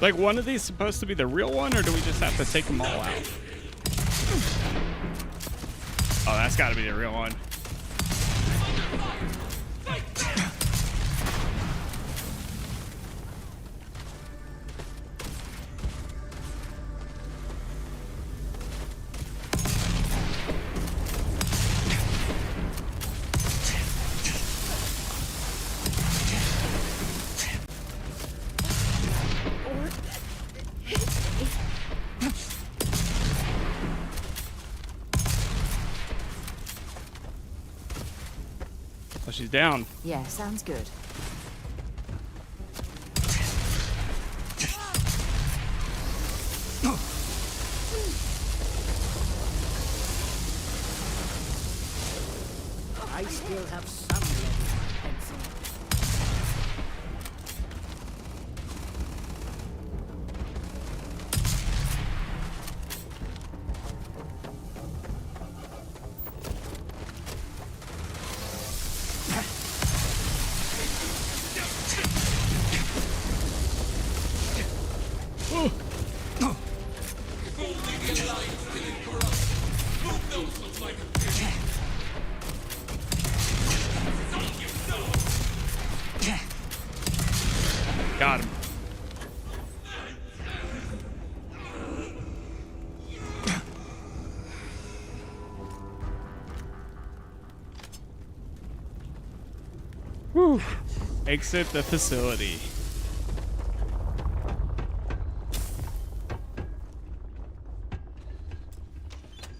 Like, one of these supposed to be the real one, or do we just have to take them all out? Oh, that's got to be the real one. Oh, she's down. Yeah, sounds good. I still have some level Got him. Whew. Exit the facility.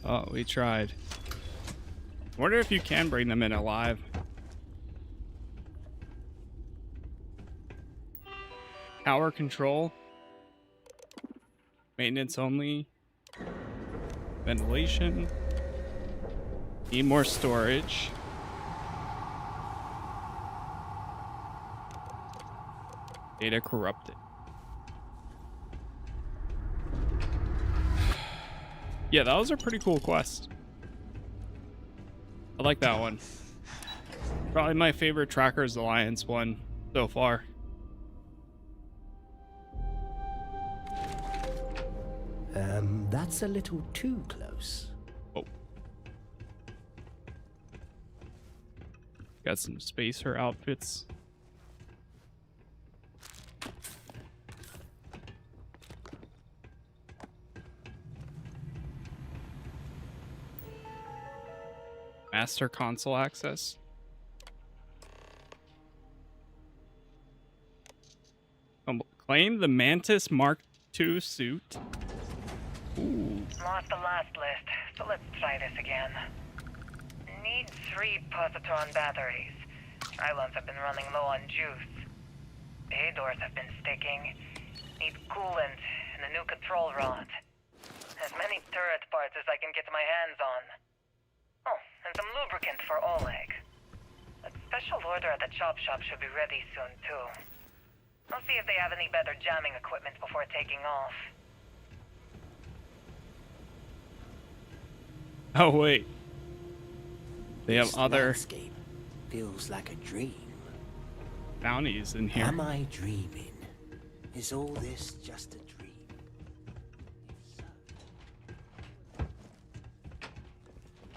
Oh, we tried. Wonder if you can bring them in alive. Power control. Maintenance only. Ventilation. Need more storage. Data corrupted. Yeah, that was a pretty cool quest. I like that one. Probably my favorite Trackers Alliance one so far. That's a little too close. Oh. Got some spacer outfits. Master console access. Claim the Mantis Mark II suit. Ooh. Lost the last list, so let's try this again. Need 3 positron batteries. Islands have been running low on juice. Bay doors have been sticking. Need coolant and a new control rod. As many turret parts as I can get my hands on. Oh, and some lubricant for Oleg. A special order at the chop shop should be ready soon, too. I'll see if they have any better jamming equipment before taking off. Oh, wait. They have other landscape feels like a dream. bounties in here. Am I dreaming? Is all this just a dream?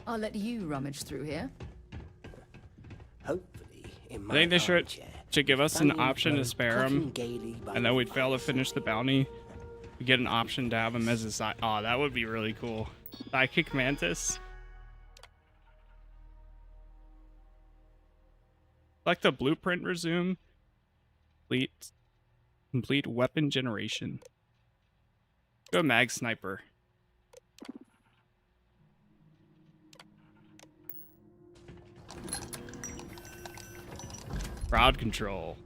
I'll let you rummage through here. Hopefully, in my I think they should give us an Funny option to folk spare them, puffing gaily by and then the we'd fail to finish the bounty. We get an option to have him as a side. Oh, that would be really cool. Sidekick Mantis. Select the blueprint, resume. Complete weapon generation. Go mag sniper. Crowd control.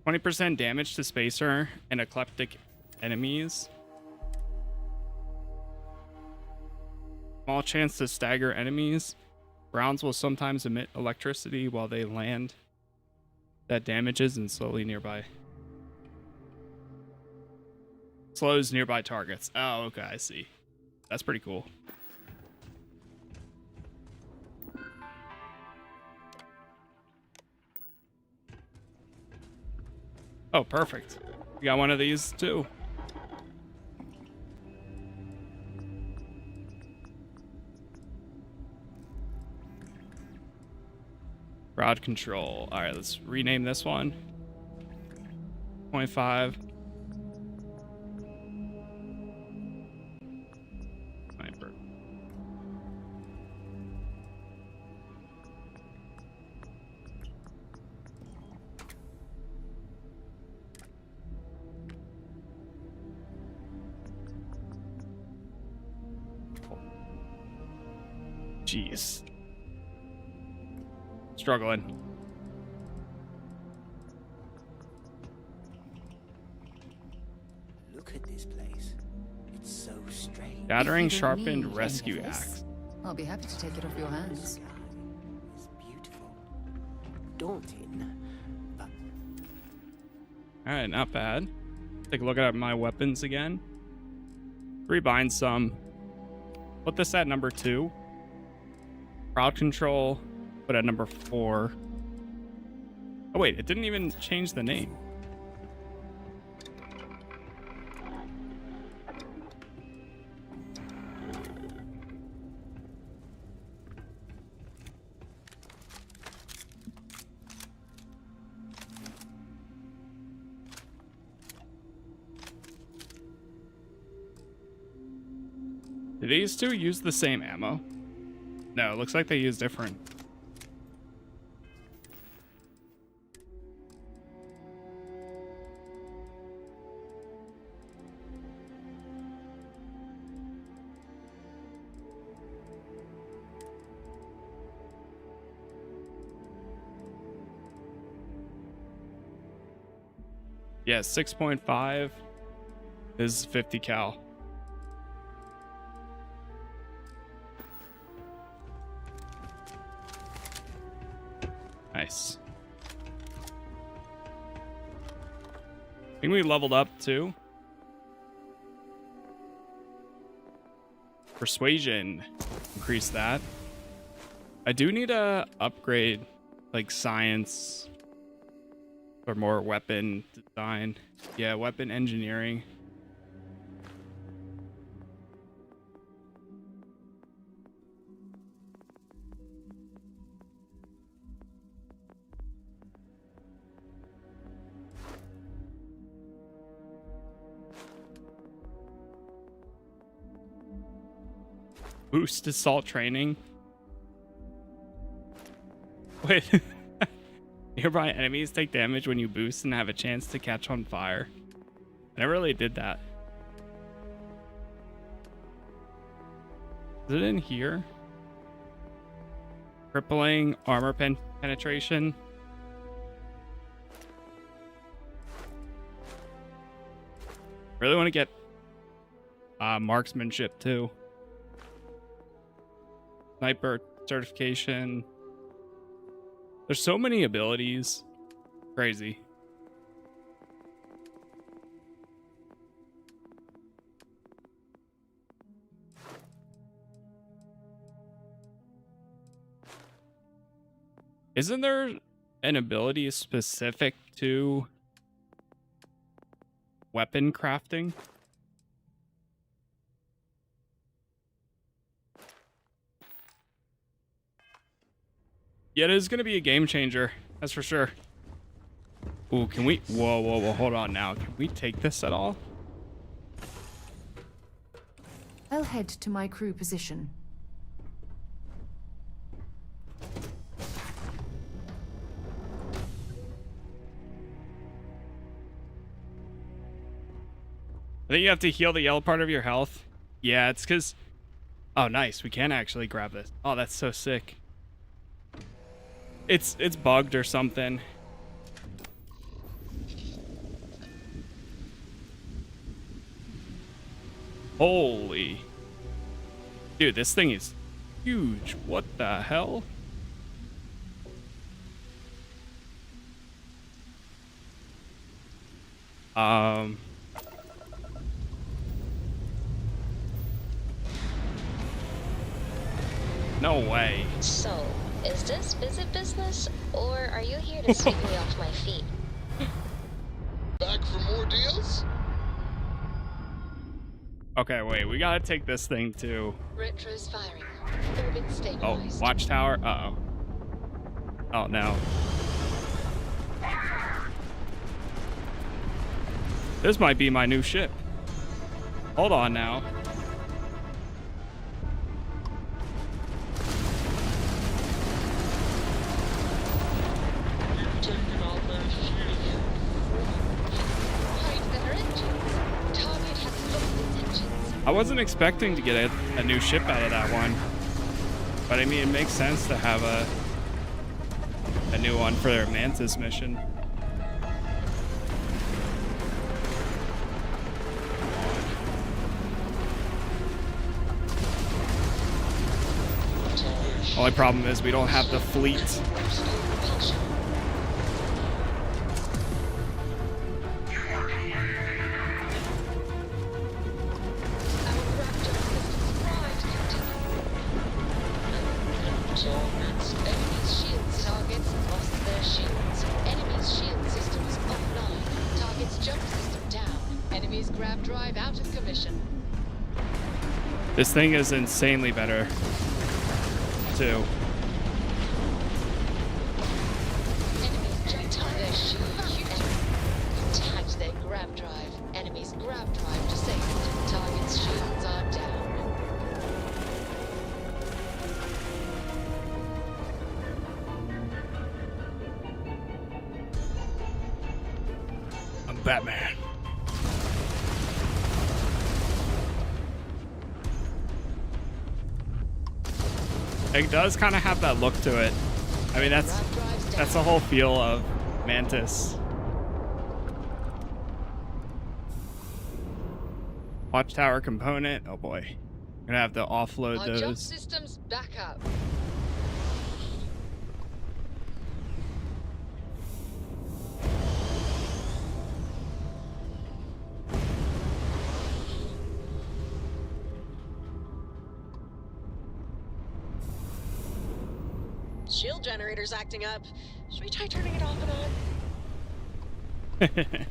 20% damage to spacer and eclectic enemies. Small chance to stagger enemies. Rounds will sometimes emit electricity while they land. That damages and slowly nearby. Slows nearby targets. Oh, okay, I see. That's pretty cool. Oh, perfect. We We got one of these too. Crowd control. All right, let's rename this one. 0.5. Sniper. Jeez. Struggling. Look at this place. It's so strange. Gathering If you don't sharpened need rescue any of this, axe. I'll be happy to take it off your hands. It's beautiful. Daunting. But Alright, not bad. Take a look at my weapons again. Rebind some. Put this at number 2. Crowd control. Put at number 4. Oh wait, it didn't even change the name. Do these two use the same ammo? No, it looks like they use different. Yeah, 6.5 is 50 cal. Nice. I think we leveled up too. Persuasion. Increase that. I do need to upgrade like science or more weapon design. Yeah, weapon engineering. Boost assault training. Wait. Nearby enemies take damage when you boost and have a chance to catch on fire. I never really did that. Is it in here? Crippling armor penetration. Really want to get marksmanship too. Sniper certification. There's so many abilities. Crazy. Isn't there an ability specific to weapon crafting? Yeah, it is going to be a game changer. That's for sure. Ooh, can we... Whoa. Hold on now. Can we take this at all? I'll head to my crew position. I think you have to heal the yellow part of your health. Yeah, it's because... Oh, nice. We can actually grab this. Oh, that's so sick. It's bugged or something. Holy. Dude, this thing is huge. What the hell? No way. So, is this visit business, or are you here to sweep me off my feet? Back for more deals? Okay, wait, we gotta take this thing to... Retro's firing. Orbit Oh, stabilized. watchtower? Uh-oh. Oh, no. This might be my new ship. Hold on now. I wasn't expecting to get a new ship out of that one. But I mean, it makes sense to have a new one for their Mantis mission. Only problem is we don't have the fleet. This thing is insanely better, too. Attacked their grab drive. Enemy's grab drive disabled. Target's shields are down. I'm Batman. It does kind of have that look to it. I mean, that's the whole feel of Mantis. Watchtower component. Oh boy, gonna have to offload Our jump those. systems back up. Shield generator's acting up. Should we try turning it off and on?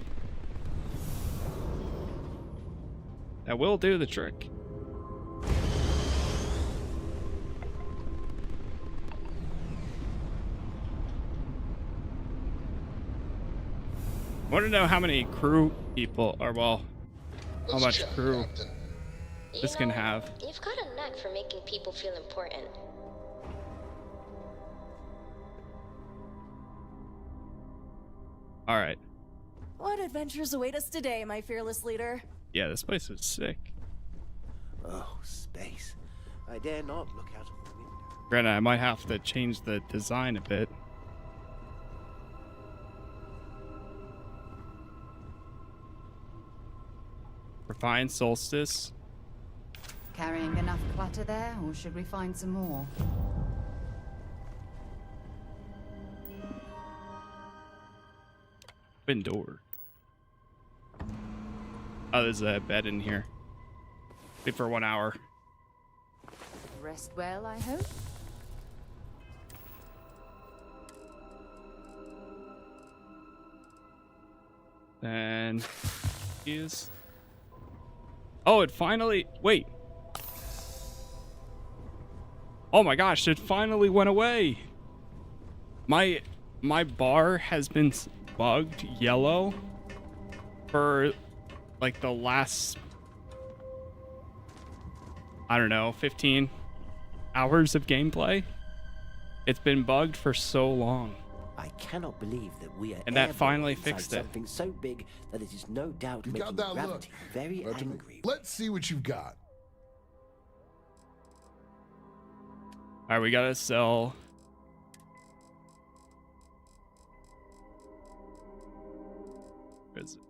That will do the trick. I want to know how many crew people, or well, how much crew this can have. You've got a knack for making people feel important. All right. What adventures await us today, my fearless leader? Yeah, this place was sick. Oh, space. I dare not look out of the window. Granted, I might have to change the design a bit. Refined Solstice. Carrying enough clutter there, or should we find some more? Open door. Oh, there's a bed in here. Sleep for 1 hour. Rest well, I hope. Then is. Oh, it finally. Wait. Oh my gosh! It finally went away. My bar has been bugged yellow for like the last, I don't know, 15 hours of gameplay. It's been bugged for so long. I cannot believe that we are and that airborne finally inside fixed it. something so big that it is no doubt You making got that look. gravity very angry. Let's see what you've got. All right, we gotta sell. Where is it?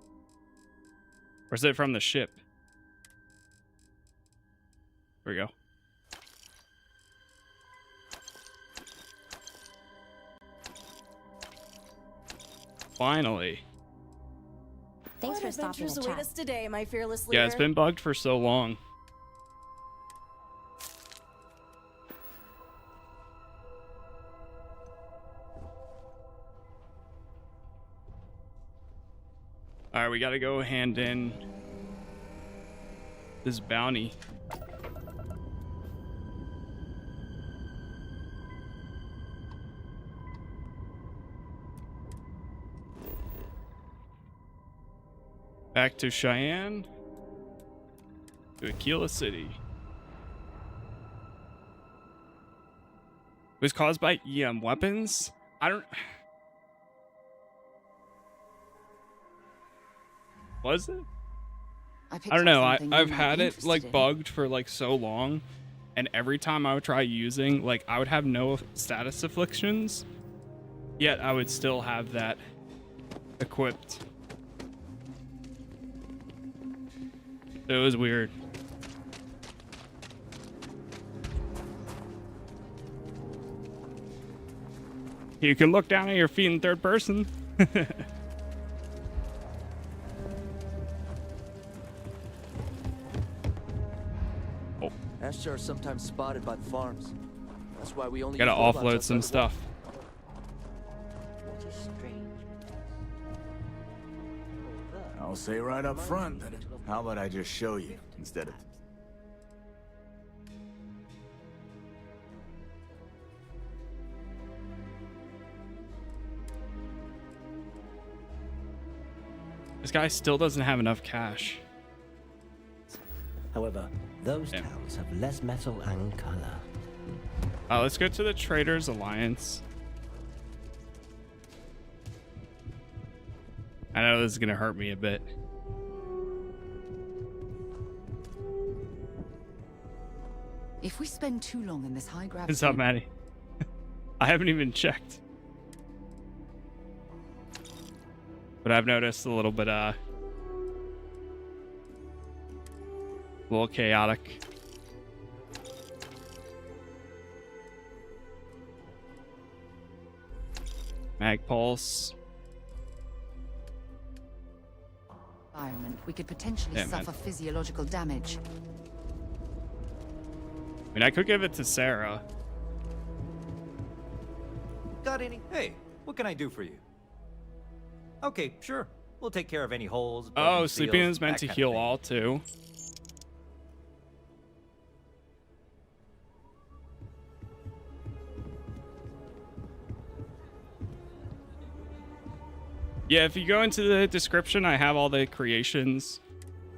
Or is it from the ship? Here we go. What Finally. Thanks for stopping the await us today, my fearless leader? Yeah, it's been bugged for so long. All right, we got to go hand in this bounty. Back to Cheyenne. To Aquila City. It was caused by EM weapons? I don't... Was it? I don't know. I've had it like bugged for like so long, and every time I would try using, like, I would have no status afflictions, yet I would still have that equipped. It was weird. You can look down at your feet in third person. Oh. Ashtar are sometimes spotted by the farms. That's why we only gotta offload some stuff. I'll say right up front that how about I just show you instead of... This guy still doesn't have enough cash. However, those towns have less metal and color. Let's go to the Traders Alliance. I know this is gonna hurt me a bit. If we spend too long in this high gravity... What's up, Maddie? I haven't even checked. But I've noticed a little bit, a little chaotic. Mag Pulse. Environment, we could potentially suffer physiological damage. I mean, I could give it to Sarah. Got any? Hey, what can I do for you? Okay, sure. We'll take care of any holes. Oh, sleeping is meant to heal all too. Yeah, if you go into the description, I have all the creations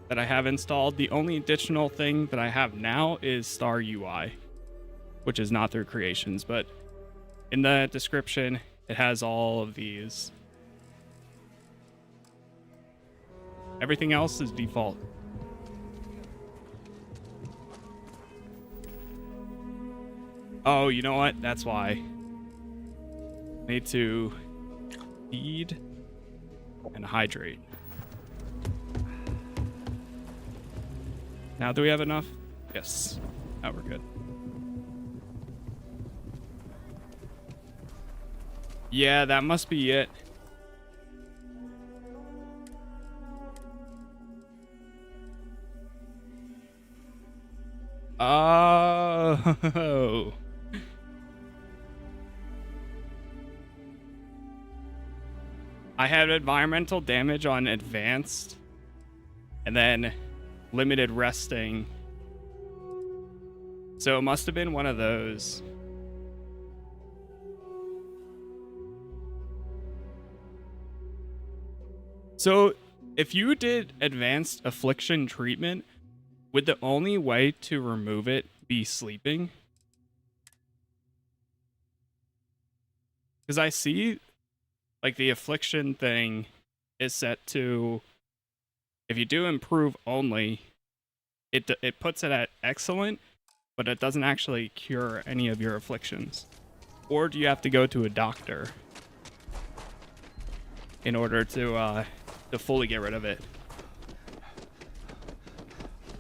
that I have installed. The only additional thing that I have now is Star UI, which is not through creations, but in the description, it has all of these. Everything else is default. Oh, you know what? That's why. Need to feed and hydrate. Now, do we have enough? Yes. Now we're good. Yeah, that must be it. Oh. I had environmental damage on advanced and then limited resting. So it must have been one of those. So if you did advanced affliction treatment, would the only way to remove it be sleeping? Because I see, like, the affliction thing is set to, if you do improve only, it puts it at excellent, but it doesn't actually cure any of your afflictions. Or do you have to go to a doctor in order to fully get rid of it?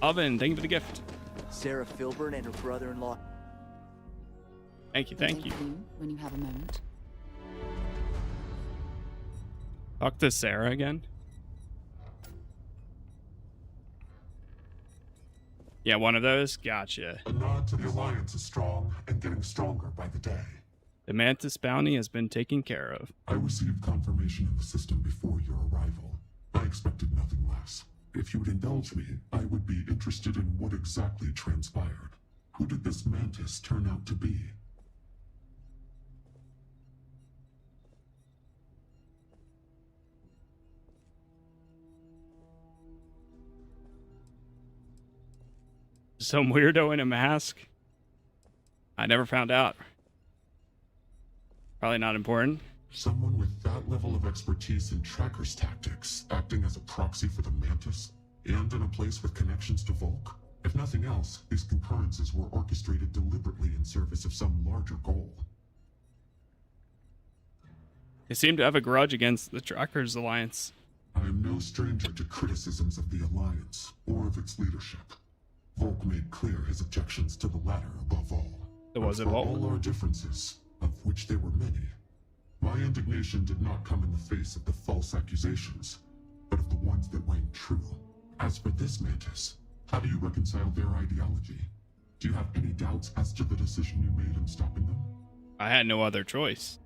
Oven, thank you for the gift. Sarah Filburn and her brother-in-law. Thank you, thank you. When you have a moment. Talk to Sarah again. Yeah, one of those. Gotcha. A nod to the Alliance is strong and getting stronger by the day. The Mantis bounty has been taken care of. I received confirmation of the system before your arrival. I expected nothing less. If you would indulge me, I would be interested in what exactly transpired. Who did this Mantis turn out to be? Some weirdo in a mask? I never found out. Probably not important. Someone with that level of expertise in trackers tactics, acting as a proxy for the Mantis, and in a place with connections to Volk? If nothing else, these concurrences were orchestrated deliberately in service of some larger goal. They seem to have a grudge against the Trackers Alliance. I am no stranger to criticisms of the Alliance, or of its leadership. Volk made clear his objections to the latter above all. There was For all our differences, of which there were many, my indignation did not come in the face of the false accusations, but of the ones that rang true. As for this Mantis, how do you reconcile their ideology? Do you have any doubts as to the decision you made in stopping them? I had no other choice.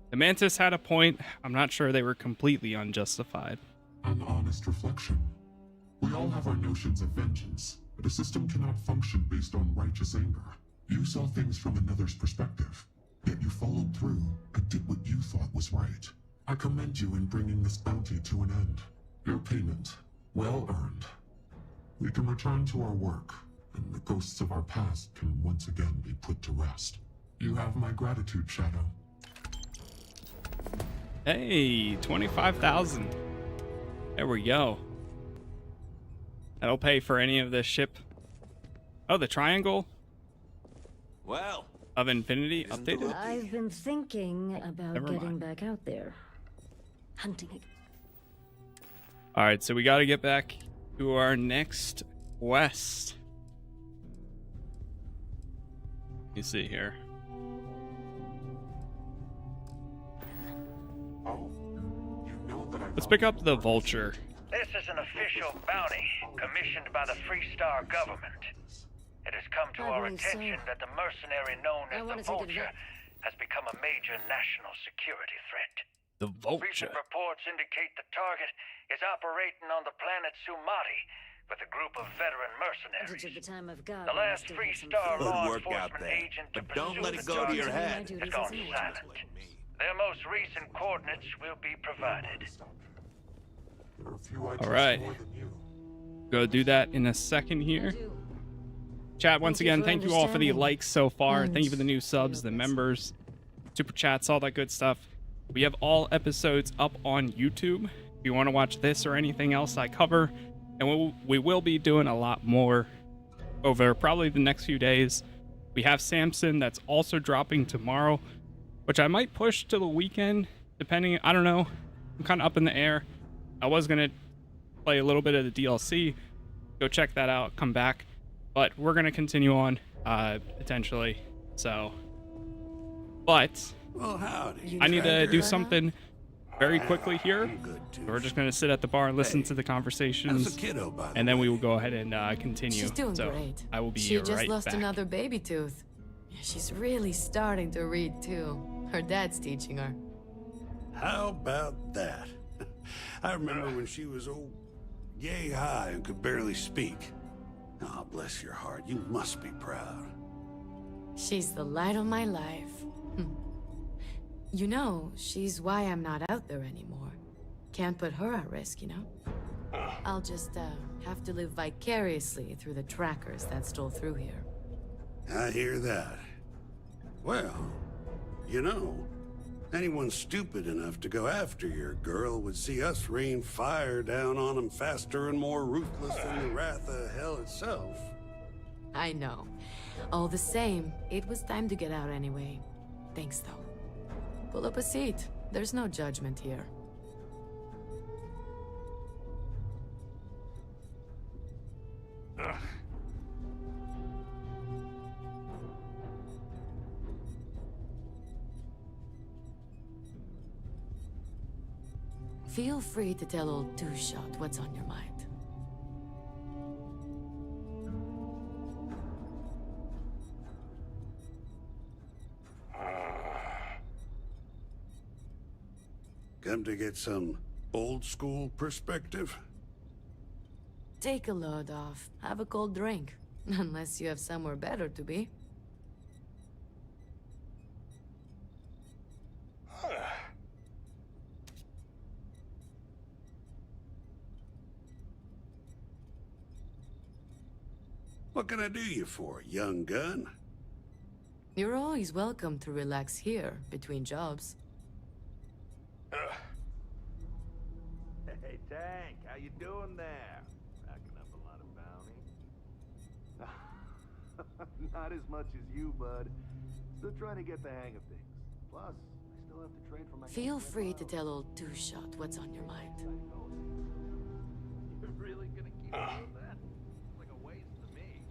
The Mantis had a point. I'm not sure they were completely unjustified. An honest reflection. We all have our notions of vengeance, but a system cannot function based on righteous anger. You saw things from another's perspective, yet you followed through and did what you thought was right. I commend you in bringing this bounty to an end. Your payment, well earned. We can return to our work, and the ghosts of our past can once again be put to rest. You have my gratitude, Shadow. Hey, 25,000. There we go. That'll pay for any of this ship. Oh, the triangle? Well, of Infinity updated? I've been thinking about Never getting mind. back out there. Hunting again. Alright, so we gotta get back to our next quest. You see here. Let's pick up the Vulture. This is an official bounty commissioned by the Freestar government. It has come to our attention that the mercenary known as the Vulture has become a major national security threat. The Vulture. Recent reports indicate the target is operating on the planet Sumati with a group of veteran mercenaries. The last Freestar law enforcement agent to pursue let it the go to target your head. has gone silent. Their most recent coordinates will be provided. All right. Go do that in a second here. Chat, once again, thank you all for the likes so far. Thank you for the new subs, the members, super chats, all that good stuff. We have all episodes up on YouTube. If you want to watch this or anything else I cover, and we will be doing a lot more over probably the next few days. We have Samson that's also dropping tomorrow, which I might push to the weekend, depending. I don't know. I'm kind of up in the air. I was going to play a little bit of the DLC. Go check that out. Come back. But we're going to continue on, potentially. So, but well, howdy. I need to do something very quickly here. We're just going to sit at the bar and listen to the conversations. And then we will go ahead and continue. She's doing so great. I will be She right just lost back. another baby tooth. Yeah, she's really starting to read too. Her dad's teaching her. How about that? I remember when she was old, yay high and could barely speak. Oh, bless your heart. You must be proud. She's the light of my life. You know, she's why I'm not out there anymore. Can't put her at risk, you know? I'll just have to live vicariously through the trackers that stole through here. I hear that. Well, you know, anyone stupid enough to go after your girl would see us rain fire down on them faster and more ruthless than the wrath of hell itself. I know. All the same, it was time to get out anyway. Thanks, though. Pull up a seat. There's no judgment here. Feel free to tell old Two-Shot what's on your mind. Come to get some old school perspective? Take a load off. Have a cold drink. Unless you have somewhere better to be. What can I do you for, young gun? You're always welcome to relax here, between jobs. Hey, Tank, how you doing there? Racking up a lot of bounty? Not as much as you, bud. Still trying to get the hang of things. Plus, I still have to train for my... Feel free to tell old Two-Shot what's on your mind. You're really gonna keep doing that? Like a waste to me.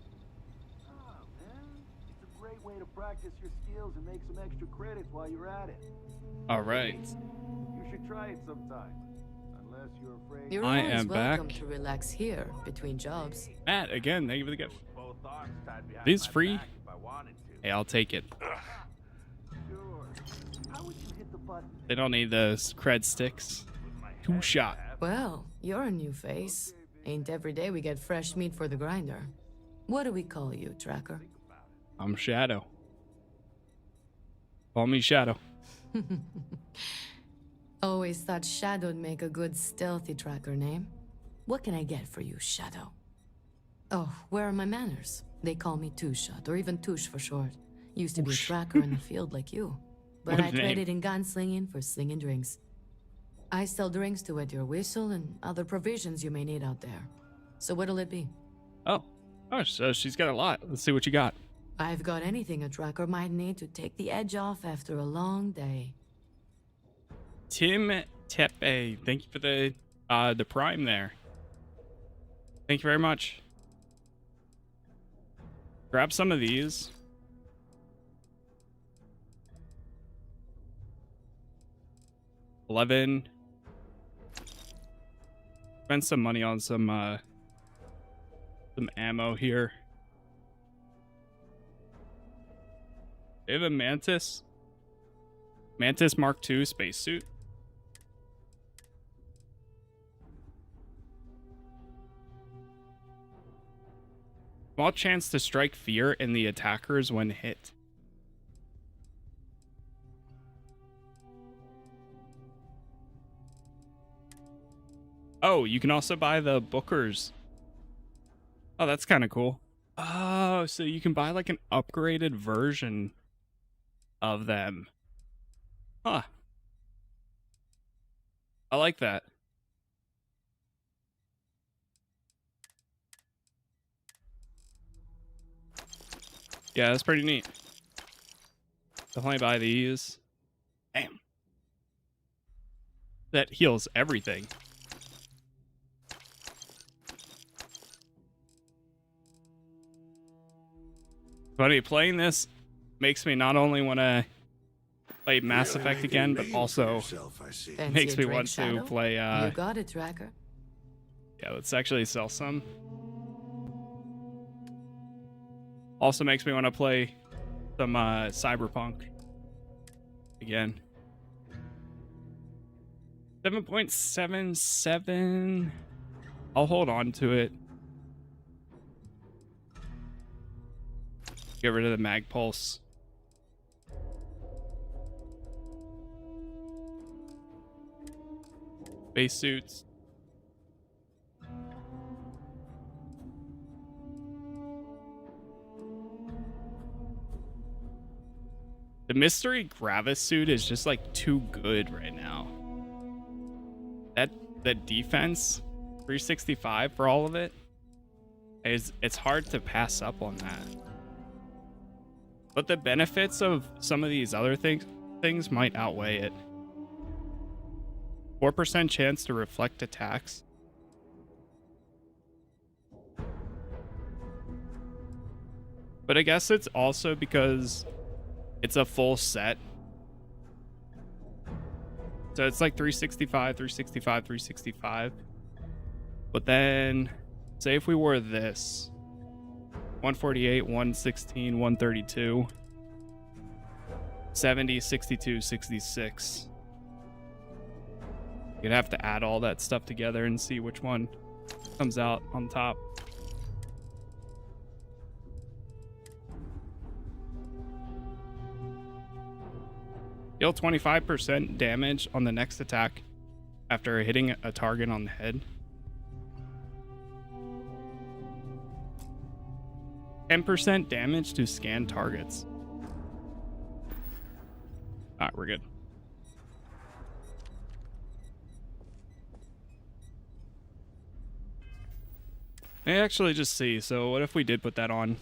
Oh, man. It's a great way to practice your skills and make some extra credits while you're at it. All right. You should try it sometime. Unless you're afraid... You're I always am welcome back. to relax here, between jobs. Matt, again, thank you for the gift. These free? Hey, I'll take it. They don't need those cred sticks. Two-Shot. Well, you're a new face. Ain't every day we get fresh meat for the grinder. What do we call you, Tracker? I'm Shadow. Call me Shadow. Always thought Shadow'd make a good stealthy tracker name. What can I get for you, Shadow? Oh, where are my manners? They call me Two-Shot, or even Touche for short. Used to be a tracker in the field like you. But What I name? traded in gunslinging for slinging drinks. I sell drinks to wet your whistle and other provisions you may need out there. So what'll it be? Oh, so she's got a lot. Let's see what you got. I've got anything a tracker might need to take the edge off after a long day. Tim Tepe, thank you for the prime there. Thank you very much. Grab some of these. $11. Spend some money on some ammo here. They have a Mantis. Mantis Mark II spacesuit. Small chance to strike fear in the attackers when hit. Oh, you can also buy the Bookers. Oh, that's kind of cool. Oh, so you can buy like an upgraded version of them. Huh. I like that. Yeah, that's pretty neat. Definitely buy these. Damn. That heals everything. Funny, playing this makes me not only want to play Mass Effect again, but also makes me want to play... You got it, Tracker. Yeah, let's actually sell some. Also makes me want to play some Cyberpunk again. 7.77. I'll hold on to it. Get rid of the mag pulse. Base suits. The mystery Gravis suit is just like too good right now. The defense 365 for all of it is, it's hard to pass up on that. But the benefits of some of these other things might outweigh it. 4% chance to reflect attacks. But I guess it's also because it's a full set. So it's like 365, 365, 365. But then, say if we wore this. 148, 116, 132. 70, 62, 66. You'd have to add all that stuff together and see which one comes out on top. Deal 25% damage on the next attack after hitting a target on the head. 10% damage to scan targets. Alright, we're good. I actually just see, so what if we did put that on?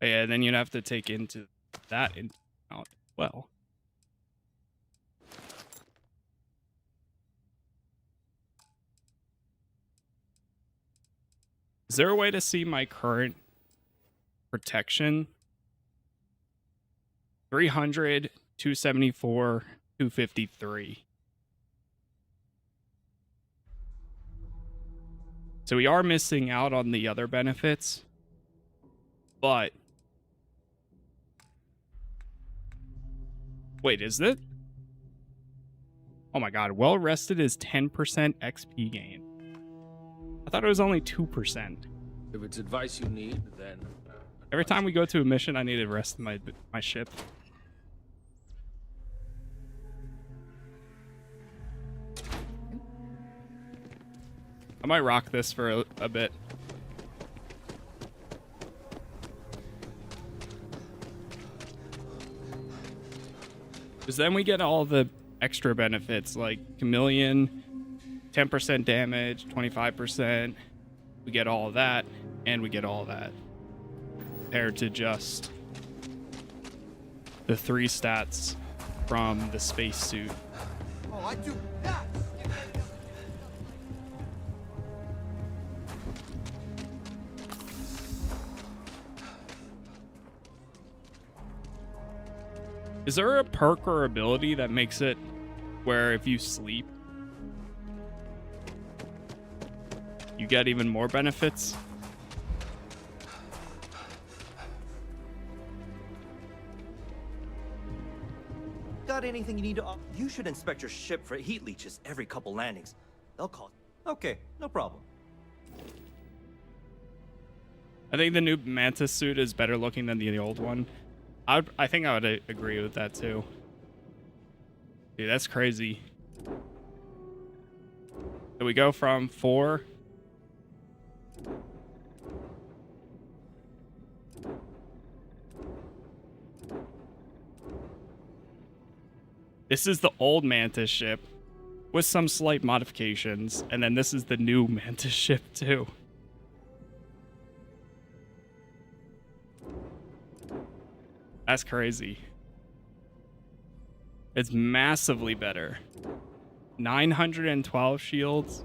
Yeah, then you'd have to take into that into account as well. Is there a way to see my current protection? 300, 274, 253. So we are missing out on the other benefits, but wait, is it? Oh my god, well rested is 10% XP gain. I thought it was only 2%. If it's advice you need, then Every time we go to a mission, I need to rest my ship. I might rock this for a bit. Because then we get all the extra benefits like chameleon, 10% damage, 25%. We get all of that, and we get all of that. Compared to just the 3 stats from the spacesuit. Oh, I do that. Is there a perk or ability that makes it where if you sleep, you get even more benefits? Got anything you need to... You should inspect your ship for heat leeches every couple landings. They'll call... Okay, no problem. I think the new Mantis suit is better looking than the old one. I think I would agree with that too. Dude, that's crazy. So we go from 4... This is the old Mantis ship with some slight modifications, and then this is the new Mantis ship too. That's crazy. It's massively better. 912 shields.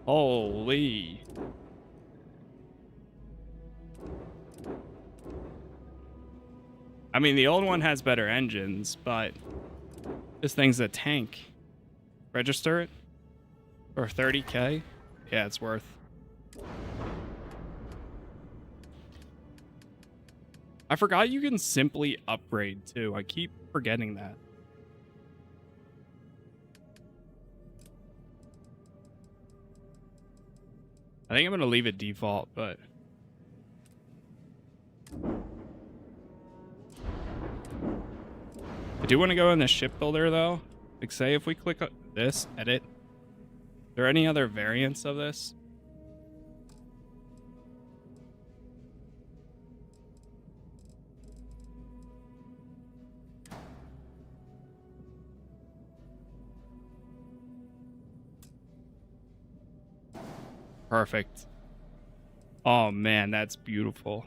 Holy. I mean, the old one has better engines, but this thing's a tank. Register it for 30K? Yeah, it's worth. I forgot you can simply upgrade too. I keep forgetting that. I think I'm going to leave it default, but... I do want to go in the ship builder though. Like say if we click this, edit. Are there any other variants of this? Perfect. Oh man, that's beautiful.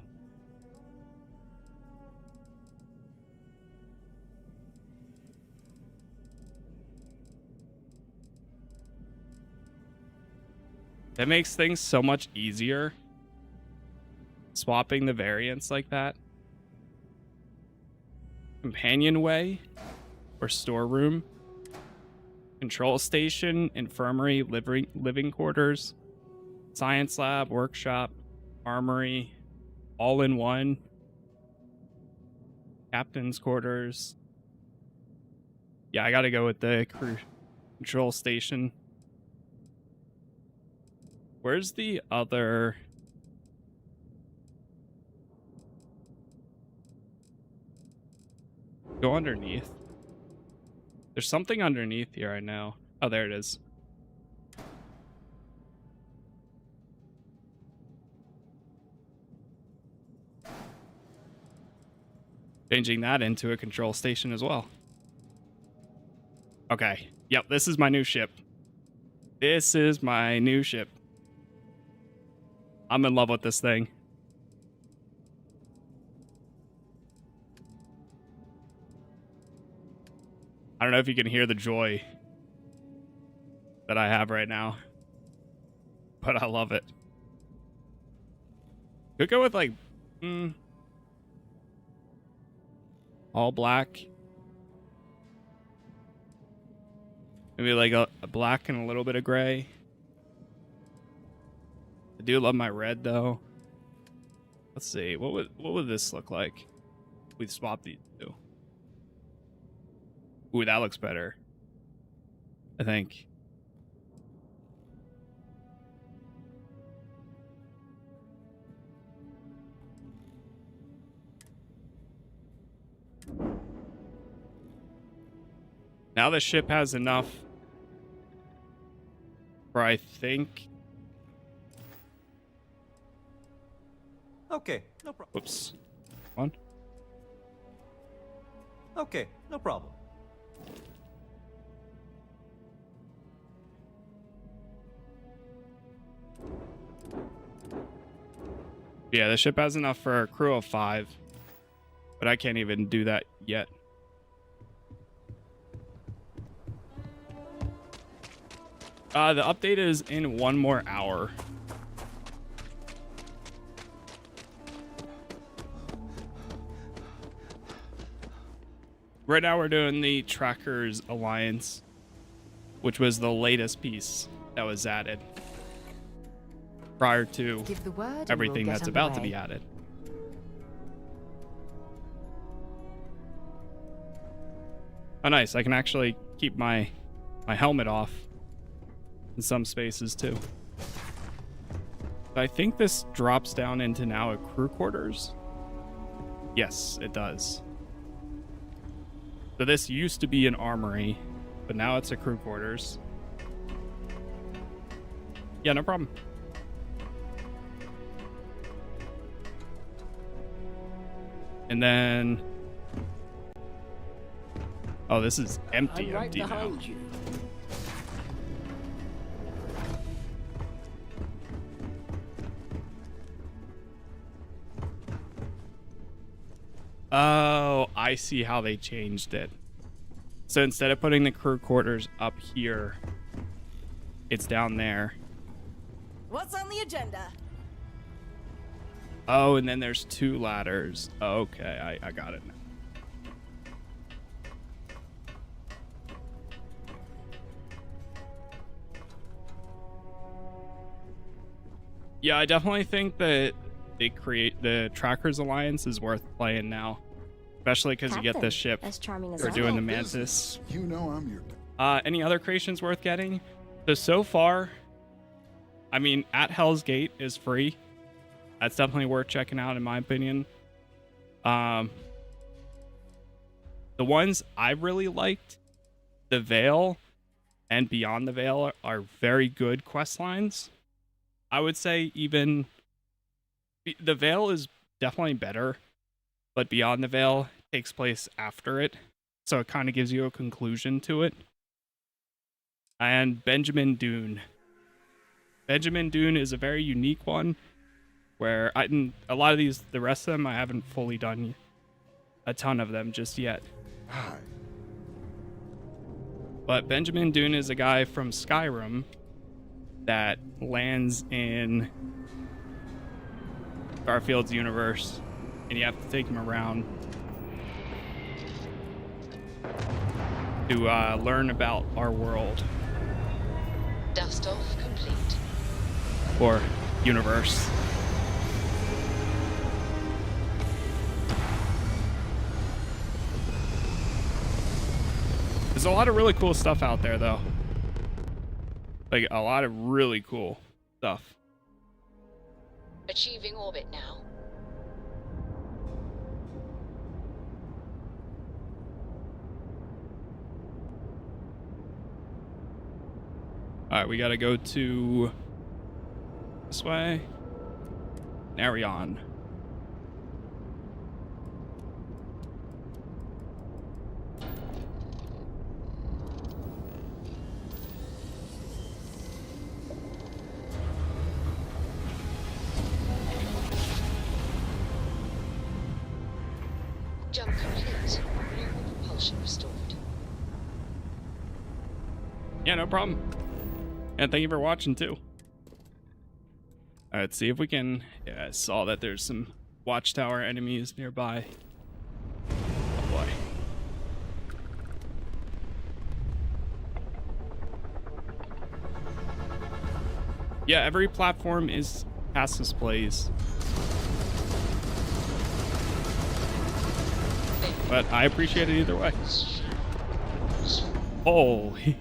That makes things so much easier. Swapping the variants like that. Companionway or storeroom. Control station, infirmary, living quarters. Science lab, workshop, armory, all in one. Captain's quarters. Yeah, I gotta go with the crew control station. Where's the other? Go underneath. There's something underneath here, I know. Oh, there it is. Changing that into a control station as well. Okay. Yep, this is my new ship. This is my new ship. I'm in love with this thing. I don't know if you can hear the joy that I have right now, but I love it. Could go with like all black. Maybe like a black and a little bit of gray. I do love my red though. Let's see, what would this look like? We'd swap these two. Ooh, that looks better, I think. Now the ship has enough for, I think. Okay, no problem. Whoops. Come on. Okay, no problem. Yeah, the ship has enough for a crew of 5, but I can't even do that yet. The update is in 1 more hour. Right now we're doing the Trackers Alliance, which was the latest piece that was added prior to everything that's about to be added. Oh, nice. I can actually keep my helmet off in some spaces too. I think this drops down into now a crew quarters. Yes, it does. So this used to be an armory, but now it's a crew quarters. Yeah, no problem. And then, oh, this is empty, I'm right empty now. behind you. Oh, I see how they changed it. So instead of putting the crew quarters up here, it's down there. What's on the agenda? Oh, and then there's 2 ladders. Okay, I got it now. Yeah, I definitely think that they create the Trackers Alliance is worth playing now, especially because you get this ship. As charming as We're doing the Mantis. You know I'm your... Any other creations worth getting? So far, I mean, At Hell's Gate is free. That's definitely worth checking out, in my opinion. The ones I really liked, the Veil and Beyond the Veil are very good quest lines. I would say even the Veil is definitely better, but Beyond the Veil takes place after it, so it kind of gives you a conclusion to it. And Benjamin Dune. Benjamin Dune is a very unique one, where a lot of these, the rest of them, I haven't fully done a ton of them just yet. But Benjamin Dune is a guy from Skyrim that lands in Starfield's universe, and you have to take him around to learn about our world. Dust off complete. Or universe. There's a lot of really cool stuff out there, though. Like, a lot of really cool stuff. Achieving orbit now. Alright, we gotta go to this way. Narion. Jump complete. Normal propulsion restored. Yeah, no problem. And thank you for watching, too. Alright, see if we can... Yeah, I saw that there's some watchtower enemies nearby. Oh, boy. Yeah, every platform is Casas plays. But I appreciate it either way. Holy.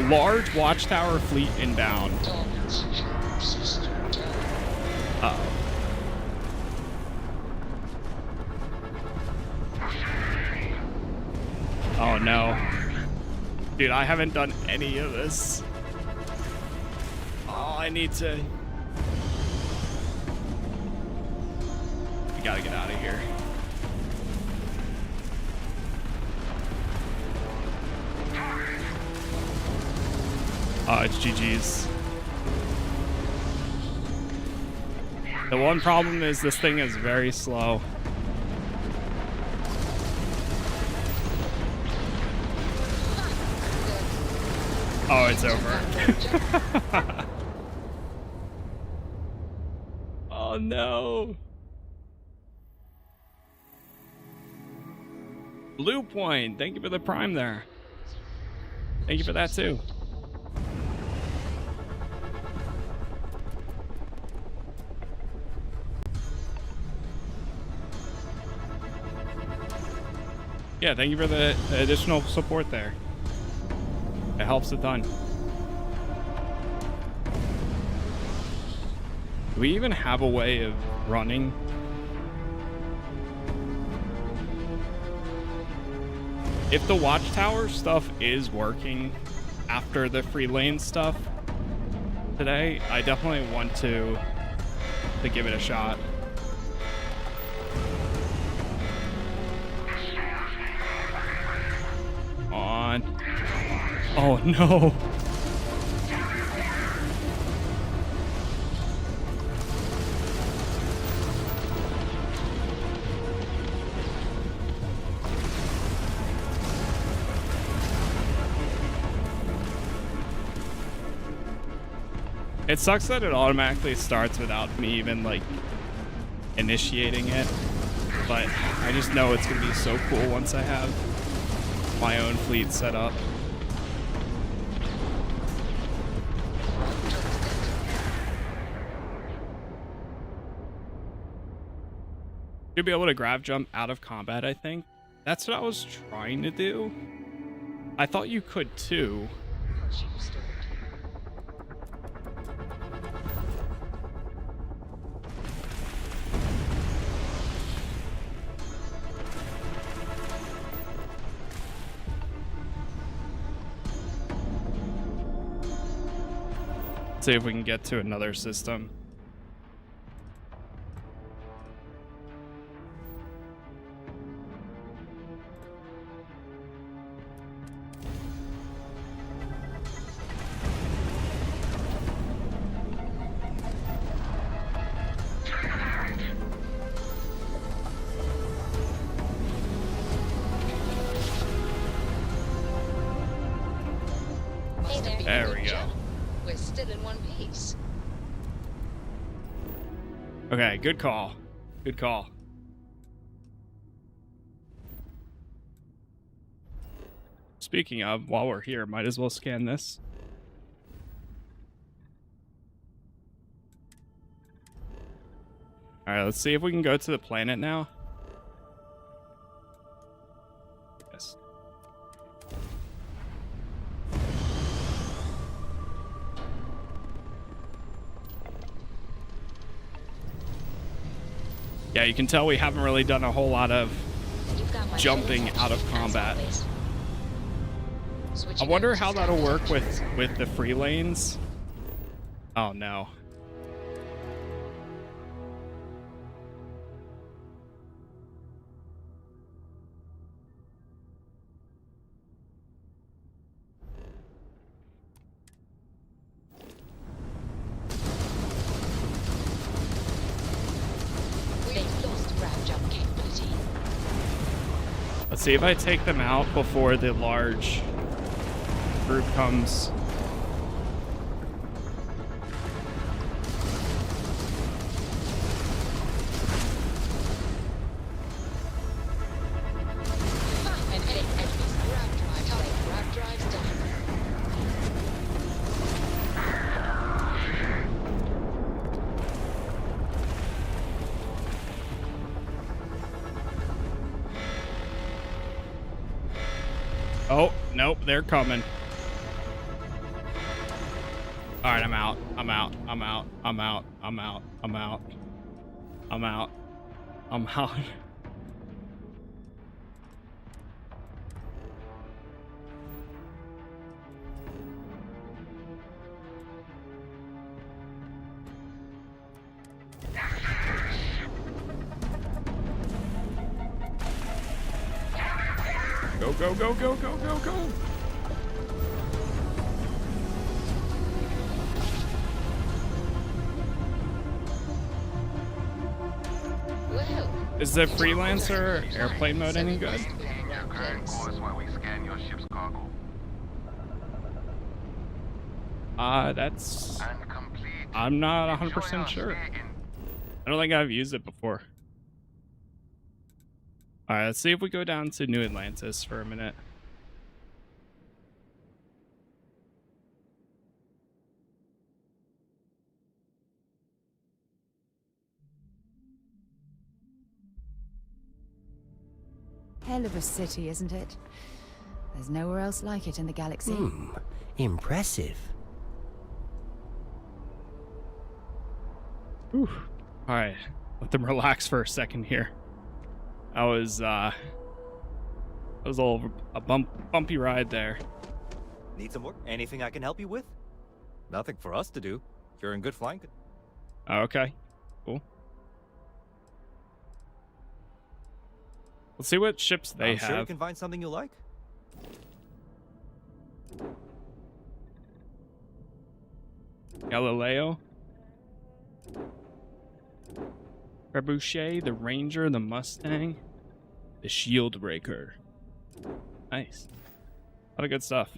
Large watchtower fleet inbound. Uh-oh. Oh no. Dude, I haven't done any of this. Oh, I need to... We gotta get out of here. Oh, it's GG's. The one problem is this thing is very slow. Oh, it's over. Oh no. Blue point. Thank you for the prime there. Thank you for that too. Yeah, thank you for the additional support there. It helps a ton. Do we even have a way of running? If the watchtower stuff is working after the free lane stuff today, I definitely want to give it a shot. On. Oh no. It sucks that it automatically starts without me even like initiating it, but I just know it's gonna be so cool once I have my own fleet set up. You'll be able to grab jump out of combat, I think. That's what I was trying to do. I thought you could too. See if we can get to another system. There we go. We're still in one piece. Okay, good call. Good call. Speaking of, while we're here, might as well scan this. All right, let's see if we can go to the planet now. Yes. Yeah, you can tell we haven't really done a whole lot of jumping out of combat. I wonder how that'll work with the free lanes. Oh no. Let's see if I take them out before the large group comes. Oh, nope, they're coming. All right, I'm out. I'm out. I'm out. I'm out. I'm out. I'm out. I'm out. I'm out. Go, go, go, go, go, go, go. Is the freelancer airplane mode any good? That's... I'm not 100% sure. I don't think I've used it before. Alright, let's see if we go down to New Atlantis for a minute. Hell of a city, isn't it? There's nowhere else like it in the galaxy. Impressive. Alright, let them relax for a second here. That was a bumpy ride there. Need some work? Anything I can help you with? Nothing for us to do. You're in good flying. Okay, cool. Let's see what ships they have. Sure you can find something you like. Galileo, Trebuchet, the Ranger, the Mustang, the Shield Breaker. Nice. A lot of good stuff.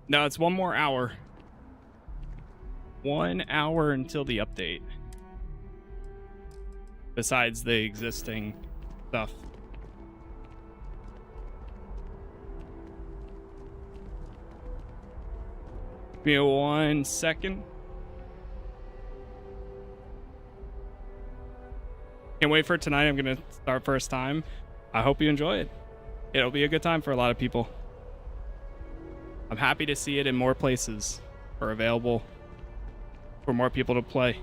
No, it's 1 more hour. 1 hour until the update. Besides the existing stuff. Give me 1 second. Can't wait for tonight. I'm going to start first time. I hope you enjoy it. It'll be a good time for a lot of people. I'm happy to see it in more places or available for more people to play.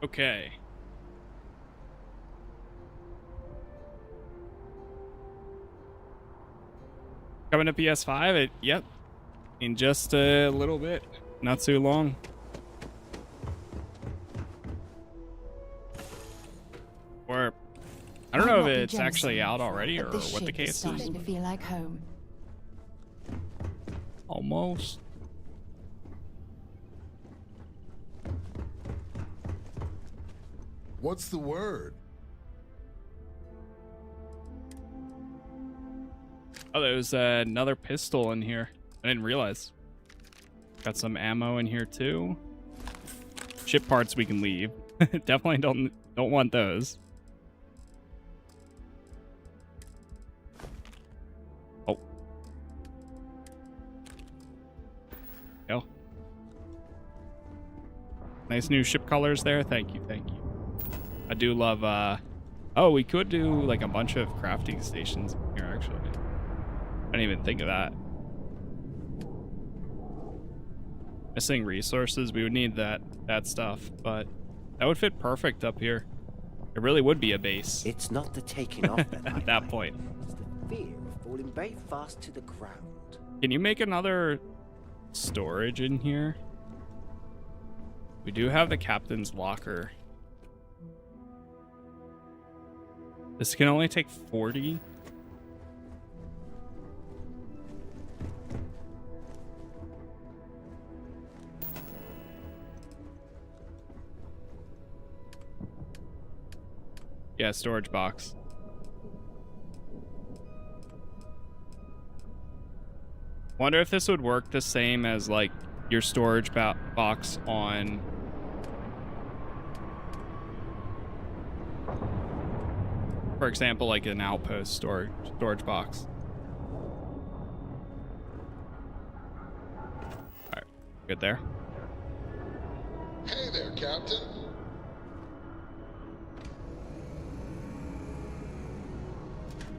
Okay. Coming to PS5? Yep. In just a little bit. Not too long. Or I don't know if it's actually out already or what the case is. Starting to feel like home. Almost. What's the word? Oh, there's another pistol in here. I didn't realize. Got some ammo in here too. Ship parts we can leave. Definitely don't want those. Oh. Go. Nice new ship colors there. Thank you, thank you. I do love oh, we could do like a bunch of crafting stations here actually. I didn't even think of that. Missing resources, we would need that stuff, but that would fit perfect up here. It really would be a base. It's not the taking off at that point. It's the fear of falling very fast to the ground. Can you make another storage in here? We do have the captain's locker. This can only take 40. Yeah, storage box. Wonder if this would work the same as like your storage box on for example, like an outpost storage box. All right, good there. Hey there, Captain.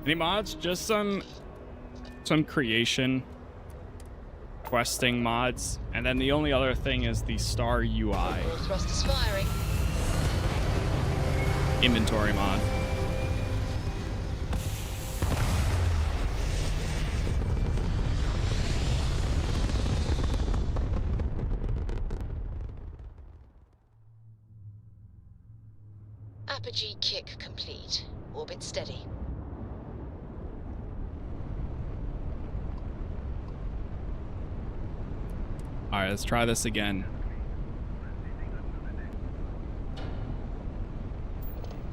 Any mods? Just some creation, questing mods, and then the only other thing is the Star UI. Thrust is firing. Inventory mod. Apogee kick complete. Orbit steady. All right, let's try this again.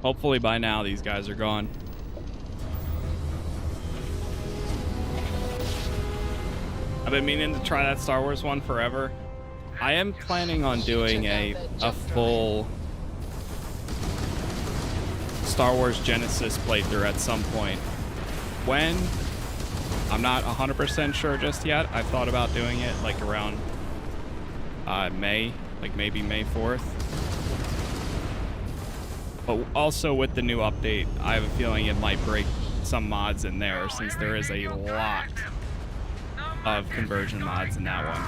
Hopefully by now these guys are gone. I've been meaning to try that Star Wars one forever. I am planning on doing a full Star Wars Genesis playthrough at some point. When? I'm not 100% sure just yet. I've thought about doing it like around May, like maybe May 4th. But also with the new update, I have a feeling it might break some mods in there since there is a lot of conversion mods in that one.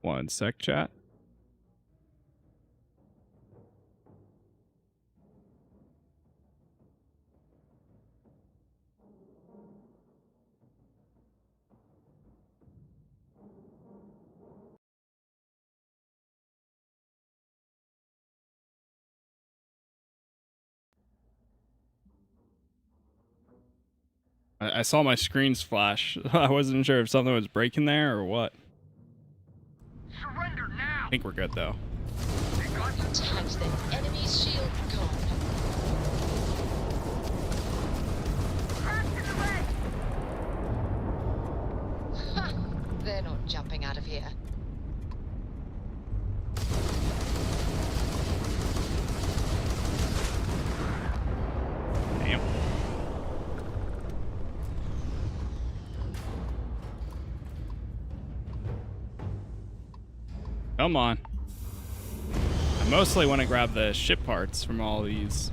One sec, chat. I saw my screens flash. I wasn't sure if something was breaking there or what. Surrender now. I think we're good though. Touch the enemy's shield gone. Ha! They're not jumping out of here. Damn. Come on. I mostly want to grab the ship parts from all these.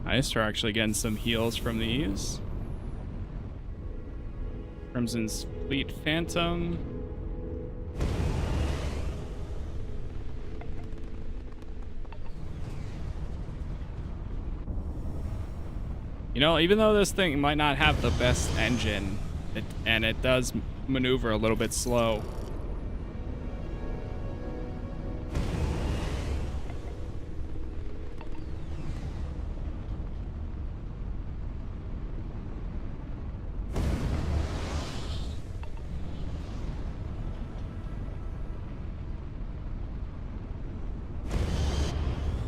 Nice, we're actually getting some heals from these. Crimson's Fleet Phantom. You know, even though this thing might not have the best engine, and it does maneuver a little bit slow.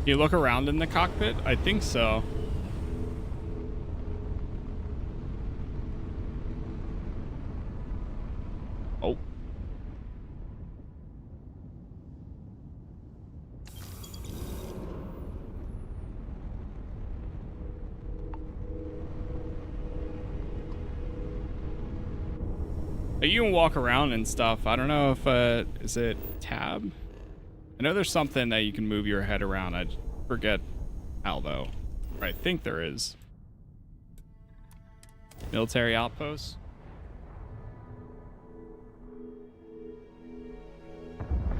You look around in the cockpit? I think so. Oh. You can walk around and stuff. I don't know if, is it tab? I know there's something that you can move your head around. I forget how, though. Or I think there is. Military outpost.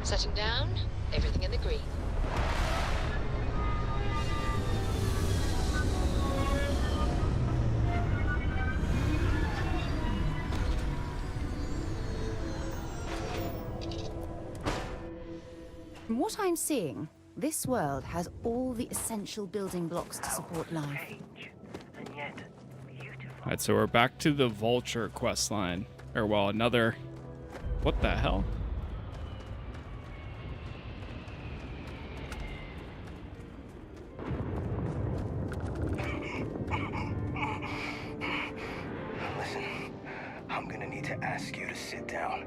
Setting down, everything in the green. From what I'm seeing, this world has all the essential building blocks to support life. Alright, so we're back to the Vulture questline. Or, well, another... What the hell? Listen, I'm gonna need to ask you to sit down.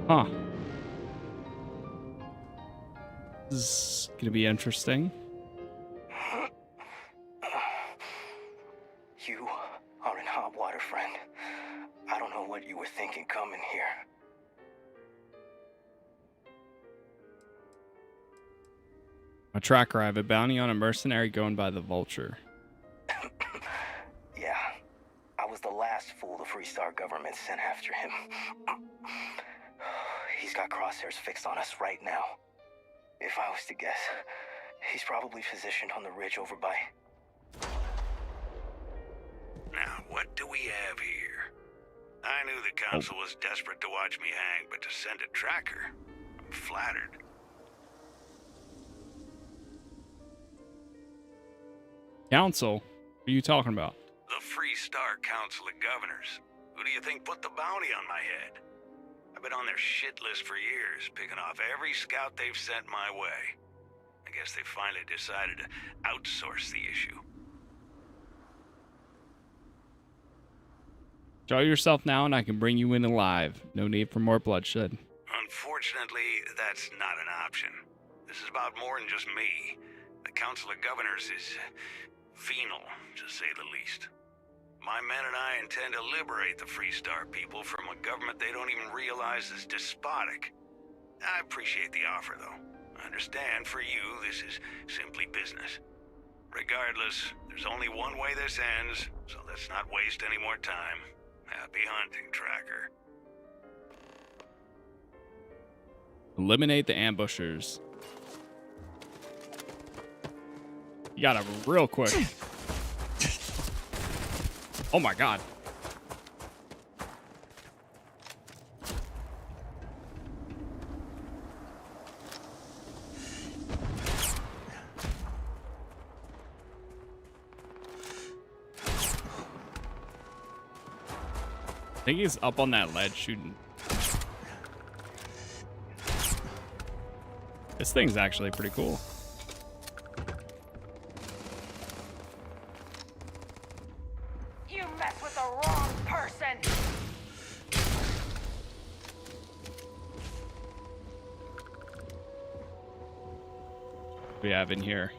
Huh. This is gonna be interesting. You are in hot water, friend. I don't know what you were thinking coming here. A tracker. I have a bounty on a mercenary going by the Vulture. Yeah, I was the last fool the Freestar government sent after him. He's got crosshairs fixed on us right now. If I was to guess, he's probably positioned on the ridge over by... Now, what do we have here? I knew the council was desperate to watch me hang, but to send a tracker, I'm flattered. Council? What are you talking about? The Freestar Council of Governors. Who do you think put the bounty on my head? I've been on their shit list for years, picking off every scout they've sent my way. I guess they finally decided to outsource the issue. Show yourself now and I can bring you in alive. No need for more bloodshed. Unfortunately, that's not an option. This is about more than just me. The Council of Governors is venal, to say the least. My men and I intend to liberate the Freestar people from a government they don't even realize is despotic. I appreciate the offer, though. I understand for you this is simply business. Regardless, there's only one way this ends, so let's not waste any more time. Happy hunting, Tracker. Eliminate the ambushers. You got him real quick. Oh my god. I think he's up on that ledge shooting. This thing's actually pretty cool. You mess with the wrong person. we have in here?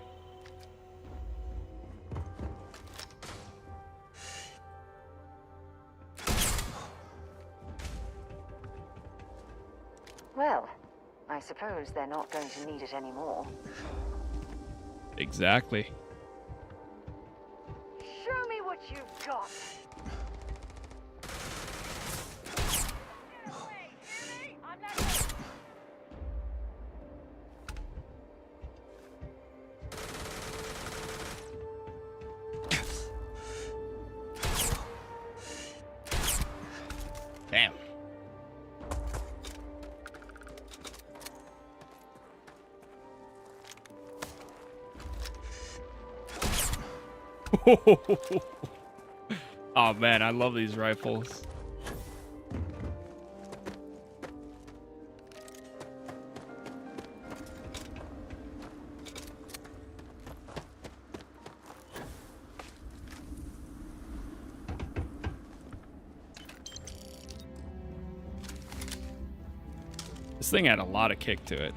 Well, I suppose they're not going to need it anymore. Exactly. Show me what you've got. Damn. Oh man, I love these rifles. This thing had a lot of kick to it.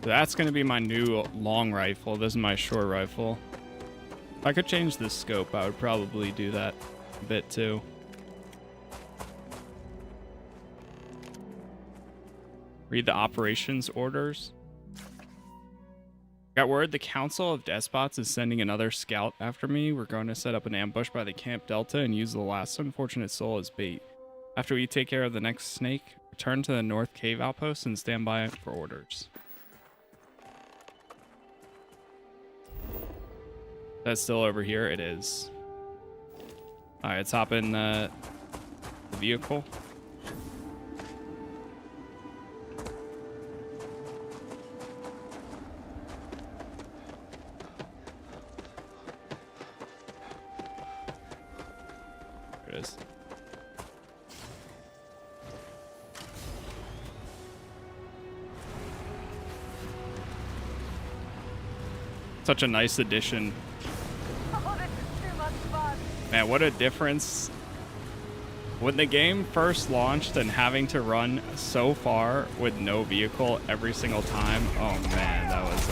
That's going to be my new long rifle. This is my short rifle. If I could change the scope, I would probably do that a bit too. Read the operations orders. Got word the Council of Despots is sending another scout after me. We're going to set up an ambush by the Camp Delta and use the last unfortunate soul as bait. After we take care of the next snake, return to the North Cave outpost and stand by for orders. That's still over here. It is. All right, let's hop in the vehicle. There it is. Such a nice addition. Man, what a difference when the game first launched and having to run so far with no vehicle every single time. Oh man, that was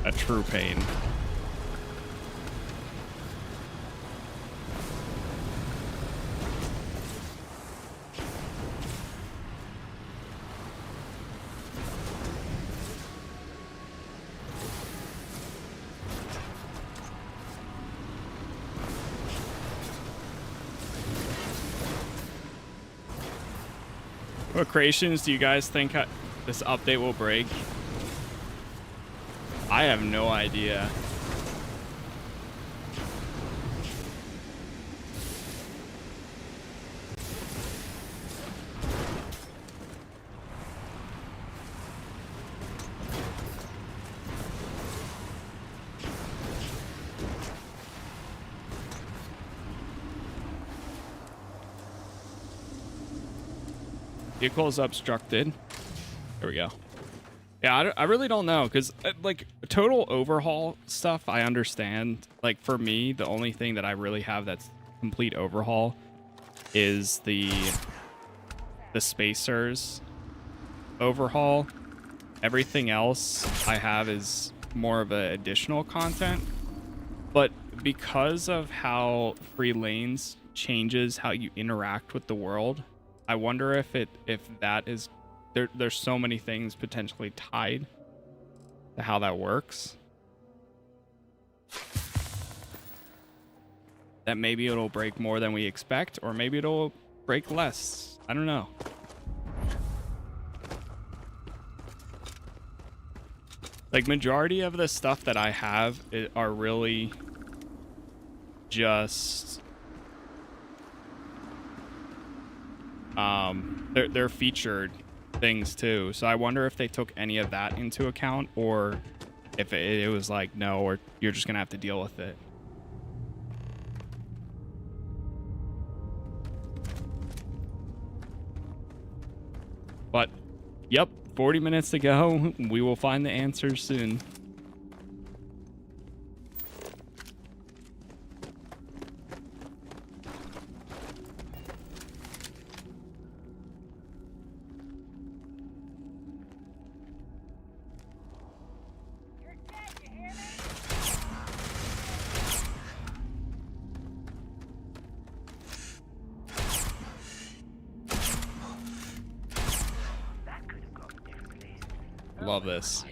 a true pain. What creations do you guys think this update will break? I have no idea. Vehicle is obstructed. There we go. Yeah, I really don't know, because like total overhaul stuff I understand. Like for me, the only thing that I really have that's complete overhaul is the spacers overhaul. Everything else I have is more of an additional content. But because of how free lanes changes how you interact with the world, I wonder if that is there's so many things potentially tied to how that works that maybe it'll break more than we expect, or maybe it'll break less. I don't know. Like majority of the stuff that I have are really just they're featured things too, so I wonder if they took any of that into account, or if it was like no, or you're just gonna have to deal with it. But Yep, 40 minutes to go. We will find the answers soon. Love this.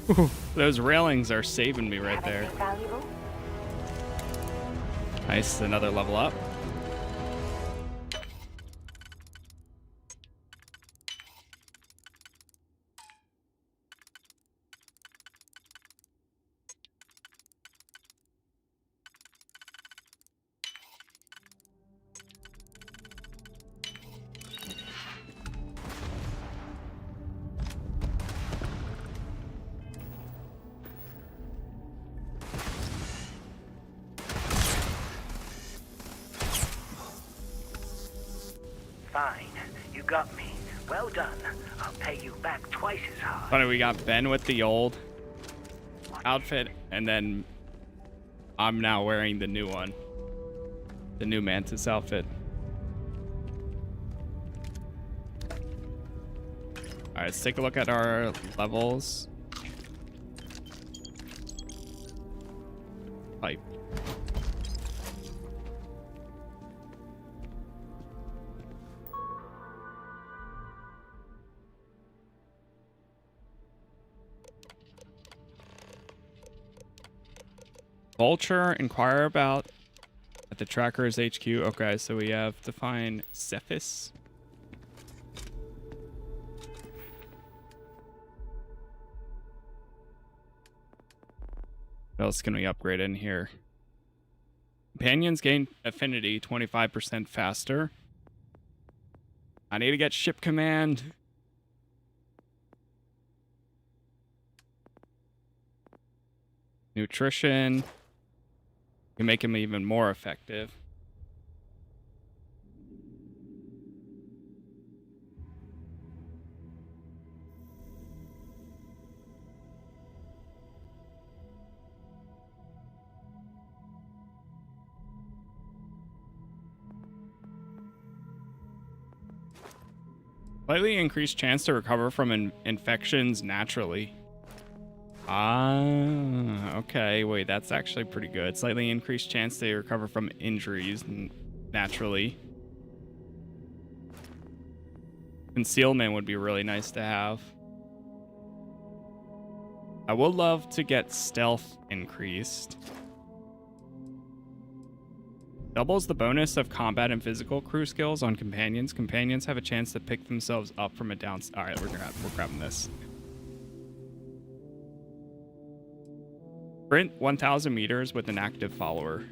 Ooh, those railings are saving me right there. Nice, another level up. Fine. You got me. Well done. I'll pay you back twice as hard. Funny, we got Ben with the old outfit, and then I'm now wearing the new one. The new Mantis outfit. Alright, let's take a look at our levels. Pipe. Vulture, inquire about at the tracker's HQ. Okay, so we have to find Cephas. What else can we upgrade in here? Companions gain affinity 25% faster. I need to get ship command. Nutrition. Can make him even more effective. Slightly increased chance to recover from infections naturally. Ah, okay. Wait, that's actually pretty good. Slightly increased chance to recover from injuries naturally. Concealment would be really nice to have. I would love to get stealth increased. Doubles the bonus of combat and physical crew skills on companions. Companions have a chance to pick themselves up from a down. All right, we're grabbing this. Sprint 1,000 meters with an active follower.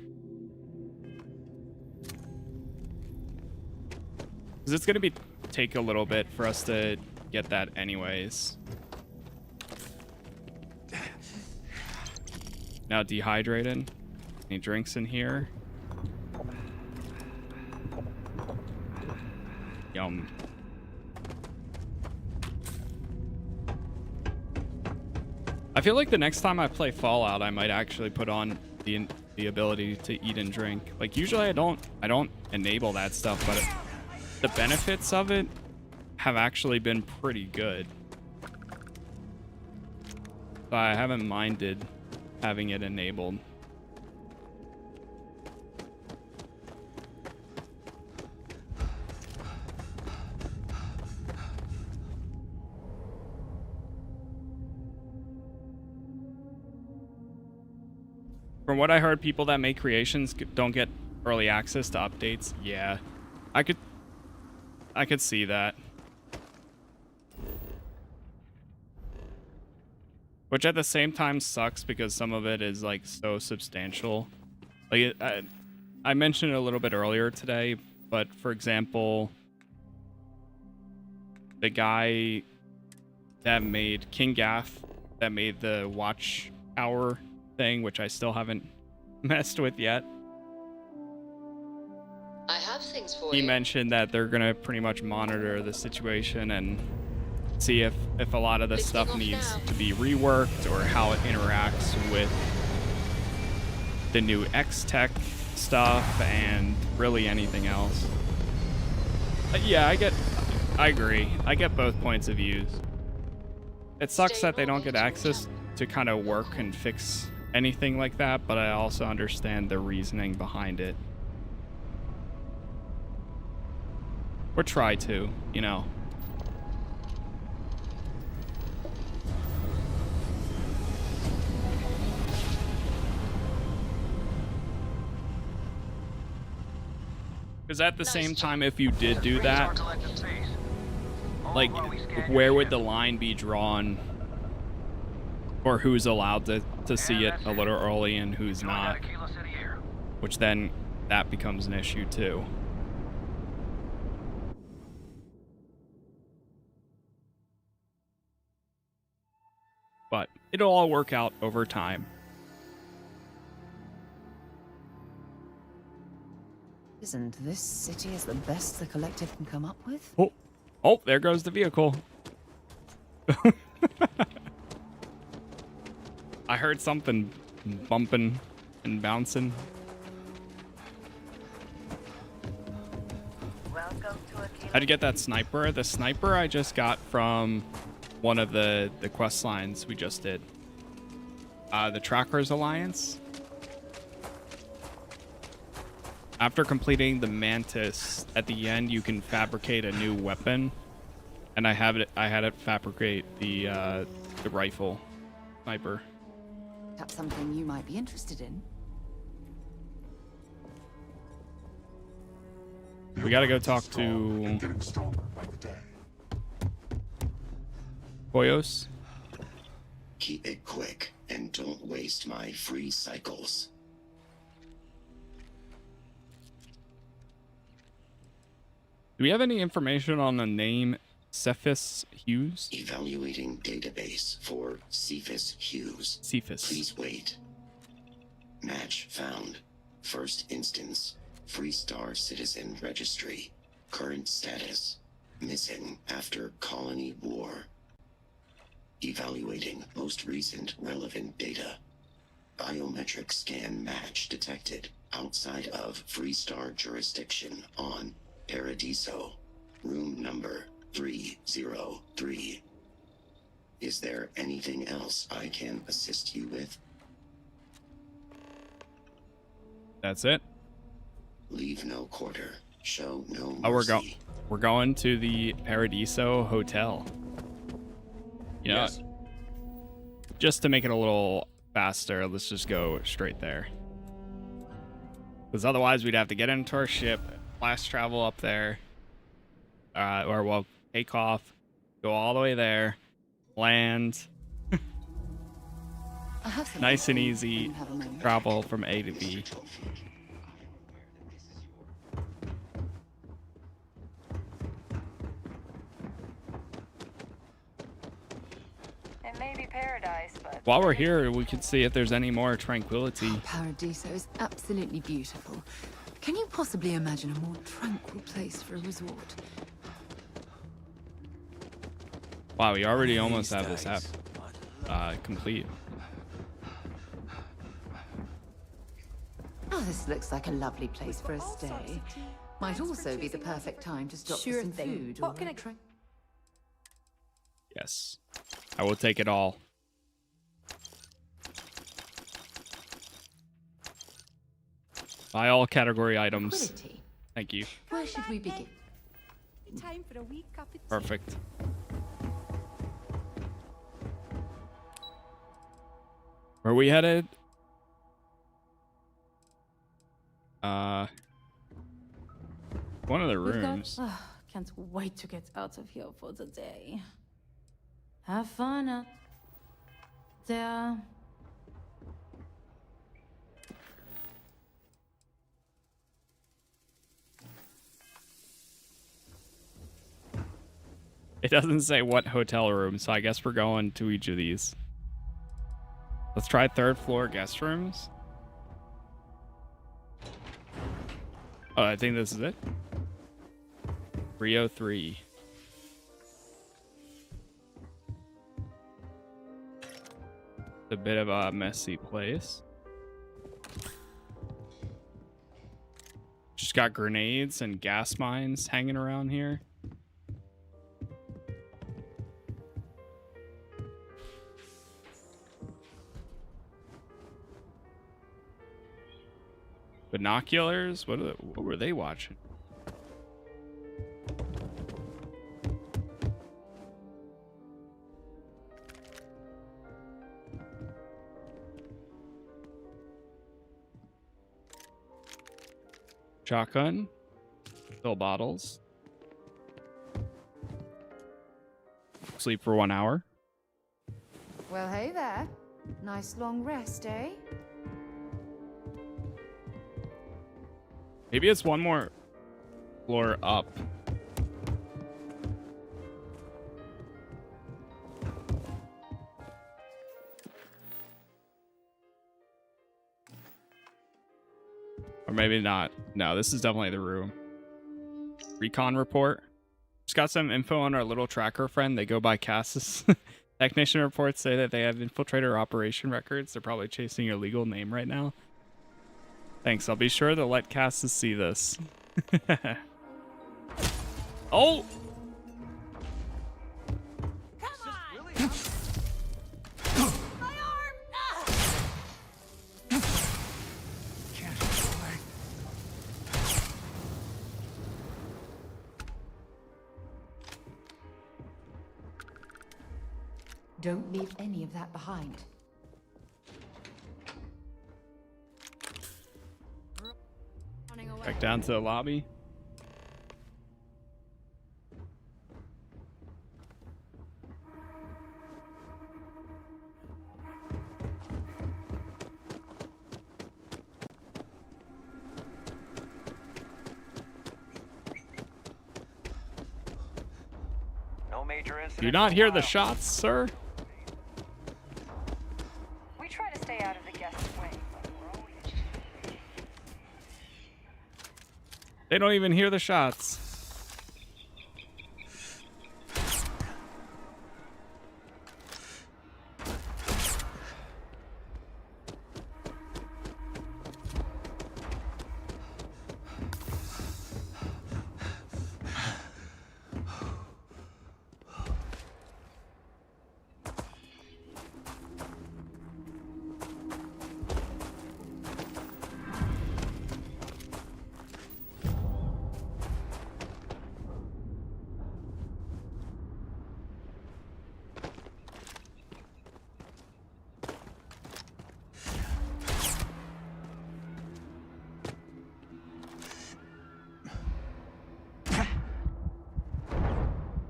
Because it's going to take a little bit for us to get that anyways. Now dehydrated. Any drinks in here? Yum. I feel like the next time I play Fallout, I might actually put on the ability to eat and drink. Like usually I don't enable that stuff, but the benefits of it have actually been pretty good. So I haven't minded having it enabled. From what I heard, people that make creations don't get early access to updates. Yeah, I could see that. Which at the same time sucks because some of it is like so substantial. Like I mentioned it a little bit earlier today, but for example, the guy that made King Gaff, that made the watch hour thing, which I still haven't messed with yet. I have things for He you. mentioned that they're gonna pretty much monitor the situation and see if a lot of this stuff needs to be reworked or how it interacts with the new X-Tech stuff and really anything else. Yeah, I agree. I get both points of views. It sucks that they don't get access to kind of work and fix anything like that, but I also understand the reasoning behind it. Or try to, you know. Because at the same time, if you did do that, like, where would the line be drawn? Or who's allowed to see it a little early and who's not? Which then, that becomes an issue too. But it'll all work out over time. Isn't this city is the best the collective can come up with? Oh, there goes the vehicle. I heard something bumping and bouncing. How'd you get that sniper? The sniper I just got from one of the quest lines we just did. The Trackers Alliance. After completing the Mantis, at the end you can fabricate a new weapon, and I had it fabricate the rifle sniper. That's something you might be interested in. We gotta go talk to Koyos. Keep it quick and don't waste my free cycles. Do we have any information on the name Cephas Hughes? Evaluating database for Cephas Hughes. Cephas. Please wait. Match found. First instance. Freestar Citizen Registry. Current status. Missing after colony war. Evaluating most recent relevant data. Biometric scan match detected outside of Freestar jurisdiction on Paradiso, room number 303. Is there anything else I can assist you with? That's it. Leave no quarter. Show no mercy. Oh, we're going to the Paradiso Hotel. You know, Yes. just to make it a little faster, let's just go straight there. Because otherwise we'd have to get into our ship, fast travel up there, or we'll take off, go all the way there, land. Nice and easy travel from A to B. It may be paradise, but While we're here, we can see if there's any more tranquility. Paradiso is absolutely beautiful. Can you possibly imagine a more tranquil place for a resort? Wow, we already almost have this app complete. Oh, this looks like a lovely place for a stay. Might also be the perfect time to stop Sure for some thing. food. What or can I drink. Yes, I will take it all. Buy all category items. Tranquility. Thank you. Where should we begin? Time for a wee cup of tea. Perfect. Where are we headed? One of the rooms. Can't wait to get out of here for the day. Have fun. There. It doesn't say what hotel room, so I guess we're going to each of these. Let's try 3rd floor guest rooms. Oh, I think this is it. 303. It's a bit of a messy place. Just got grenades and gas mines hanging around here. Binoculars? What were they watching? Shotgun. Fill bottles. Sleep for 1 hour. Well, hey there. Nice long rest, eh? Maybe it's one more floor up. Or maybe not. No, this is definitely the room. Recon report. Just got some info on our little tracker friend. They go by Casas. Technician reports say that they have infiltrator operation records. They're probably chasing your legal name right now. Thanks. I'll be sure to let Casas see this. Oh! Don't leave any of that behind. Back down to the lobby. No major incidents. Do you not hear the shots, sir? We try to stay out of the guest's way, but we're always... They don't even hear the shots.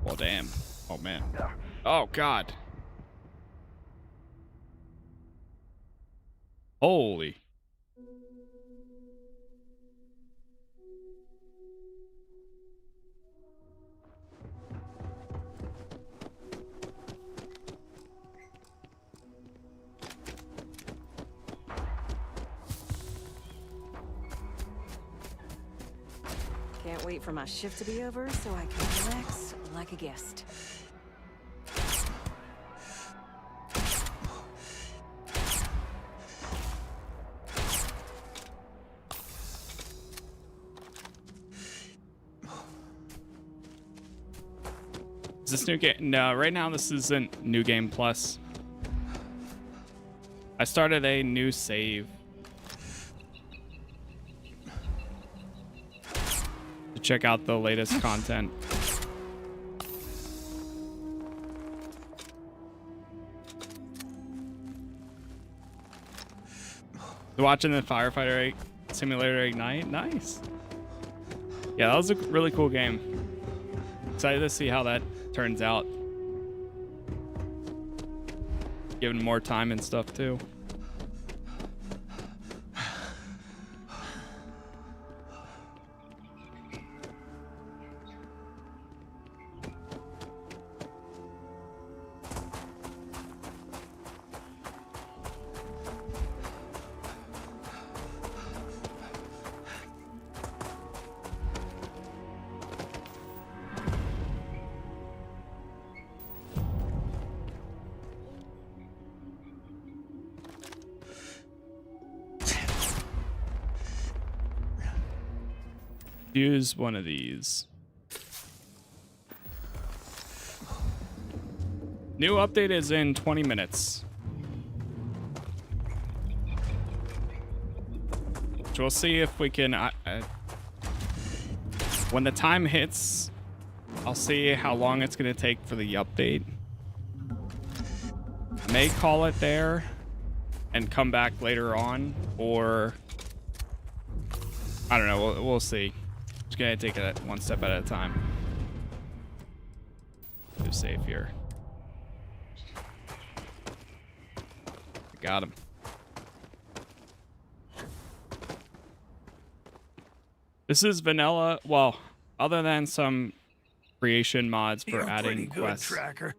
Well, damn. Oh, man. Oh, God. Holy. Can't wait for my shift to be over so I can relax like a guest. Is this new game? No, right now this isn't New Game Plus. I started a new save to check out the latest content. Watching the Firefighter Simulator Ignite, nice. Yeah, that was a really cool game. Excited to see how that turns out. Giving more time and stuff too. Use one of these. New update is in 20 minutes. So we'll see if we can... when the time hits, I'll see how long it's going to take for the update. May call it there and come back later on, or... I don't know, we'll see. Just gonna take it one step at a time. Too safe here. Got him. This is vanilla. Well, other than some creation mods for adding pretty good, quests. Tracker.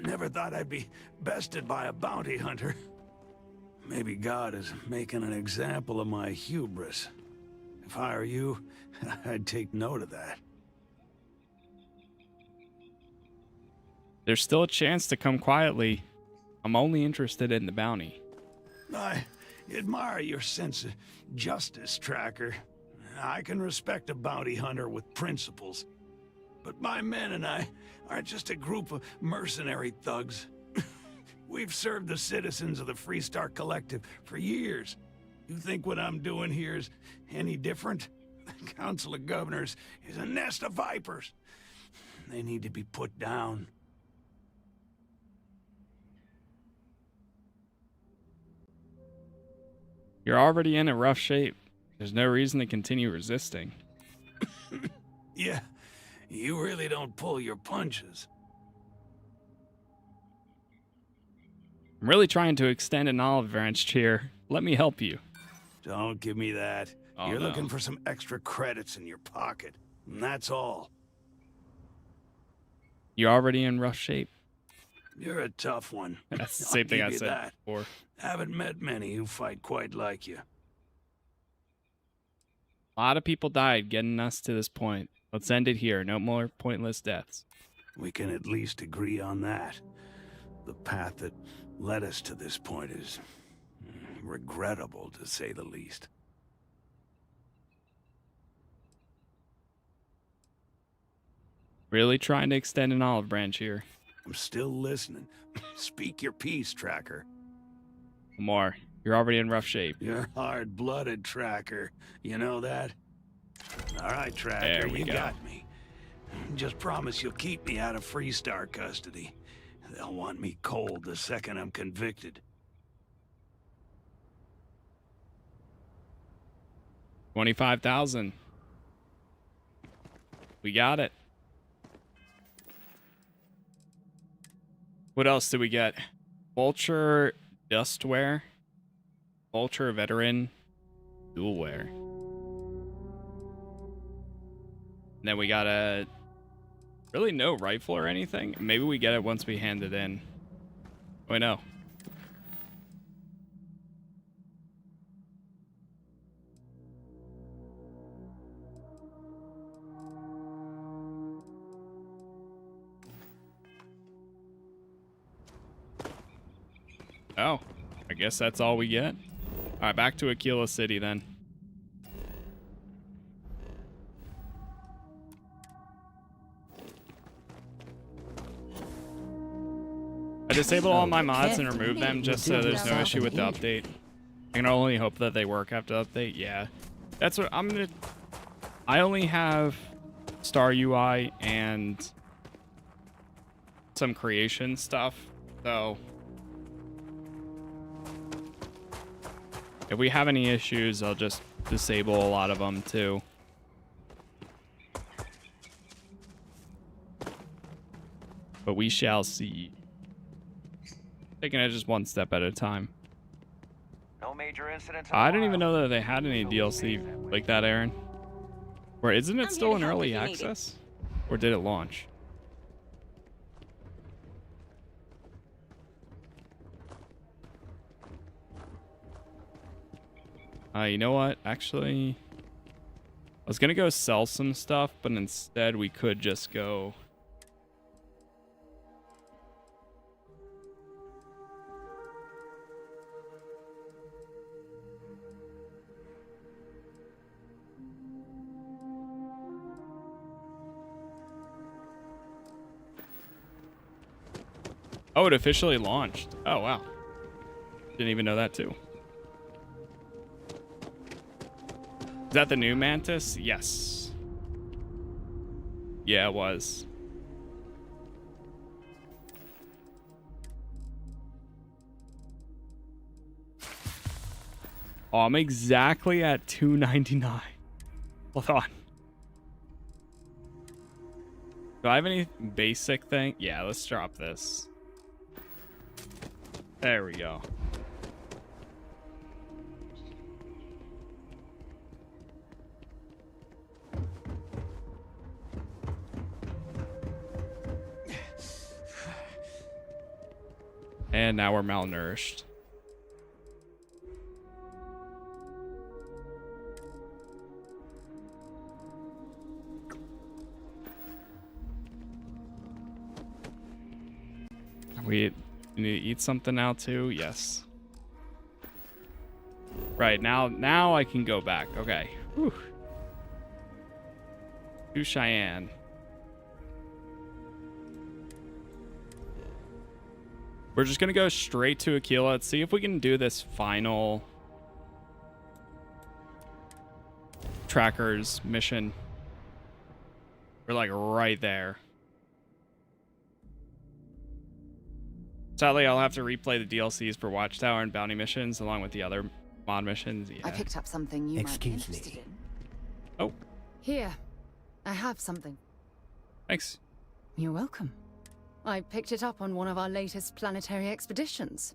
Never thought I'd be bested by a bounty hunter. Maybe God is making an example of my hubris. If I were you, I'd take note of that. There's still a chance to come quietly. I'm only interested in the bounty. I admire your sense of justice, Tracker. I can respect a bounty hunter with principles. But my men and I aren't just a group of mercenary thugs. We've served the citizens of the Freestar Collective for years. You think what I'm doing here is any different? The Council of Governors is a nest of vipers. They need to be put down. You're already in a rough shape. There's no reason to continue resisting. Yeah, you really don't pull your punches. I'm really trying to extend an olive branch here. Let me help you. Don't give me that. Oh, You're no. looking for some extra credits in your pocket, and that's all. You're already in rough shape. You're a tough one. That's the I'll same thing give I you said that. before. Haven't met many who fight quite like you. A lot of people died getting us to this point. Let's end it here. No more pointless deaths. We can at least agree on that. The path that led us to this point is regrettable, to say the least. Really trying to extend an olive branch here. I'm still listening. Speak your piece, Tracker. Lamar, you're already in rough shape. You're hard-blooded, Tracker. You know that? All right, Tracker, There we you go. got me. Just promise you'll keep me out of Freestar custody. They'll want me cold the second I'm convicted. 25,000. We got it. What else did we get? Vulture Dustwear. Vulture Veteran Dualwear. And then we got a... Really no rifle or anything. Maybe we get it once we hand it in. Oh, no. Oh, I guess that's all we get. All right, back to Aquila City then. I disabled all my mods and removed them just so there's no issue with the update. I can only hope that they work after the update. Yeah, that's what I'm gonna. I only have Star UI and some creation stuff, so if we have any issues, I'll just disable a lot of them too. But we shall see. Taking it just one step at a time. No major incidents. I didn't even know that they had any DLC like that, Aaron. Or isn't it still in early access? Or did it launch? You know what? Actually, I was gonna go sell some stuff, but instead we could just go. Oh, it officially launched. Oh, wow. Didn't even know that too. Is that the new Mantis? Yes. Yeah, it was. Oh, I'm exactly at 299. Hold on. Do I have any basic thing? Yeah, let's drop this. There we go. And now we're malnourished. We need to eat something now too. Yes. Right, now I can go back. Okay. Whew. To Cheyenne. We're just gonna go straight to Aquila. Let's see if we can do this final trackers mission. We're like right there. Sadly, I'll have to replay the DLCs for Watchtower and Bounty missions along with the other mod missions. Yeah. I picked up something you might be interested in. Oh. Here, I have something. Thanks. You're welcome. I picked it up on one of our latest planetary expeditions.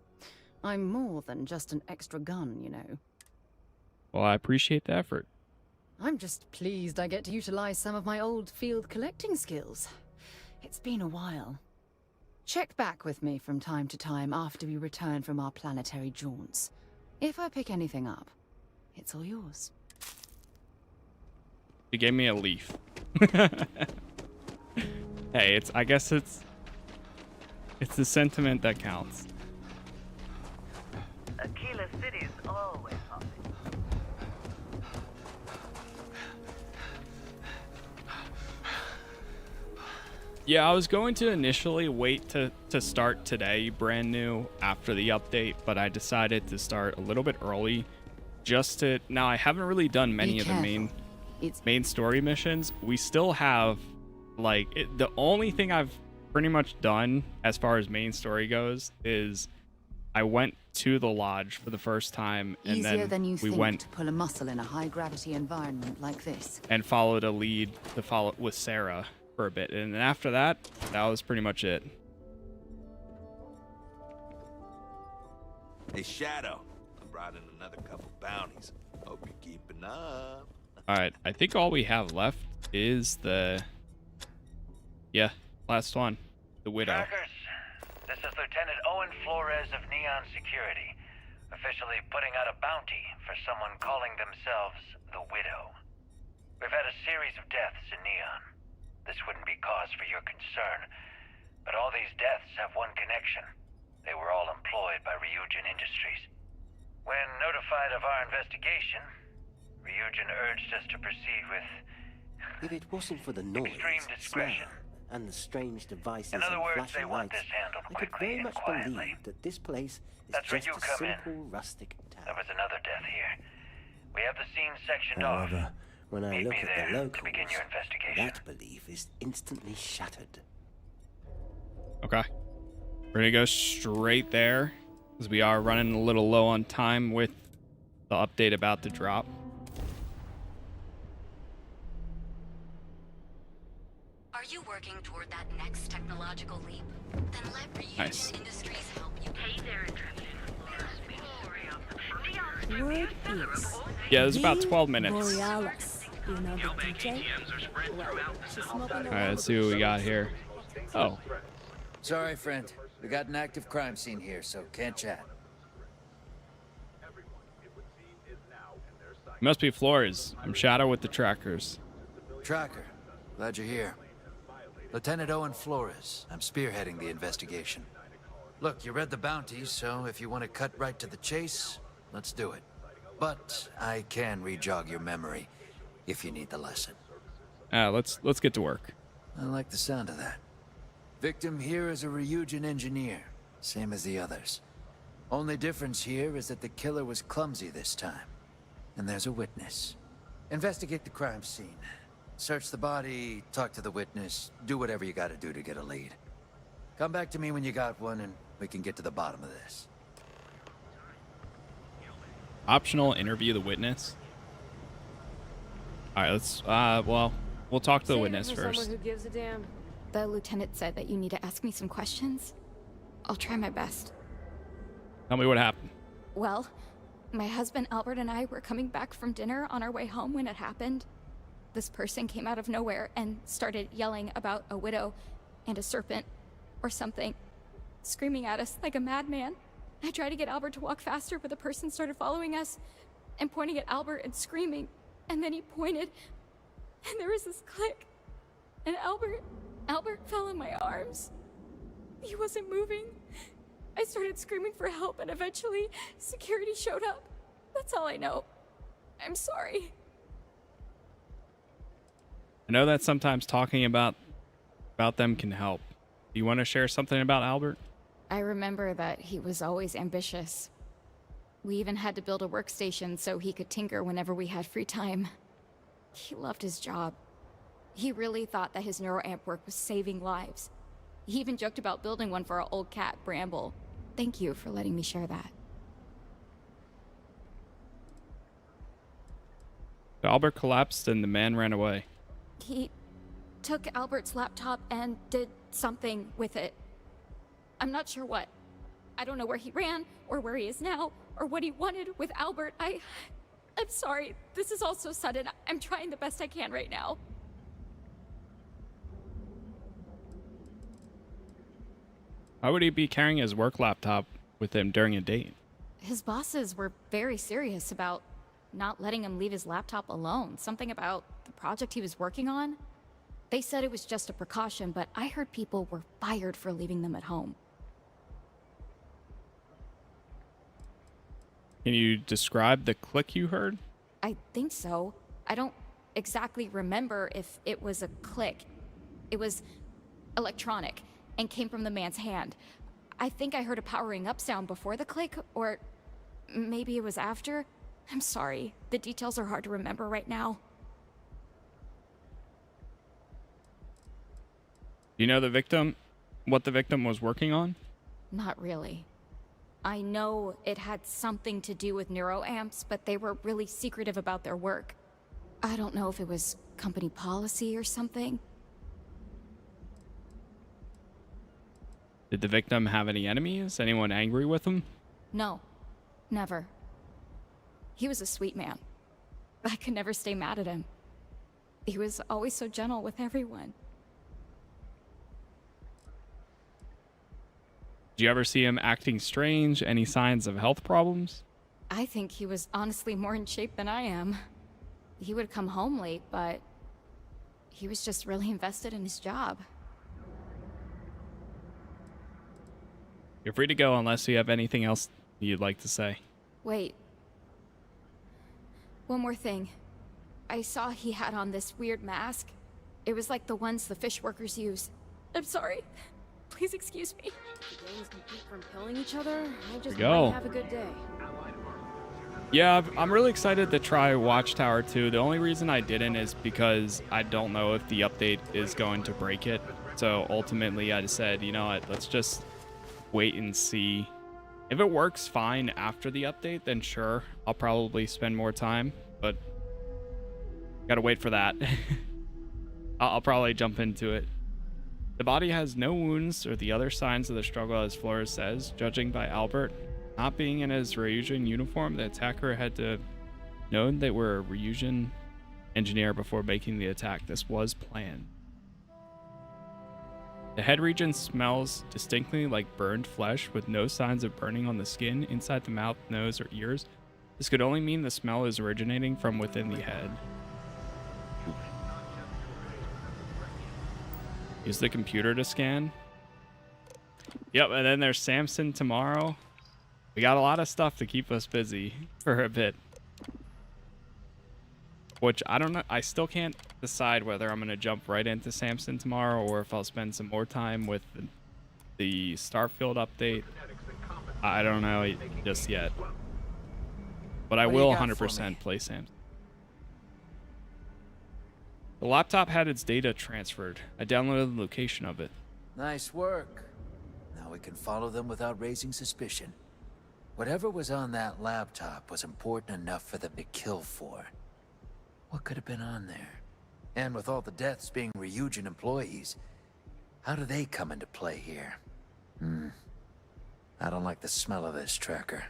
I'm more than just an extra gun, you know. Well, I appreciate the effort. I'm just pleased I get to utilize some of my old field collecting skills. It's been a while. Check back with me from time to time after we return from our planetary jaunts. If I pick anything up, it's all yours. You gave me a leaf. Hey, I guess it's the sentiment that counts. Aquila City's always haunted. Yeah, I was going to initially wait to start today, brand new, after the update, but I decided to start a little bit early, just to. Now I haven't really done many of the main story missions. We still have, like, the only thing I've pretty much done as far as main story goes is I went to the lodge for the first time, and Easier than you we think went to pull a muscle in a high gravity environment like this. and followed a lead to follow with Sarah for a bit, and then after that was pretty much it. Hey, Shadow, I brought in another couple bounties. Hope you're keeping up. All right, I think all we have left is the last one, the Widow. Trackers, this is Lieutenant Owen Flores of Neon Security, officially putting out a bounty for someone calling themselves the Widow. We've had a series of deaths in Neon. This wouldn't be cause for your concern, but all these deaths have one connection. They were all employed by Ryujin Industries. When notified of our investigation, Ryujin urged us to proceed with If it wasn't for the noise, extreme discretion. smell, and the strange devices In other and words, they flashing want lights, this handled I could quickly very and much quietly. believe that this place is That's where just you a come in. simple rustic town. There was another death here. We have the scene sectioned off. However, when I Meet look me at there the to locals, begin your investigation. that belief is instantly shattered. Okay, we're gonna go straight there because we are running a little low on time with the update about to drop. Are you working toward that next technological leap? Then let Reunion Nice. Industries help you. Hey there, Word is. Yeah, it was about the 12 minutes. Borealis. You know the DJ? Well, she's smoking All right, let's see what we got here. Oh, Sorry, friend. We got an active crime scene here, so can't chat. it must be Flores. I'm Shadow with the trackers. Tracker, glad you're here. Lieutenant Owen Flores. I'm spearheading the investigation. Look, you read the bounties, so if you want to cut right to the chase, let's do it. But I can re-jog your memory if you need the lesson. Let's get to work. I like the sound of that. Victim here is a Ryujin engineer, same as the others. Only difference here is that the killer was clumsy this time. And there's a witness. Investigate the crime scene. Search the body, talk to the witness, do whatever you gotta do to get a lead. Come back to me when you got one and we can get to the bottom of this. Optional interview the witness. All right, let's well, we'll talk to the witness first. Who gives a damn? The lieutenant said that you need to ask me some questions. I'll try my best. Tell me what happened. Well, my husband Albert and I were coming back from dinner on our way home when it happened. This person came out of nowhere and started yelling about a widow and a serpent or something, screaming at us like a madman. I tried to get Albert to walk faster, but the person started following us and pointing at Albert and screaming. And then he pointed, and there was this click. And Albert fell in my arms. He wasn't moving. I started screaming for help, and eventually security showed up. That's all I know. I'm sorry. I know that sometimes talking about them can help. Do you want to share something about Albert? I remember that he was always ambitious. We even had to build a workstation so he could tinker whenever we had free time. He loved his job. He really thought that his neuroamp work was saving lives. He even joked about building one for our old cat, Bramble. Thank you for letting me share that. Albert collapsed and the man ran away. He took Albert's laptop and did something with it. I'm not sure what. I don't know where he ran, or where he is now, or what he wanted with Albert. I'm sorry. This is all so sudden. I'm trying the best I can right now. Why would he be carrying his work laptop with him during a date? His bosses were very serious about not letting him leave his laptop alone. Something about the project he was working on. They said it was just a precaution, but I heard people were fired for leaving them at home. Can you describe the click you heard? I think so. I don't exactly remember if it was a click. It was electronic and came from the man's hand. I think I heard a powering up sound before the click, or maybe it was after. I'm sorry. The details are hard to remember right now. Do you know the victim? What the victim was working on? Not really. I know it had something to do with neuroamps, but they were really secretive about their work. I don't know if it was company policy or something. Did the victim have any enemies? Anyone angry with him? No, never. He was a sweet man. I could never stay mad at him. He was always so gentle with everyone. Did you ever see him acting strange? Any signs of health problems? I think he was honestly more in shape than I am. He would come home late, but he was just really invested in his job. You're free to go unless you have anything else you'd like to say. Wait. One more thing. I saw he had on this weird mask. It was like the ones the fish workers use. I'm sorry. Please excuse me. The gangs can keep from killing each other. I just go. might have a good day. Yeah, I'm really excited to try Watchtower 2. The only reason I didn't is because I don't know if the update is going to break it. So ultimately I just said, you know what, let's just wait and see. If it works fine after the update, then sure, I'll probably spend more time, but gotta wait for that. I'll probably jump into it The body has no wounds or the other signs of the struggle, as Flores says. Judging by Albert not being in his Ryujin uniform, the attacker had to know they were a Ryujin engineer before making the attack. This was planned. The head region smells distinctly like burned flesh with no signs of burning on the skin, inside the mouth, nose, or ears. This could only mean the smell is originating from within the head. Use the computer to scan. Yep, and then there's Samson tomorrow. We got a lot of stuff to keep us busy for a bit. Which, I don't know, I still can't decide whether I'm going to jump right into Samson tomorrow or if I'll spend some more time with the Starfield update. I don't know just yet. But I will 100% play Samson. The laptop had its data transferred. I downloaded the location of it. Nice work. Now we can follow them without raising suspicion. Whatever was on that laptop was important enough for them to kill for. What could have been on there? And with all the deaths being Ryujin employees, how do they come into play here? I don't like the smell of this tracker.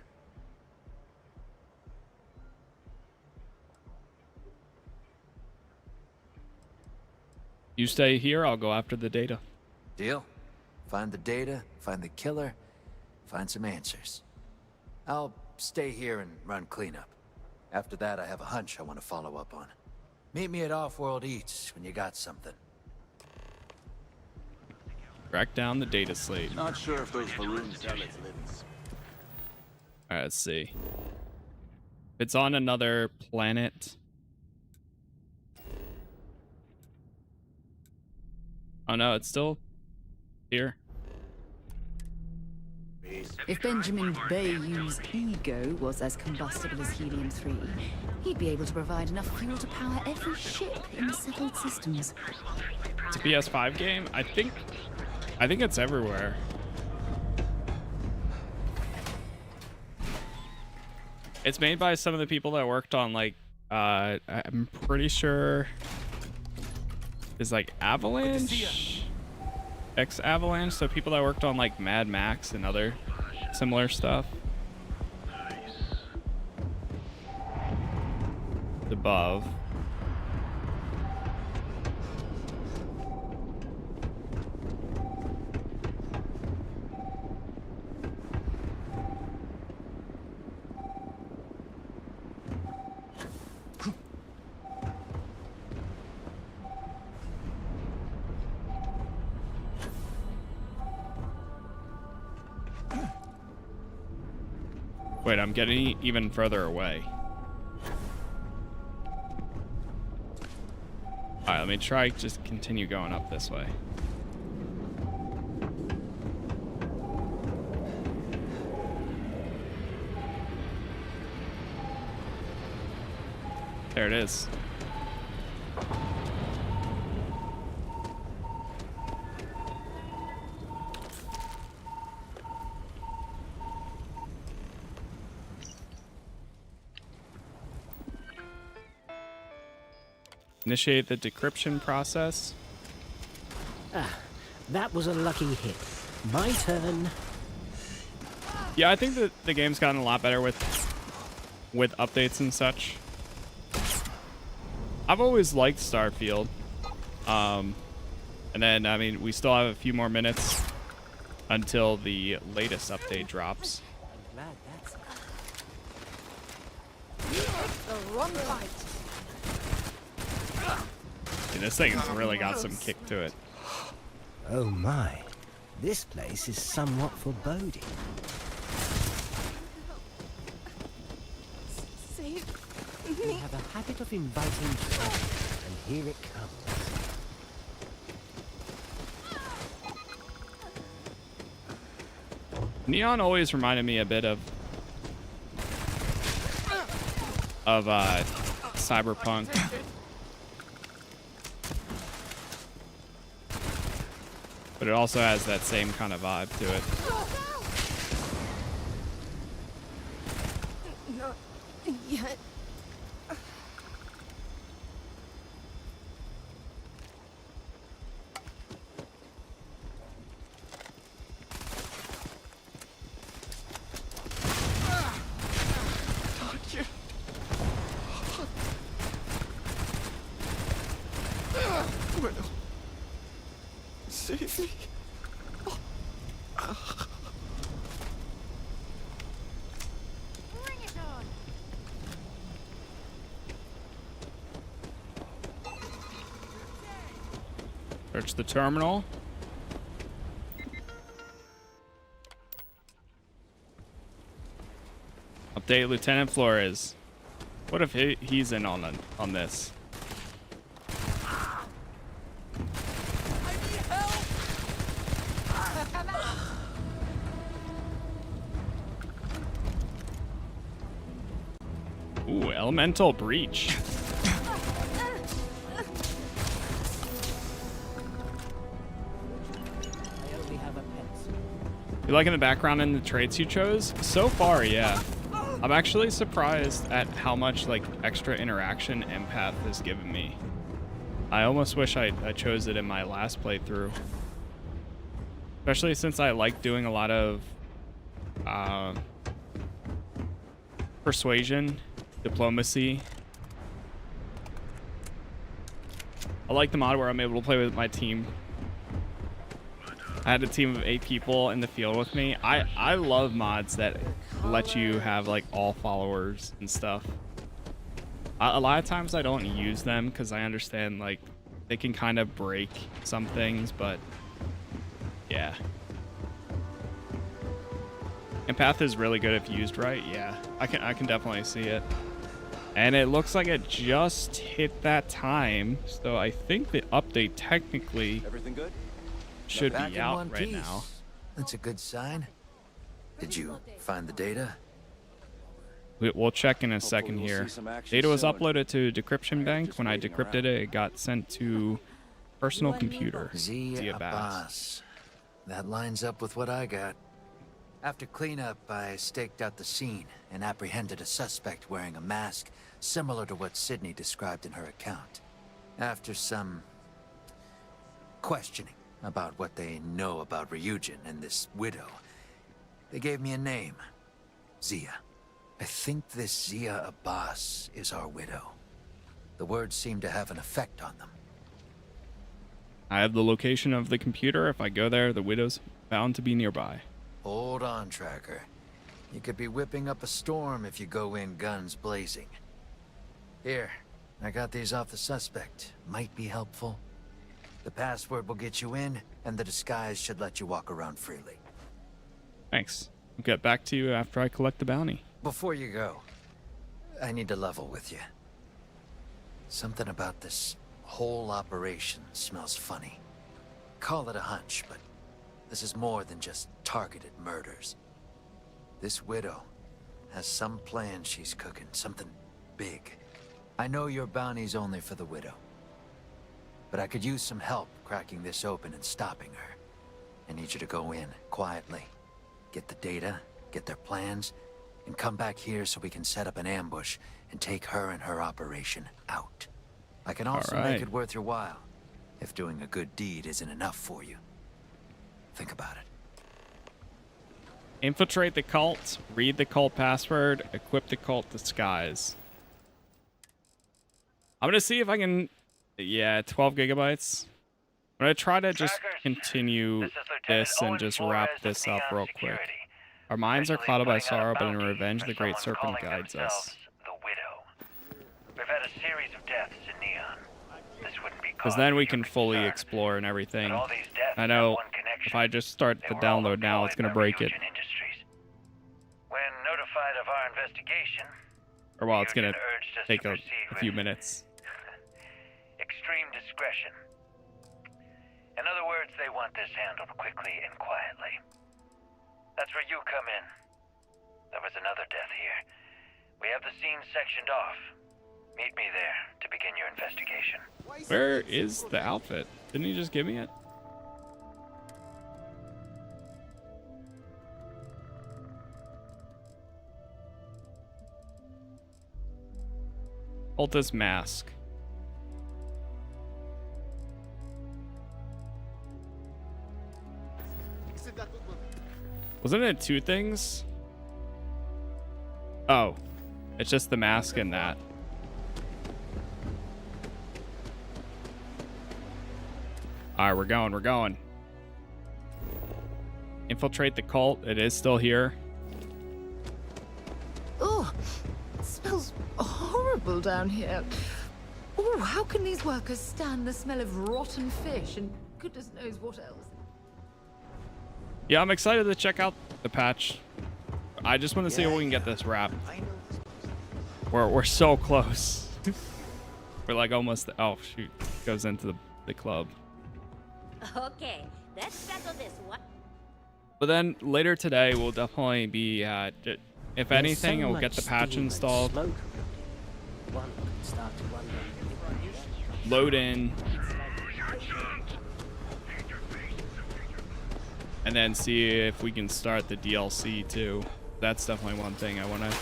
You stay here, I'll go after the data. Deal? Find the data, find the killer, find some answers. I'll stay here and run cleanup. After that, I have a hunch I want to follow up on. Meet me at Off-World Eats when you got something. Track down the data slate. Not sure if those balloons tell its limbs. Alright, let's see. If it's on another planet. Oh no, it's still here. If Benjamin Bayou's ego was as combustible as helium-3, he'd be able to provide enough fuel to power every ship in the settled systems. It's a PS5 game? I think it's everywhere. It's made by some of the people that worked on, like, I'm pretty sure is like Avalanche? Ex-Avalanche, so people that worked on like Mad Max and other similar stuff. Above. Wait, I'm getting even further away. Alright, let me try just continue going up this way. There it is. Initiate the decryption process. Ah, that was a lucky hit. My turn. Yeah, I think that the game's gotten a lot better with updates and such. I've always liked Starfield. And then, I mean, we still have a few more minutes until the latest update drops. I'm glad that's... The wrong fight. And this thing's really got some kick to it. Oh my. This place is somewhat foreboding. Save We me. have a habit of inviting trouble, and here it comes. Neon always reminded me a bit of Cyberpunk. But it also has that same kind of vibe to it. Not yet. Save me. Bring it on. Search the terminal. Update Lieutenant Flores. What if he's in on this? Ooh, elemental breach. You liking the background and the traits you chose? So far, yeah. I'm actually surprised at how much like extra interaction Empath has given me. I almost wish I chose it in my last playthrough. Especially since I like doing a lot of persuasion, diplomacy. I like the mod where I'm able to play with my team. I had a team of 8 people in the field with me. I love mods that let you have like all followers and stuff. A lot of times I don't use them because I understand like they can kind of break some things, but yeah. Empath is really good if used right. Yeah, I can definitely see it. And it looks like it just hit that time, so I think the update technically should be out right now. That's a good sign. Did you find the data? We'll check in a second here. Data was uploaded to Decryption Bank. When I decrypted it, it got sent to personal computer. Zia Abbas. That lines up with what I got. After cleanup, I staked out the scene and apprehended a suspect wearing a mask similar to what Sydney described in her account. After some questioning about what they know about Ryujin and this widow, they gave me a name, Zia. I think this Zia Abbas is our widow. The words seem to have an effect on them. I have the location of the computer. If I go there, the widow's bound to be nearby. Hold on, Tracker. You could be whipping up a storm if you go in guns blazing. Here, I got these off the suspect. Might be helpful. The password will get you in, and the disguise should let you walk around freely. Thanks. I'll get back to you after I collect the bounty. Before you go, I need to level with you. Something about this whole operation smells funny. Call it a hunch, but this is more than just targeted murders. This widow has some plan she's cooking, something big. I know your bounty's only for the widow, but I could use some help cracking this open and stopping her. I need you to go in quietly, get the data, get their plans, and come back here so we can set up an ambush and take her and her operation out. I can also make it worth your while, if doing a good deed isn't enough for you. Think about it. Infiltrate the cult, read the cult password, equip the cult disguise. I'm gonna see if I can, 12 gigabytes. I'm gonna try to just continue this and just wrap this up real quick. Our minds are clouded by sorrow, but in revenge, the great serpent guides us. We've had a series of deaths in Neon. This wouldn't be Because then we can fully explore and everything. I know if I just start the download now, it's gonna break it. When notified of our investigation, Or well, it's gonna take a few minutes. extreme discretion. In other words, they want this handled quickly and quietly. That's where you come in. There was another death here. We have the scene sectioned off. Meet me there to begin your investigation. Where is the outfit? Didn't he just give me it? Cultist mask. Wasn't it 2 things? Oh, it's just the mask and that. All right, we're going. infiltrate the cult. It is still here. Oh, it smells horrible down here. Oh, how can these workers stand the smell of rotten fish and goodness knows what else? Yeah, I'm excited to check out the patch. I just want to see if we can get this wrapped. We're so close. We're like almost. Oh shoot! Goes into the club. Okay, let's settle this one. But then later today we'll definitely be. If anything, we'll get the patch installed. Load in. And then see if we can start the DLC too. That's definitely one thing I want to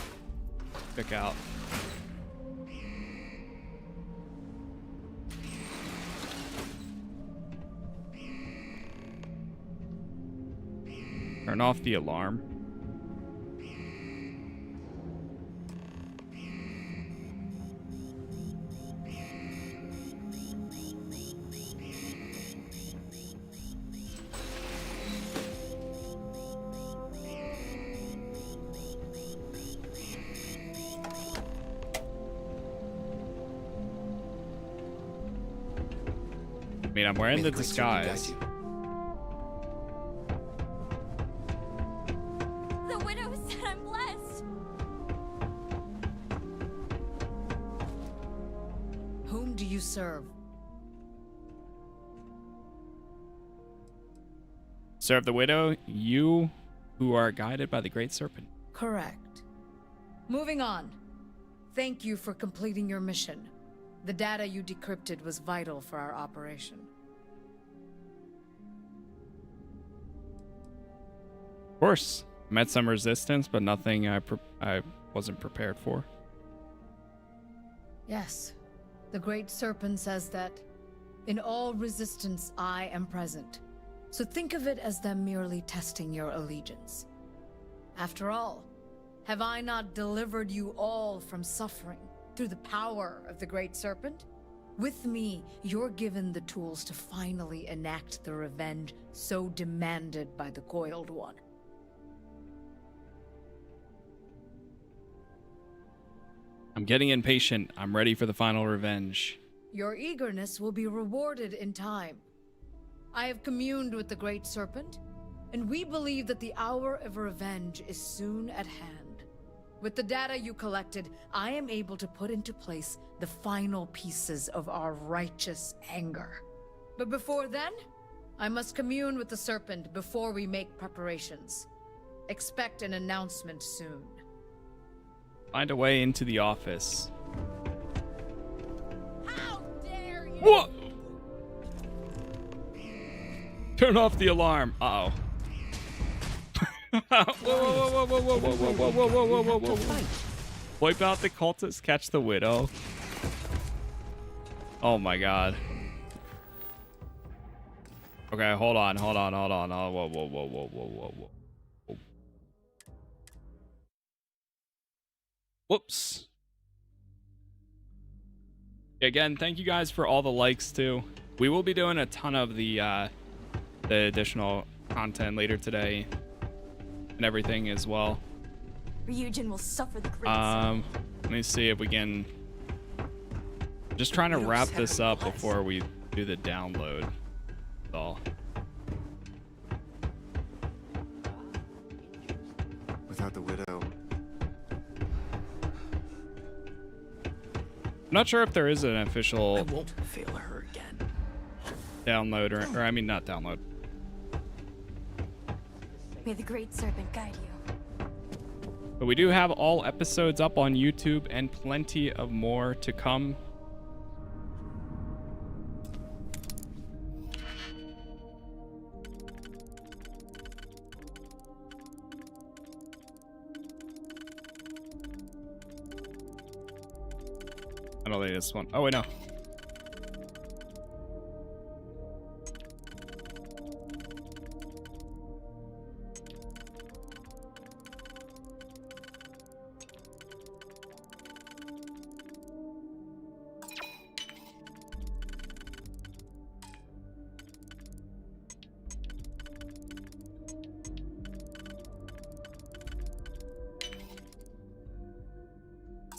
pick out. Turn off the alarm. I mean, I'm wearing the disguise. The widow said I'm blessed. Whom do you serve? Serve the widow, you who are guided by the great serpent. Correct. Moving on. Thank you for completing your mission. The data you decrypted was vital for our operation. Of course, met some resistance, but nothing I wasn't prepared for. Yes. The Great Serpent says that in all resistance I am present. So think of it as them merely testing your allegiance. After all, have I not delivered you all from suffering through the power of the Great Serpent? With me, you're given the tools to finally enact the revenge so demanded by the Coiled One. I'm getting impatient. I'm ready for the final revenge. Your eagerness will be rewarded in time. I have communed with the Great Serpent, and we believe that the hour of revenge is soon at hand. With the data you collected, I am able to put into place the final pieces of our righteous anger. But before then, I must commune with the Serpent before we make preparations. Expect an announcement soon. Find a way into the office. How dare you? What? Turn off the alarm. Uh-oh. Whoa. Wipe out the cultists, catch the widow. Oh my god. Okay, hold on. Whoa. Whoops. Again, thank you guys for all the likes too. We will be doing a ton of the additional content later today and everything as well. Ryujin will suffer the great let me see if we can. Just trying to wrap this up before we do the download. That's all. Without the widow. I'm not sure if there is an official I won't fail her again. Download or I mean not download. May the Great Serpent guide you. But we do have all episodes up on YouTube and plenty of more to come. I don't think this one. Oh wait, no.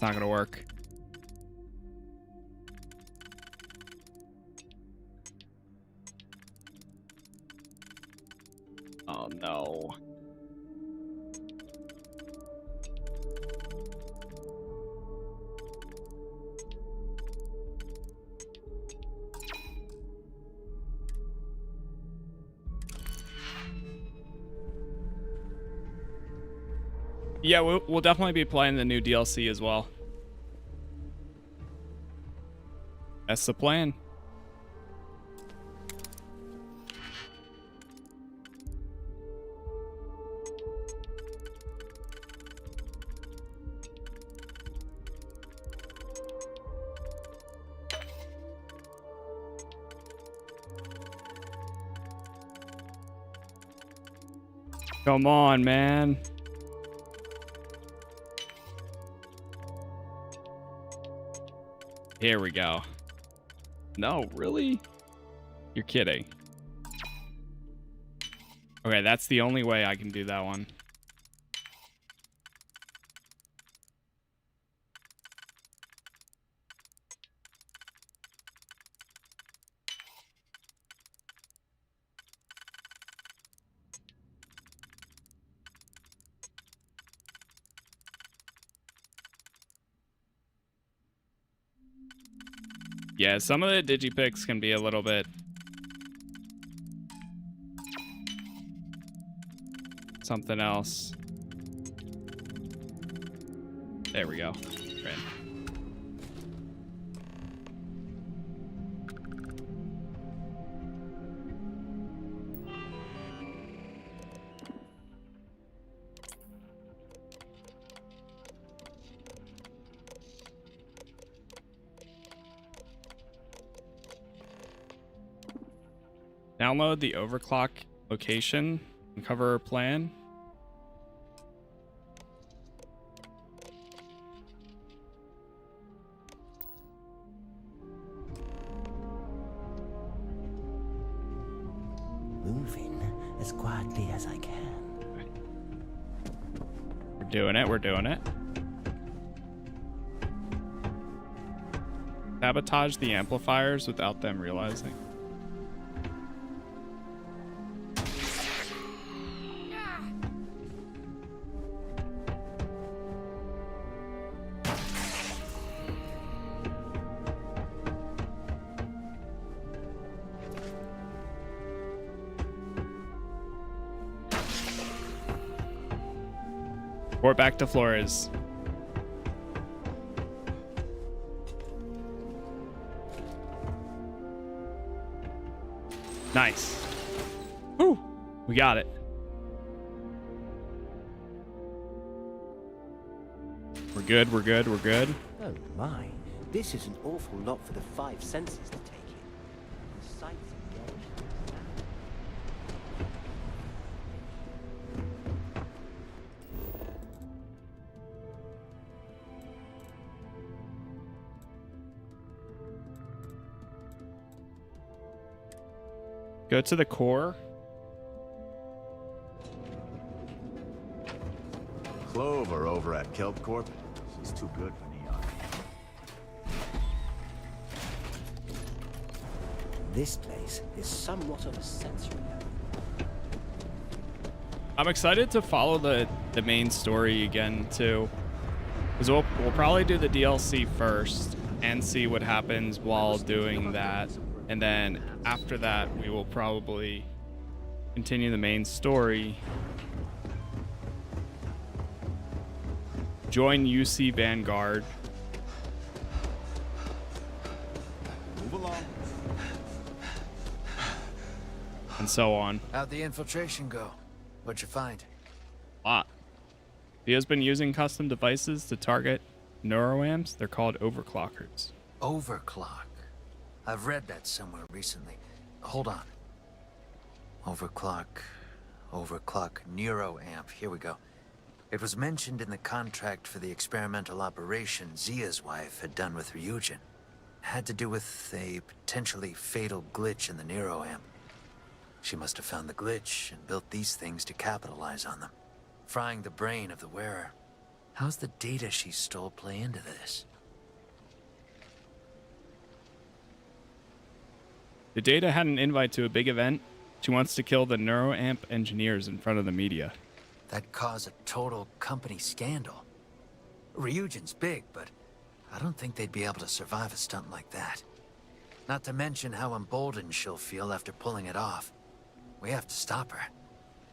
It's not gonna work. Oh no. Yeah, we'll definitely be playing the new DLC as well. That's the plan. Come on, man. Here we go. No, really? You're kidding. Okay, that's the only way I can do that one. Yeah, some of the digipicks can be a little bit something else. There we go. Right. Download the overclock location and cover plan. Moving as quietly as I can. We're doing it. We're doing it. Sabotage the amplifiers without them realizing. Or back to Flores. Nice. Woo! We got it. We're good, we're good, we're good. Oh my, this is an awful lot for the 5 senses to take in. The sights and the edge. Go to the core. Clover over at Kelp Corp. She's too good for Neon. This place is somewhat of a sensory. I'm excited to follow the main story again too, because we'll probably do the DLC first and see what happens while doing that, and then after that we will probably continue the main story. Join UC Vanguard. Move along. And so on. How'd the infiltration go? What'd you find? A lot. Theo's been using custom devices to target neuroamps. They're called overclockers. Overclock. I've read that somewhere recently. Hold on. Overclock neuroamp. Here we go. It was mentioned in the contract for the experimental operation Zia's wife had done with Ryujin. It had to do with a potentially fatal glitch in the neuroamp. She must have found the glitch and built these things to capitalize on them, frying the brain of the wearer. How's the data she stole play into this? The data had an invite to a big event. She wants to kill the NeuroAmp engineers in front of the media. That'd cause a total company scandal. Ryujin's big, but I don't think they'd be able to survive a stunt like that. Not to mention how emboldened she'll feel after pulling it off. We have to stop her.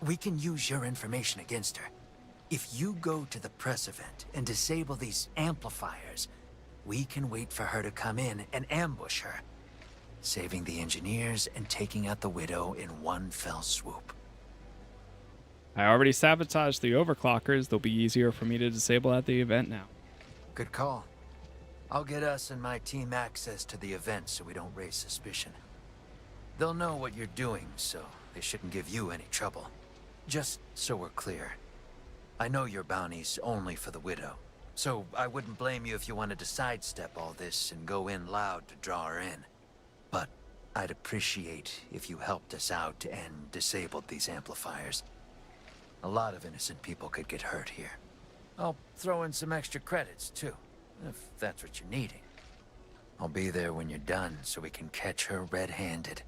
We can use your information against her. If you go to the press event and disable these amplifiers, we can wait for her to come in and ambush her, saving the engineers and taking out the Widow in one fell swoop. I already sabotaged the overclockers. They'll be easier for me to disable at the event now. Good call. I'll get us and my team access to the event so we don't raise suspicion. They'll know what you're doing, so they shouldn't give you any trouble. Just so we're clear, I know your bounty's only for the Widow, so I wouldn't blame you if you wanted to sidestep all this and go in loud to draw her in. But I'd appreciate if you helped us out and disabled these amplifiers. A lot of innocent people could get hurt here. I'll throw in some extra credits, too, if that's what you're needing. I'll be there when you're done so we can catch her red-handed.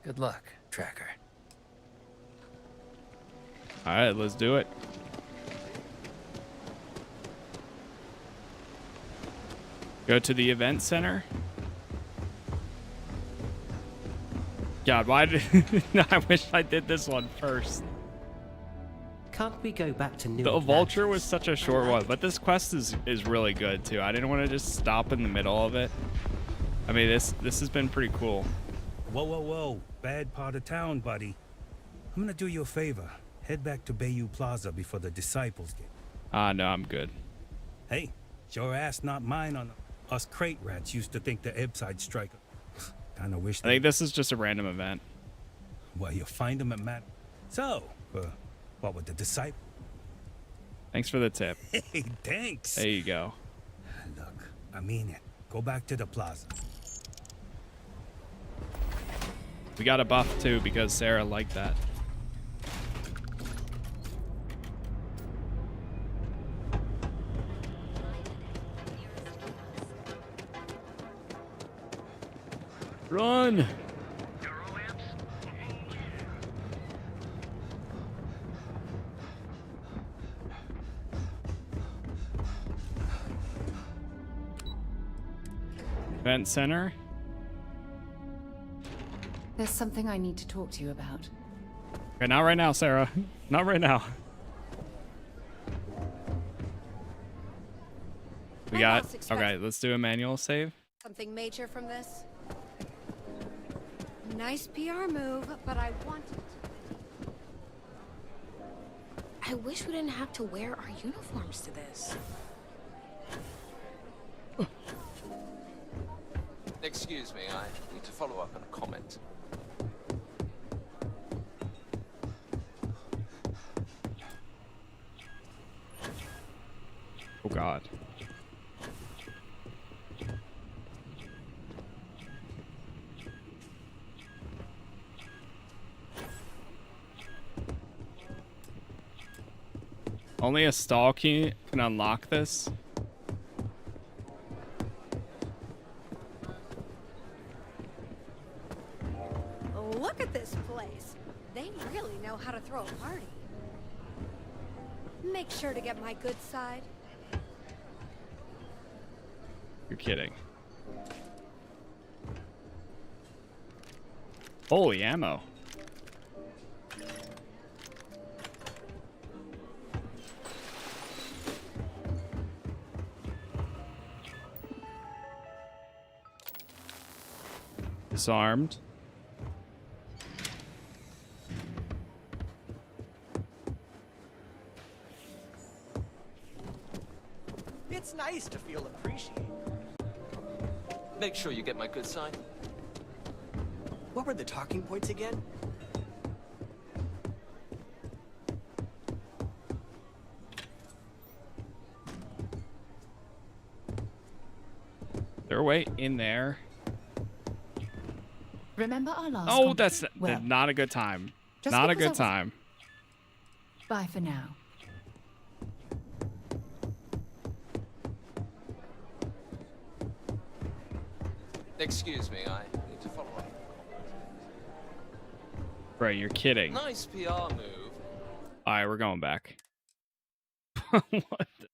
Good luck, Tracker. All right, let's do it. Go to the event center. God, why did I wish I did this one first. Can't we go back to New The Atlantis? Vulture was such a short one, but this quest is really good too. I didn't want to just stop in the middle of it. I mean, this has been pretty cool. Whoa, whoa, whoa. Bad part of town, buddy. I'm gonna do you a favor. Head back to Bayou Plaza before the disciples get. No, I'm good. Hey, it's your ass, not mine. On us crate rats used to think the Ebside striker. Kinda wish. I think this is just a random event. Well, you'll find them at Matt. So, what with the disciple? Thanks for the tip. Hey, thanks. There you go. Look, I mean it. Go back to the plaza. We got a buff too because Sarah liked that. Run! Event center. There's something I need to talk to you about. Okay, not right now, Sarah. Not right now. We got. Okay, let's do a manual save. Something major from this? Nice PR move, but I want it. I wish we didn't have to wear our uniforms to this. Excuse me, I need to follow up on a comment. Oh God. Only a stall key can unlock this. Look at this place. They really know how to throw a party. Make sure to get my good side. You're kidding. Holy ammo. Disarmed. It's nice to feel appreciated. Make sure you get my good side. What were the talking points again? They're way in there. Remember our last Oh, that's well, not a good time. just Not a because good time. Bye for now. Excuse me, I need to follow up. Right, you're kidding. Nice PR move. Alright, we're going back. What the...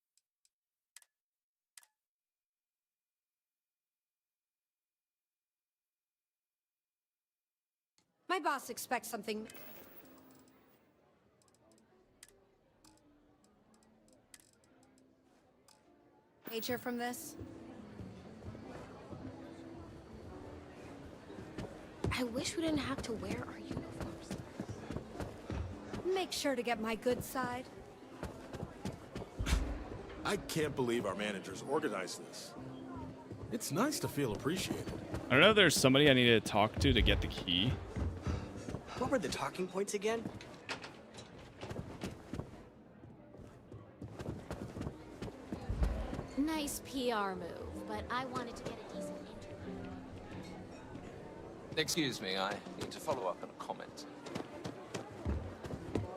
My boss expects something. Major from this. I wish we didn't have to wear our uniforms. Make sure to get my good side. I can't believe our managers organized this. It's nice to feel appreciated. I don't know if there's somebody I need to talk to get the key. What were the talking points again? Nice PR move, but I wanted to get a decent interview. Excuse me, I need to follow up on a comment.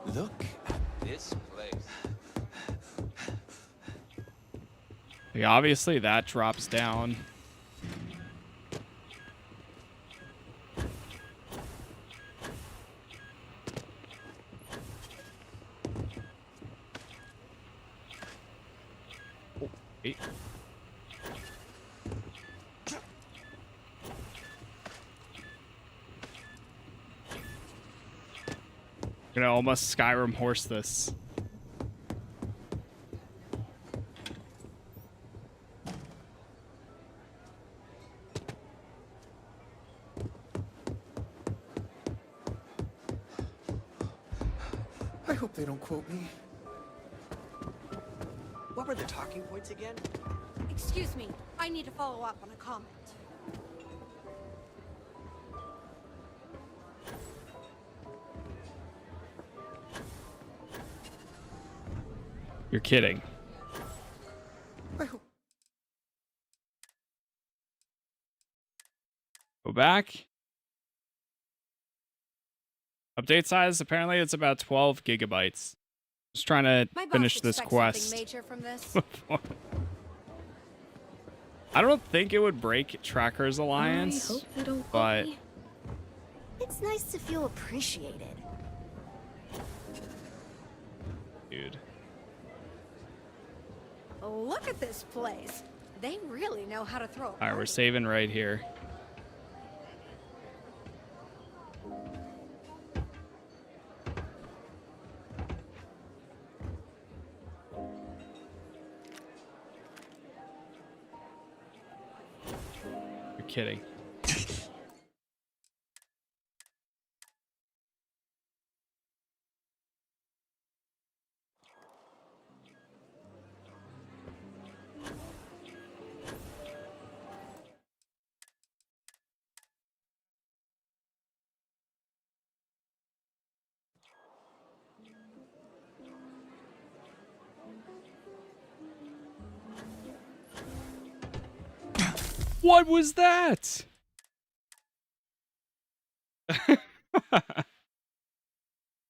Look at This place. Yeah, obviously that drops down. Oh, wait. Gonna almost Skyrim horse this. I hope they don't quote me. What were the talking points again? Excuse me, I need to follow up on a comment. You're kidding. Go back. Update size, apparently it's about 12 gigabytes. Just trying to finish this quest. Major from this. I don't think it would break Trackers Alliance, I hope they don't but me. It's nice to feel appreciated. dude. Look at this place. They really know how to throw a Alright, we're saving right here. You're kidding. What was that?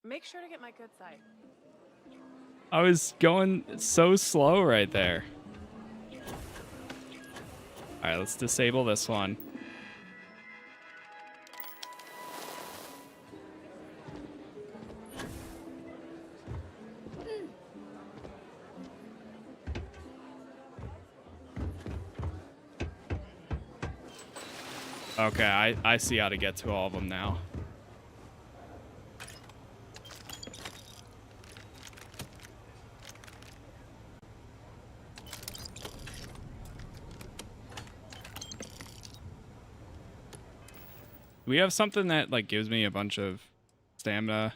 Make sure to get my good side. I was going so slow right there. All right, let's disable this one. Okay, I see how to get to all of them now. Do we have something that like gives me a bunch of stamina?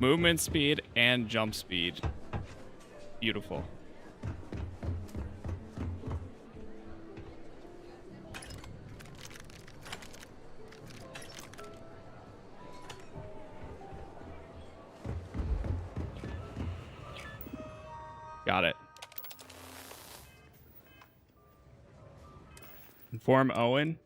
Movement speed and jump speed. Beautiful. Inform Owen.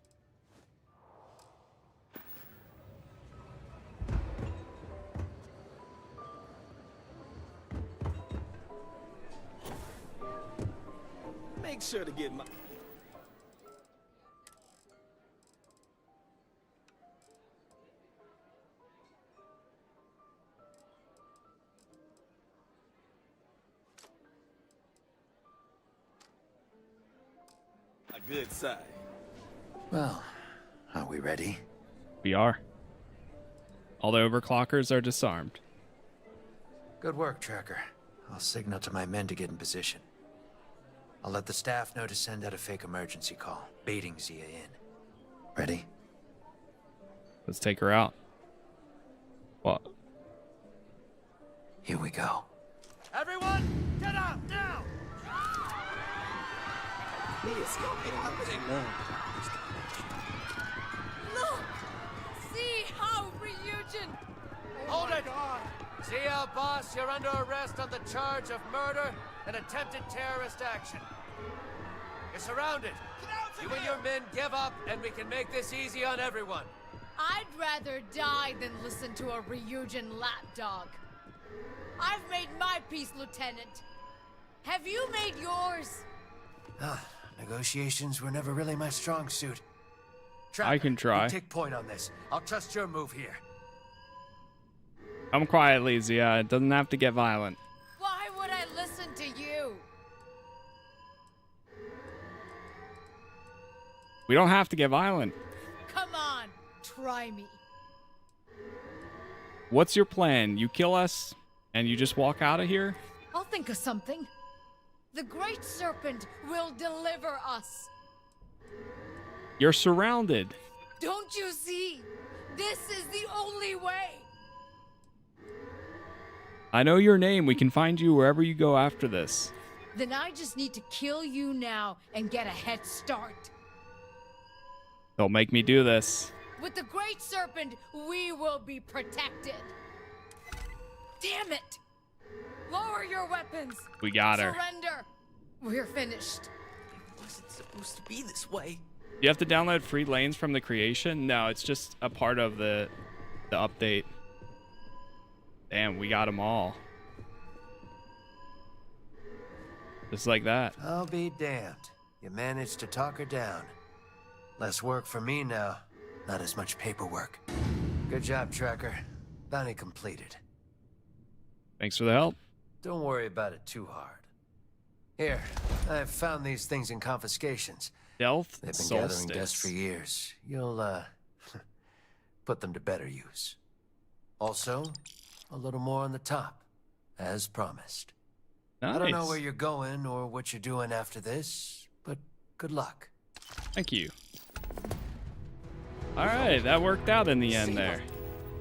Make sure to get my... a good side. Well, are we ready? We are. All the overclockers are disarmed. Good work, Tracker. I'll signal to my men to get in position. I'll let the staff know to send out a fake emergency call, baiting Zia in. Ready? Let's take her out. What? Here we go. Everyone, get out now! Please, go happening. Look! See how reunion! Hold it! Zia, boss, you're under arrest on the charge of murder and attempted terrorist action. You're surrounded. You and your men give up, and we can make this easy on everyone. I'd rather die than listen to a Ryujin lapdog. I've made my peace, Lieutenant. Have you made yours? Negotiations were never really my strong suit. Tracker, I can try. you take point on this. I'll trust your move here. Come quietly, Zia. It doesn't have to get violent. Why would I listen to you? We don't have to get violent. Come on, try me. What's your plan? You kill us and you just walk out of here? I'll think of something. The Great Serpent will deliver us. You're surrounded. Don't you see? This is the only way. I know your name. We can find you wherever you go after this. Then I just need to kill you now and get a head start. Don't make me do this. With the Great Serpent, we will be protected. Damn it! Lower your weapons. We got her. Surrender. We're finished. It wasn't supposed to be this way. You have to download free lanes from the creation? No, it's just a part of the update. Damn, we got them all. Just like that. I'll be damned. You managed to talk her down. Less work for me now. Not as much paperwork. Good job, Tracker. Bounty completed. Thanks for the help. Don't worry about it too hard. Here, I've found these things in confiscations. Stealth They've been Solstice. gathering dust for years. You'll, put them to better use. Also, a little more on the top, as promised. Nice. I don't know where you're going or what you're doing after this, but good luck. Thank you. All right, that worked out in the end there.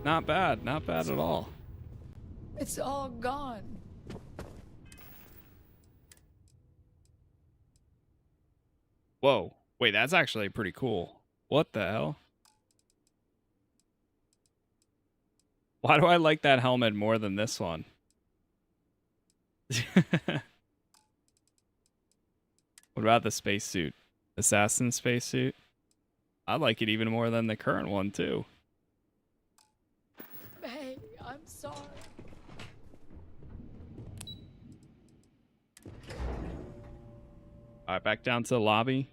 Not bad. Not bad at all. It's all gone. Whoa. Wait, that's actually pretty cool. What the hell? Why do I like that helmet more than this one? What about the spacesuit? Assassin spacesuit? I like it even more than the current one, too. Hey, I'm sorry. All right, back down to the lobby.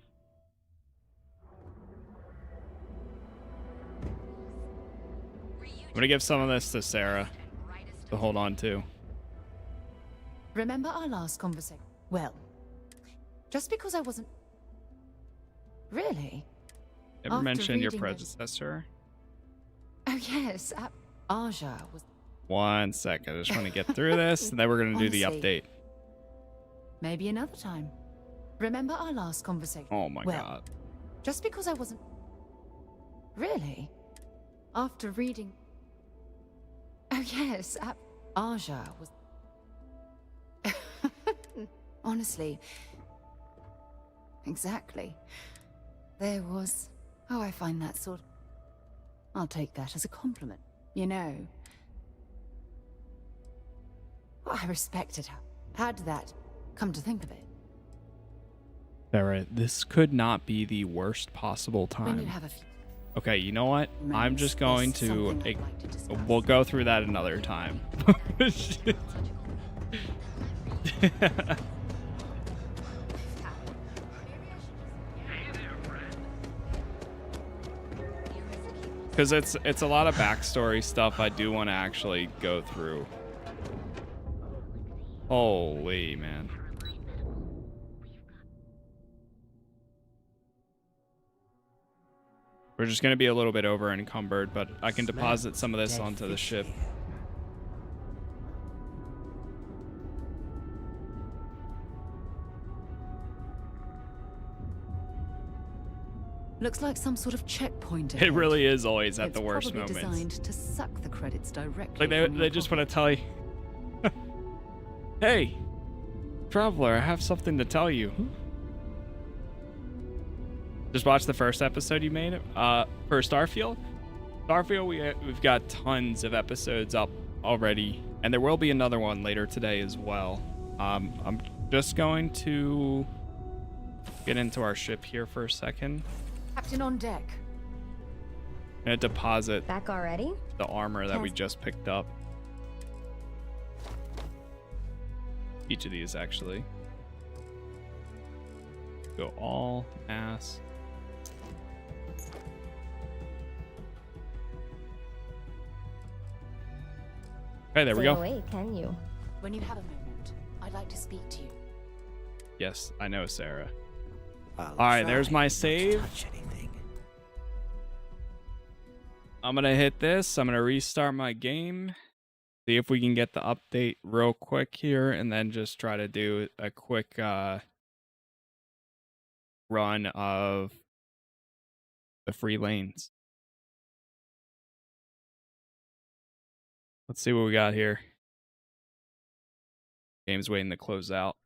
I'm gonna give some of this to Sarah to hold on to. Remember our last conversation? Well, just because I wasn't... Really? Ever After mentioned your reading it- predecessor? Oh yes, Aja was... One second, I just want to get through this, and then we're gonna do the Honestly. update. Maybe another time. Remember our last conversation? Oh my Well, god. just because I wasn't... Really? After reading... Oh yes, Aja was... Honestly. Exactly. There was... Oh, I find that sort of... I'll take that as a compliment, you know. I respected her. Had that, come to think of it. All right, this could not be the worst possible time. Okay, you know what? I'm just going to... We'll go through that another time. Because it's a lot of backstory stuff I do want to actually go through. Holy man. We're just going to be a little bit over encumbered, but I can deposit some of this onto the ship. Looks like some sort of checkpoint. It really is always at the worst moments. It's probably designed to suck the credits directly. Like they just want to tell you, hey, traveler, I have something to tell you. Just watch the first episode you made for Starfield. Starfield, we've got tons of episodes up already, and there will be another one later today as well. I'm just going to get into our ship here for a second. Captain on deck. I'm gonna deposit back already. The armor that we just picked up. Each of these actually. Go all mass. Okay, there we go. Wait, can you? When you have a moment, I'd like to speak to you. Yes, I know, Sarah. All right, there's my save. I'm gonna hit this. I'm gonna restart my game. See if we can get the update real quick here, and then just try to do a quick run of the free lanes. Let's see what we got here. Game's waiting to close out.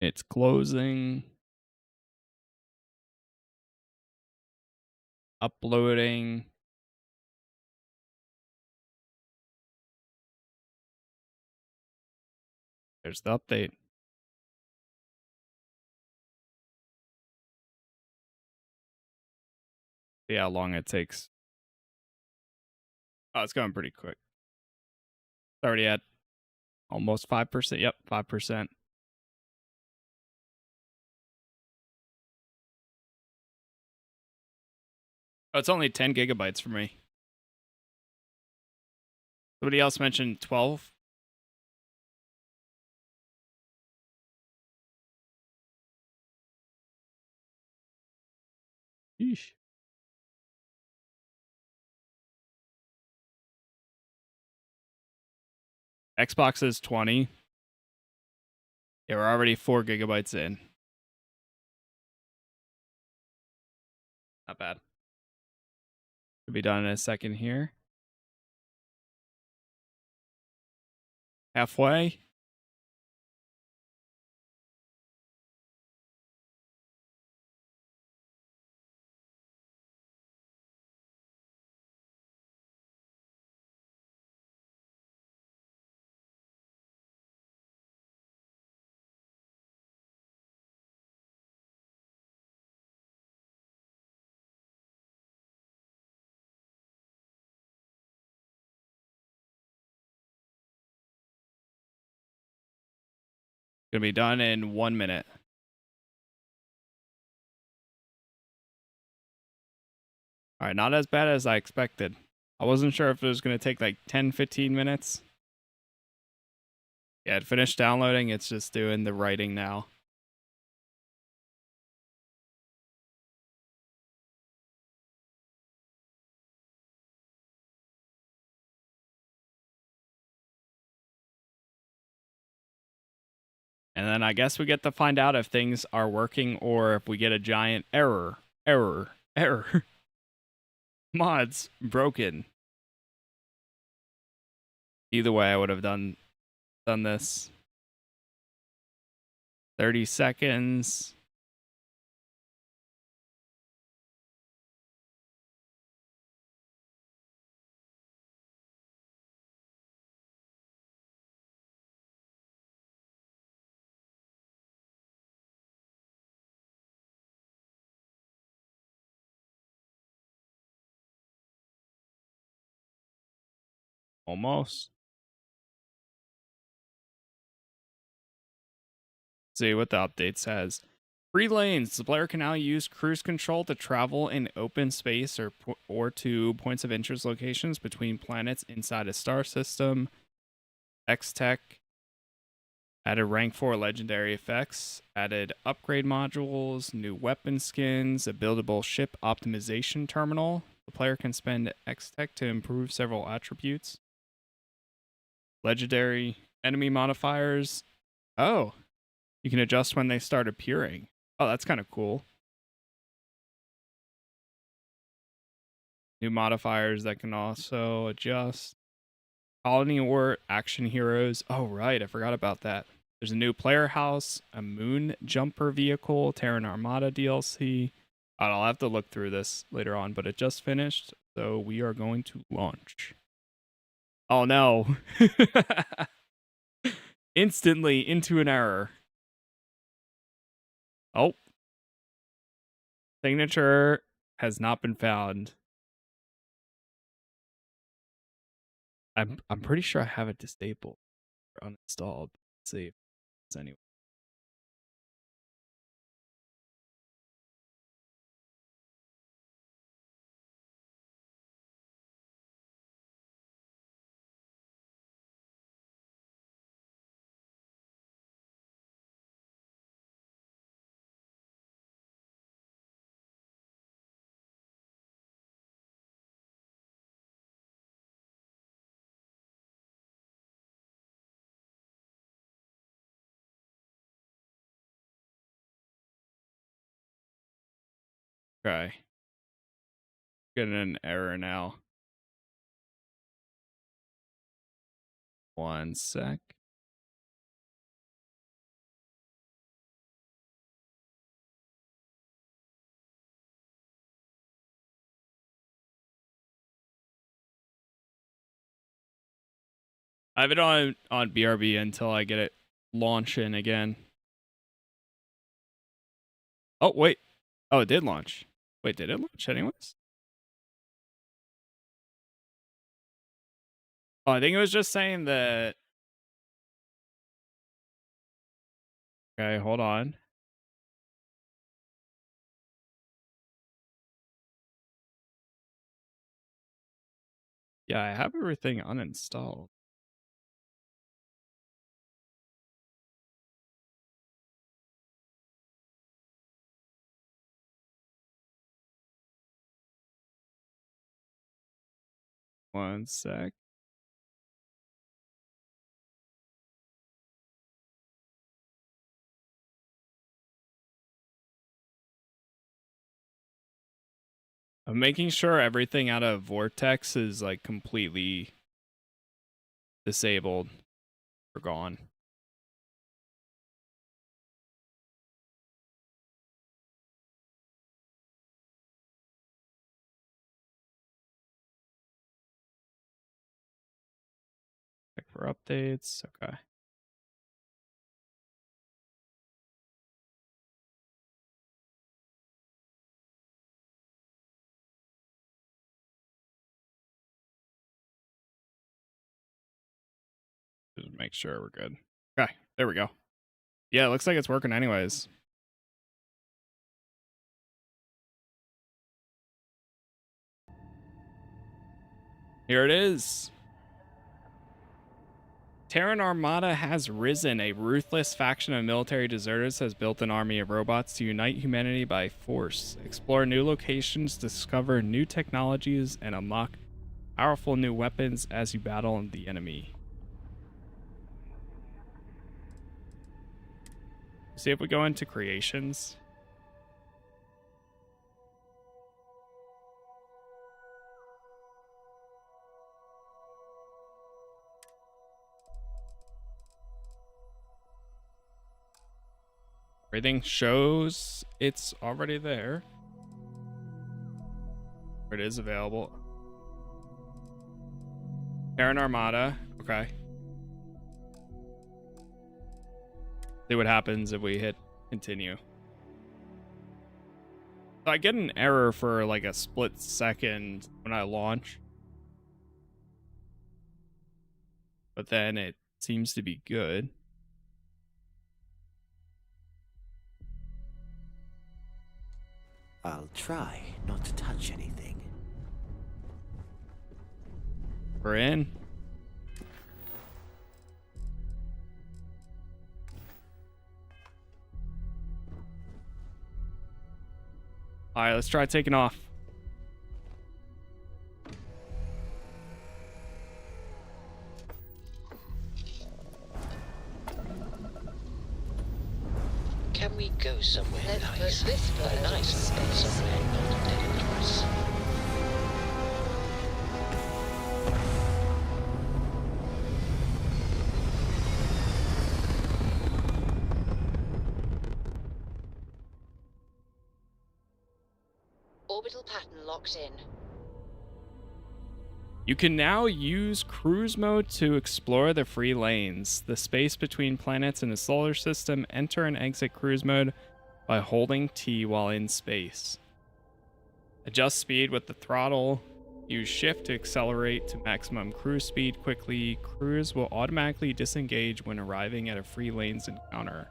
It's closing. Uploading. There's the update. See how long it takes. Oh, it's going pretty quick. It's already at almost 5%. Yep, 5%. Oh, it's only 10 gigabytes for me. Somebody else mentioned 12. Yeesh. Xbox is 20. Yeah, we're already 4 gigabytes in. Not bad. Should be done in a second here. Halfway. Gonna be done in 1 minute. All right, not as bad as I expected. I wasn't sure if it was gonna take like 10, 15 minutes. Yeah, it finished downloading. It's just doing the writing now. And then I guess we get to find out if things are working or if we get a giant error. Mods broken. Either way, I would have done this. 30 seconds. Almost. See what the update says. Free lanes. The player can now use cruise control to travel in open space or to points of interest locations between planets inside a star system. X-Tech added rank 4 legendary effects, added upgrade modules, new weapon skins, a buildable ship optimization terminal. The player can spend X-Tech to improve several attributes. Legendary enemy modifiers. Oh, you can adjust when they start appearing. Oh, that's kind of cool. New modifiers that can also adjust. Colony or action heroes. Oh, right. I forgot about that. There's a new player house, a moon jumper vehicle, Terran Armada DLC. I'll have to look through this later on, but it just finished. So we are going to launch. Oh, no. Instantly into an error. Oh. Signature has not been found. I'm pretty sure I have it disabled or uninstalled. Let's see if it's anyway. Okay. Getting an error now. One sec. I have it on BRB until I get it launching again. Oh, wait. Oh, it did launch. Wait, did it launch anyways? Oh, I think it was just saying that. Okay, hold on. Yeah, I have everything uninstalled. One sec. I'm making sure everything out of Vortex is like completely disabled or gone. Check for updates. Okay. Just make sure we're good. Okay, there we go. Yeah, it looks like it's working anyways. Here it is. Terran Armada has risen. A ruthless faction of military deserters has built an army of robots to unite humanity by force. Explore new locations, discover new technologies, and unlock powerful new weapons as you battle the enemy. See if we go into creations. Everything shows it's already there. It is available. Terran Armada. Okay. See what happens if we hit continue. So I get an error for like a split second when I launch. but then it seems to be good. I'll try not to touch anything. We're in. All right, let's try taking off. Can we go somewhere nice? Nice and somewhere not dangerous. Orbital pattern locked in. You can now use cruise mode to explore the free lanes, the space between planets in the solar system. Enter and exit cruise mode by holding T while in space. Adjust speed with the throttle. Use shift to accelerate to maximum cruise speed quickly. Cruise will automatically disengage when arriving at a free lanes encounter,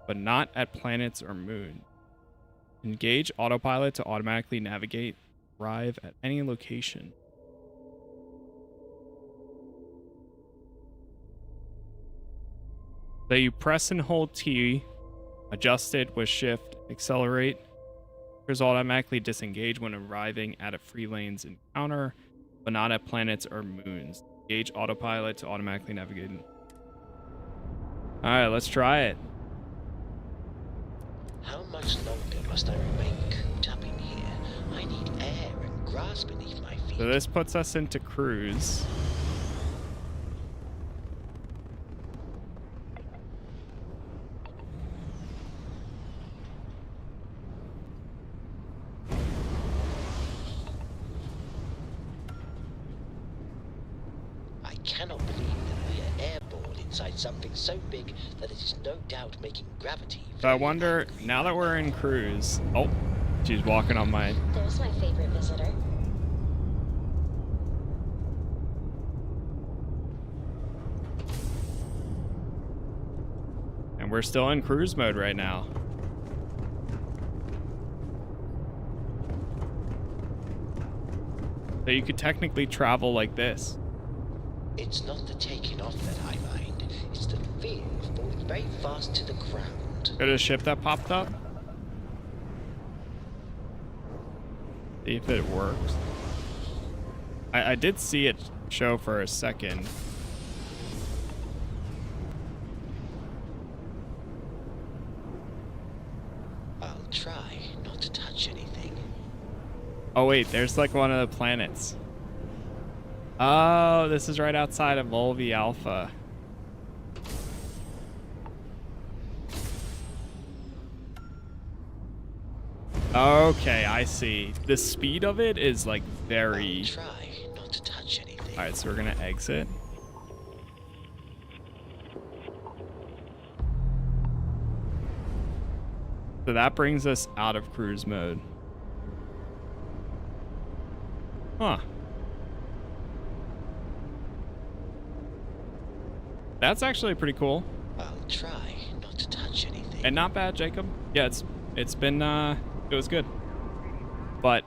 but not at planets or moon. Engage autopilot to automatically navigate, arrive at any location. So you press and hold T, adjust it with shift, accelerate. Cruise automatically disengage when arriving at a free lanes encounter, but not at planets or moons. Engage autopilot to automatically navigate. Alright, let's try it. How much longer must I remain cooped up in here? I need air and grass beneath my feet. So this puts us into cruise. I cannot believe that we are airborne inside something so big that it is no doubt making gravity. So I wonder, now that we're in cruise... Oh, she's walking on my... There's my favorite visitor. And we're still in cruise mode right now. So you could technically travel like this. It's not the taking off that I mind. It's the fear of falling very fast to the ground. Got a ship that popped up. See if it works. I did see it show for a second. I'll try not to touch anything. Oh wait, there's like one of the planets. Oh, this is right outside of Volvi Alpha. Okay, I see. The speed of it is like very... I'll try not to touch anything. Alright, so we're gonna exit. So that brings us out of cruise mode. Huh. That's actually pretty cool. I'll try not to touch anything. And not bad, Jacob. Yeah, it's been it was good. But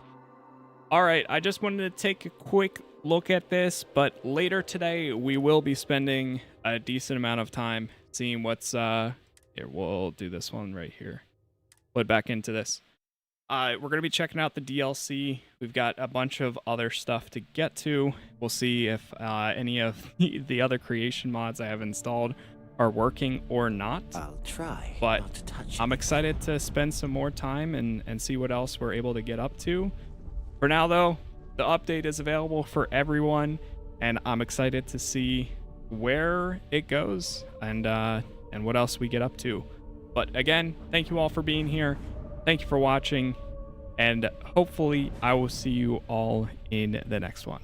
all right, I just wanted to take a quick look at this, but later today we will be spending a decent amount of time seeing what's here, we'll do this one right here. Put back into this. We're going to be checking out the DLC. We've got a bunch of other stuff to get to. We'll see if any of the other creation mods I have installed are working or not. I'll try but not to touch I'm excited to spend some more time and see what else we're able to get up to. For now, though, the update is available for everyone, and I'm excited to see where it goes and what else we get up to. But again, thank you all for being here. Thank you for watching, and hopefully I will see you all in the next one.